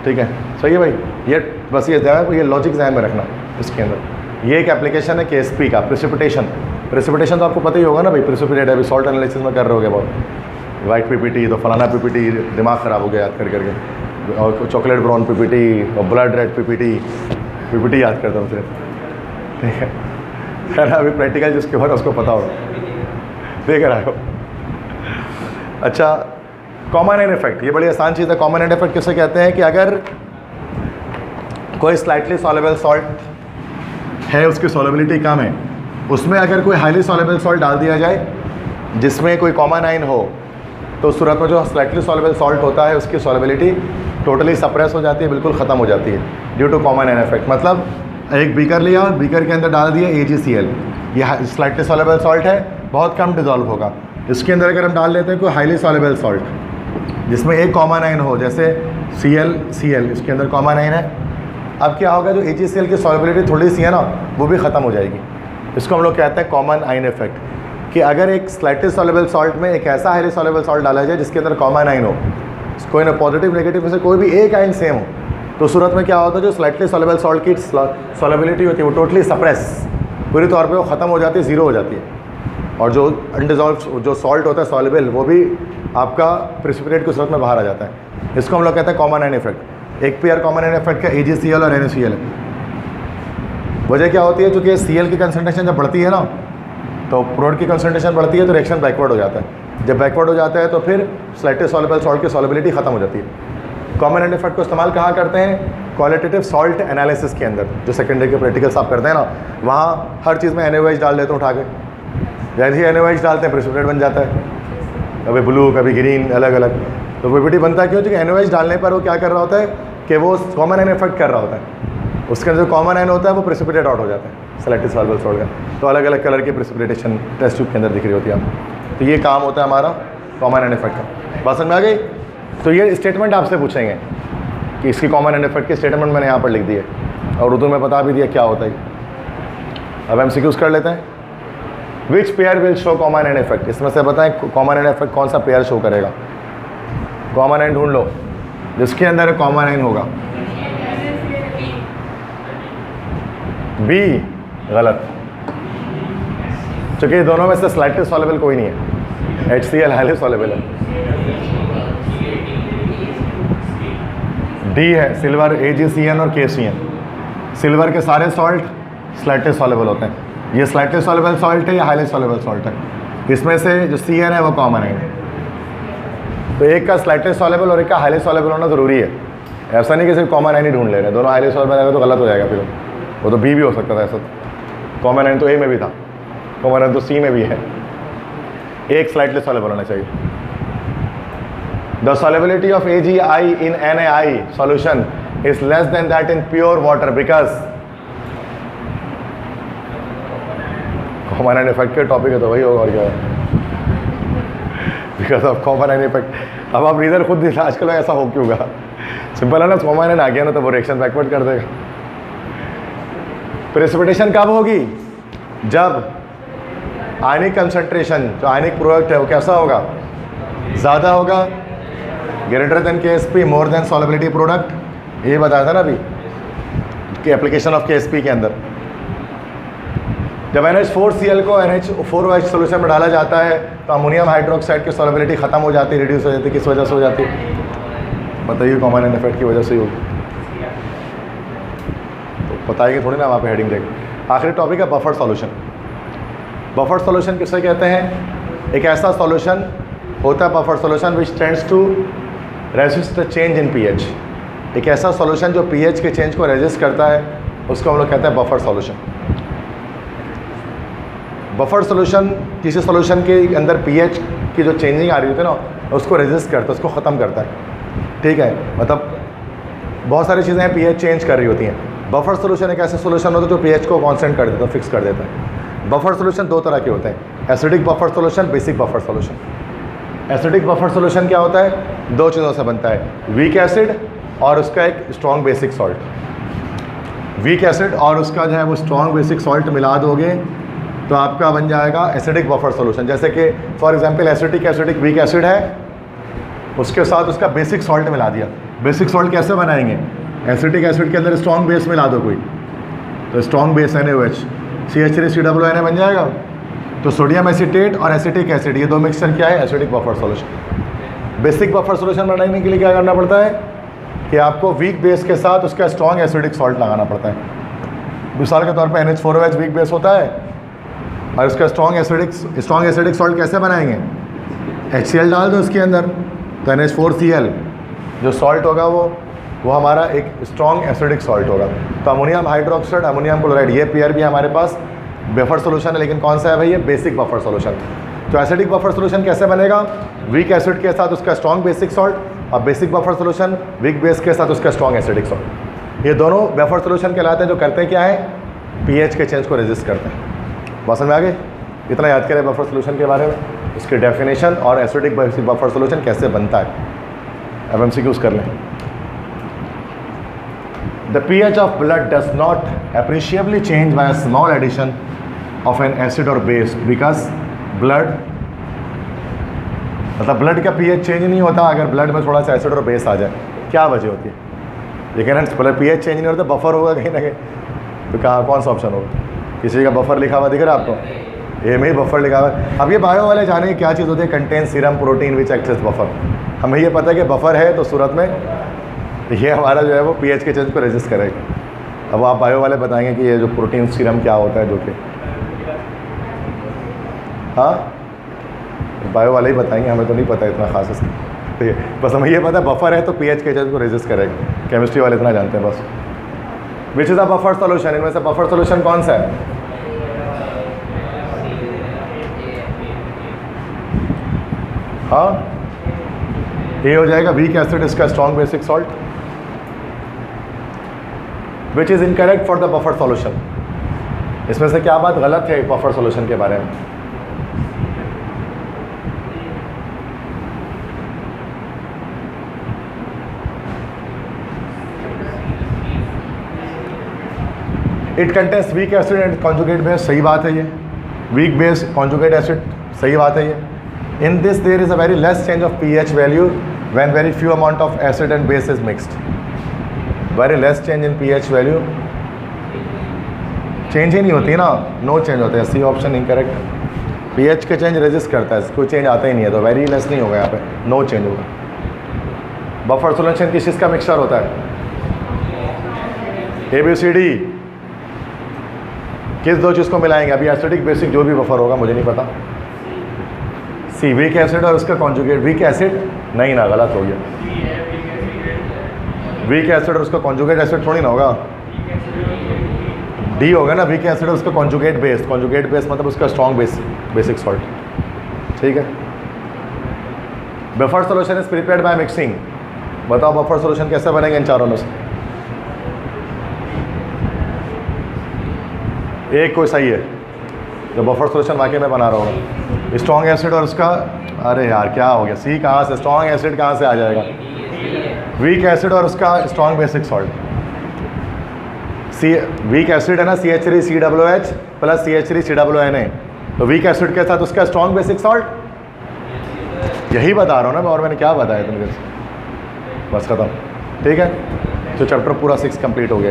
ठीक है, सही है भाई। ये बस ये लॉजिक ध्यान में रखना इसके अंदर। ये एक एप्लीकेशन है KSP का, प्रेसिपिटेशन। प्रेसिपिटेशन तो आपको पता ही होगा ना भाई, प्रेसिपिटेट है, अभी सॉल्ट एनालिसिस में कर रहे होगे बहुत। वाइट PPT तो फलाना PPT, दिमाग ख़राब हो गया याद कर करके, और चॉकलेट ब्राउन PPT और ब्लड रेड PPT याद करता हूँ सिर्फ, ठीक है ना। अभी प्रैक्टिकल जिसके बाद उसको पता होगा, देख रहा हो। अच्छा, कॉमन एंड इफेक्ट, ये बड़ी आसान चीज़ है। कॉमन एंड इफेक्ट किसे कहते हैं कि अगर कोई स्लाइटली सॉल्युबल सॉल्ट है, उसकी सॉल्युबिलिटी कम है, उसमें अगर कोई हाईली सॉल्युबल सॉल्ट डाल दिया जाए जिसमें कोई कॉमन आयन हो, तो उस सूरत में जो स्लाइटली सॉल्युबल सॉल्ट होता है उसकी सॉल्युबिलिटी टोटली सप्रेस हो जाती है, बिल्कुल ख़त्म हो जाती है due to common and effect. मतलब एक बीकर लिया, बीकर के अंदर डाल दिया AgCl, ये स्लाइटली सॉल्युबल सॉल्ट है, बहुत कम डिजॉल्व होगा। इसके अंदर अगर हम डाल लेते हैं कोई हाईली सॉल्युबल सॉल्ट जिसमें एक कॉमन आयन हो, जैसे Cl, इसके अंदर कॉमन आयन है, अब क्या होगा, जो AgCl की सॉल्युबिलिटी थोड़ी सी है ना, वो भी ख़त्म हो जाएगी। इसको हम लोग कहते हैं कॉमन आयन इफेक्ट, कि अगर एक स्लाइटली सॉल्युबल सॉल्ट में एक ऐसा हाईली सॉल्युबल सॉल्ट डाला जाए जिसके अंदर कॉमन आयन हो, कोई ना पॉजिटिव नेगेटिव में से कोई भी एक आयन सेम हो, तो सूरत में क्या होता है, जो स्लाइटली सॉल्युबल सॉल्ट की सॉल्युबिलिटी होती है वो टोटली सप्रेस, पूरी तौर पे वो ख़त्म हो जाती है, ज़ीरो हो जाती है। और जो अनडिजॉल्व जो सॉल्ट होता है सॉल्युबल, वो भी आपका प्रेसिपिटेट की सूरत में बाहर आ जाता है। इसको हम लोग कहते हैं कॉमन आयन इफेक्ट। एक पेयर कॉमन आयन इफेक्ट का AgCl और NaCl है। वजह क्या होती है, चूँकि Cl की कंसनट्रेशन जब बढ़ती है ना, तो प्रोडक्ट की कंसनट्रेशन बढ़ती है तो रिएक्शन बैकवर्ड हो जाता है। जब बैकवर्ड हो जाता है तो फिर स्लाइटली सॉल्युबल सॉल्ट की सॉल्युबिलिटी ख़त्म हो जाती है। कॉमन एंड इफेक्ट को इस्तेमाल कहाँ करते हैं, क्वालिटेटिव सॉल्ट एनालिसिस के अंदर, जो सेकेंडरी के प्रैक्टिकल्स आप करते हैं ना, वहाँ हर चीज़ में NaOH डाल देते हैं उठा के, जैसे ही NaOH डालते हैं प्रेसिपिटेट बन जाता है, कभी ब्लू कभी ग्रीन अलग अलग। तो PPT बनता क्यों, क्योंकि NaOH डालने पर वो क्या कर रहा होता है कि वो कॉमन आयन इफेक्ट कर रहा होता है, उसके अंदर जो कॉमन आयन होता है वो प्रेसिपिटेट आउट हो जाता है स्लाइटली सॉल्युबल सॉल्ट का। तो अलग अलग कलर की प्रेसिपिटेशन टेस्ट ट्यूब के अंदर दिख रही होती है आपको। तो ये काम होता है हमारा कॉमन एंड इफेक्ट का। बात समझ में आ गई। तो ये स्टेटमेंट आपसे पूछेंगे कि इसकी कॉमन एंड इफेक्ट की स्टेटमेंट मैंने यहाँ पर लिख दी है, और उर्दू में बता भी दिया क्या होता है। अब MCQs कर लेते हैं। Which pair will show common and effect, इसमें से बताएं कॉमन एंड इफेक्ट कौन सा पेयर शो करेगा। कॉमन एंड ढूंढ लो जिसके अंदर कॉमन एंड होगा। B गलत, क्योंकि दोनों में से स्लाइटली सॉल्युबल कोई नहीं है। HCl हाईली सॉल्युबल है। D है सिल्वर, AgCN और KCN। सिल्वर के सारे सॉल्ट स्लाइटली सॉल्युबल होते हैं। ये स्लाइटली सॉल्युबल सॉल्ट है या हाईली सॉल्युबल सॉल्ट है, इसमें से जो CN है वो कॉमन है। तो एक का स्लाइटली सॉल्युबल और एक का हाईली सॉल्युबल होना ज़रूरी है। ऐसा नहीं कि सिर्फ कॉमन आयन ही ढूंढ ले रहे हैं, दोनों हाईली सॉल्युबल आएगा तो गलत हो जाएगा, फिर वो तो B भी हो सकता था। ऐसा कॉमन आयन तो A में भी था, कॉमन आयन तो C में भी है। एक स्लाइटली सॉल्युबल होना चाहिए। The solubility of AgI in NaI solution is less than that in pure water because common ion effect के टॉपिक है तो वही होगा और क्या है, because of common ion effect. अब आप रीज़न खुद दिखा आजकल ऐसा हो क्यों होगा, सिंपल है ना, कॉमन आयन आ गया ना तो वो रिएक्शन बैकवर्ड कर देगा। प्रेसिपिटेशन कब होगी, जब आयनिक कंसंट्रेशन जो आयनिक प्रोडक्ट है वो कैसा होगा, ज़्यादा होगा, greater than KSP, more than solubility product. ये बताया था ना अभी कि एप्लीकेशन ऑफ KSP के अंदर। जब NH4Cl को NH4OH सोल्यूशन में डाला जाता है तो अमोनियम हाइड्रोक्साइड की सॉल्युबिलिटी ख़त्म हो जाती है, रिड्यूस हो जाती है। किस वजह से हो जाती है बताइए, कॉमन एंड इफेक्ट की वजह से ही होगी। तो बताइए थोड़ी ना, वहाँ पे हेडिंग देखें। आखिरी टॉपिक है बफर सॉल्यूशन। बफर सॉल्यूशन किसे कहते हैं, एक ऐसा सॉल्यूशन होता है buffer solution which tends to resist the change in pH। एक ऐसा सॉल्यूशन जो pH के चेंज को रेजिस्ट करता है उसको हम लोग कहते हैं बफर सॉल्यूशन। बफर सॉल्यूशन किसी सॉल्यूशन के अंदर pH की जो चेंजिंग आ रही होती है ना उसको रेजिस्ट करता है, उसको ख़त्म करता है। ठीक है, मतलब बहुत सारी चीज़ें हैं pH चेंज कर रही होती हैं। बफर सॉल्यूशन एक ऐसा सॉल्यूशन होता है जो pH को कांस्टेंट कर देता है, फिक्स कर देता है। बफर सॉल्यूशन दो तरह के होते हैं, acidic buffer solution, basic buffer solution. Acidic buffer solution क्या होता है, दो चीज़ों से बनता है, वीक एसिड और उसका एक strong basic salt. Weak acid और उसका जो है वो स्ट्रॉन्ग बेसिक सॉल्ट मिला दोगे तो आपका बन जाएगा एसिडिक बफर सॉल्यूशन। जैसे कि for example acetic weak acid है, उसके साथ उसका बेसिक सॉल्ट मिला दिया। बेसिक सॉल्ट कैसे बनाएंगे, एसिटिक एसिड के अंदर स्ट्रॉन्ग बेस मिला दो कोई, तो स्ट्रॉन्ग बेस NaOH, CH3COOH बन जाएगा। तो सोडियम एसीटेट और एसिटिक एसिड, ये दो मिक्सचर क्या है? Acidic buffer solution. Basic buffer solution बनाने के लिए क्या करना पड़ता है कि आपको वीक बेस के साथ उसका स्ट्रॉन्ग एसिडिक सॉल्ट लगाना पड़ता है। मिसाल के तौर पे NH4OH वीक बेस होता है और इसका स्ट्रॉन्ग एसिडिक सॉल्ट कैसे बनाएंगे? HCl डाल दो उसके अंदर, तो NH4Cl जो सॉल्ट होगा वो हमारा एक स्ट्रॉन्ग एसिडिक सॉल्ट होगा। तो अमोनियम हाइड्रोक्साइड, अमोनियम क्लोराइड, ये पेयर भी हमारे पास बफर सॉल्यूशन है, लेकिन कौन सा है भाई? ये बेसिक बफर सॉल्यूशन। तो एसिडिक बफर सॉल्यूशन कैसे बनेगा? वीक एसिड के साथ उसका स्ट्रॉन्ग बेसिक सॉल्ट और basic buffer solution weak base के साथ उसका स्ट्रॉन्ग एसिडिक सॉल्ट। ये दोनों बफर सॉल्यूशन कहलाते हैं, जो करते हैं क्या है? pH के चेंज को रेजिस्ट करते हैं। बात समझ में आ गई? इतना याद करें बफर सॉल्यूशन के बारे में, उसकी डेफिनेशन और एसिडिक बफर सॉल्यूशन कैसे बनता है। अब MCQs कर लें। The pH of blood does not appreciably change by a small addition of an acid or base because blood मतलब ब्लड का pH चेंज नहीं होता अगर ब्लड में थोड़ा सा एसिड और बेस आ जाए। क्या वजह होती है? लेकिन pH चेंज नहीं होता, बफर होगा कहीं ना कहीं। तो कहाँ कौन सा ऑप्शन होगा? किसी का बफर लिखा हुआ दिख रहा है आपको? ए में ही बफर लिखा हुआ है। अब ये बायो वाले जाने क्या चीज़ होती है? Contain serum protein which excess buffer. हमें ये पता है कि बफर है तो सूरत में ये हमारा जो है वो pH के चेंज को रेजिस्ट करेगा। अब आप बायो वाले बताएंगे कि ये जो प्रोटीन सीरम क्या होता है, जो कि हाँ बायो वाले ही बताएंगे, हमें तो नहीं पता इतना खास इसका। ठीक है, बस हमें ये पता है बफर है तो pH के चेंज को रेजिस्ट करेगा। केमिस्ट्री वाले इतना जानते हैं बस। Which is a buffer solution? इनमें से बफर सॉल्यूशन कौन सा है? हाँ, ये हो जाएगा वीक एसिड, इसका strong basic salt. Which is incorrect for the buffer solution? इसमें से क्या बात गलत है बफर सॉल्यूशन के बारे में? It contains weak acid and conjugate base, सही बात है ये। वीक बेस कॉन्जुगेट एसिड, सही बात है ये। In this there is a very less change of pH value when very few amount of acid and base is mixed. Very less change in pH value, change ही नहीं होती ना, no change होता है। C option incorrect. pH के change resist करता है, कोई चेंज आता ही नहीं है, तो वेरी लेस नहीं होगा यहाँ पे, नो चेंज होगा। बफर सॉल्यूशन किस चीज़ का मिक्सचर होता है? ABCD किस दो चीज़ को मिलाएंगे? अभी एसिडिक बेसिक जो भी बफर होगा, मुझे नहीं पता। सी वीक एसिड और उसका कॉन्जुगेट, वीक एसिड नहीं ना, गलत हो गया। वीक एसिड और उसका कॉन्जुगेट एसिड थोड़ी ना होगा, डी होगा ना। वीक एसिड और उसका कॉन्जुगेट बेस मतलब उसका स्ट्रॉन्ग बेसिक सॉल्ट। ठीक है। Buffer solution is prepared by mixing. बताओ बफर सॉल्यूशन कैसे बनेंगे इन चारों में से? एक कोई सही है जो बफर सॉल्यूशन वाकई में बना रहा होगा? स्ट्रॉन्ग एसिड और उसका, अरे यार क्या हो गया? सी कहाँ से? स्ट्रॉन्ग एसिड कहाँ से आ जाएगा? वीक एसिड और उसका स्ट्रॉन्ग बेसिक सॉल्ट। सी वीक एसिड है ना, CH3COOH प्लस CH3COONA, तो वीक एसिड के साथ उसका स्ट्रॉन्ग बेसिक सॉल्ट। यही बता रहा हूँ ना मैं, और मैंने क्या बताया तुमको? बस खत्म। ठीक है, तो चैप्टर पूरा 6 कंप्लीट हो गया।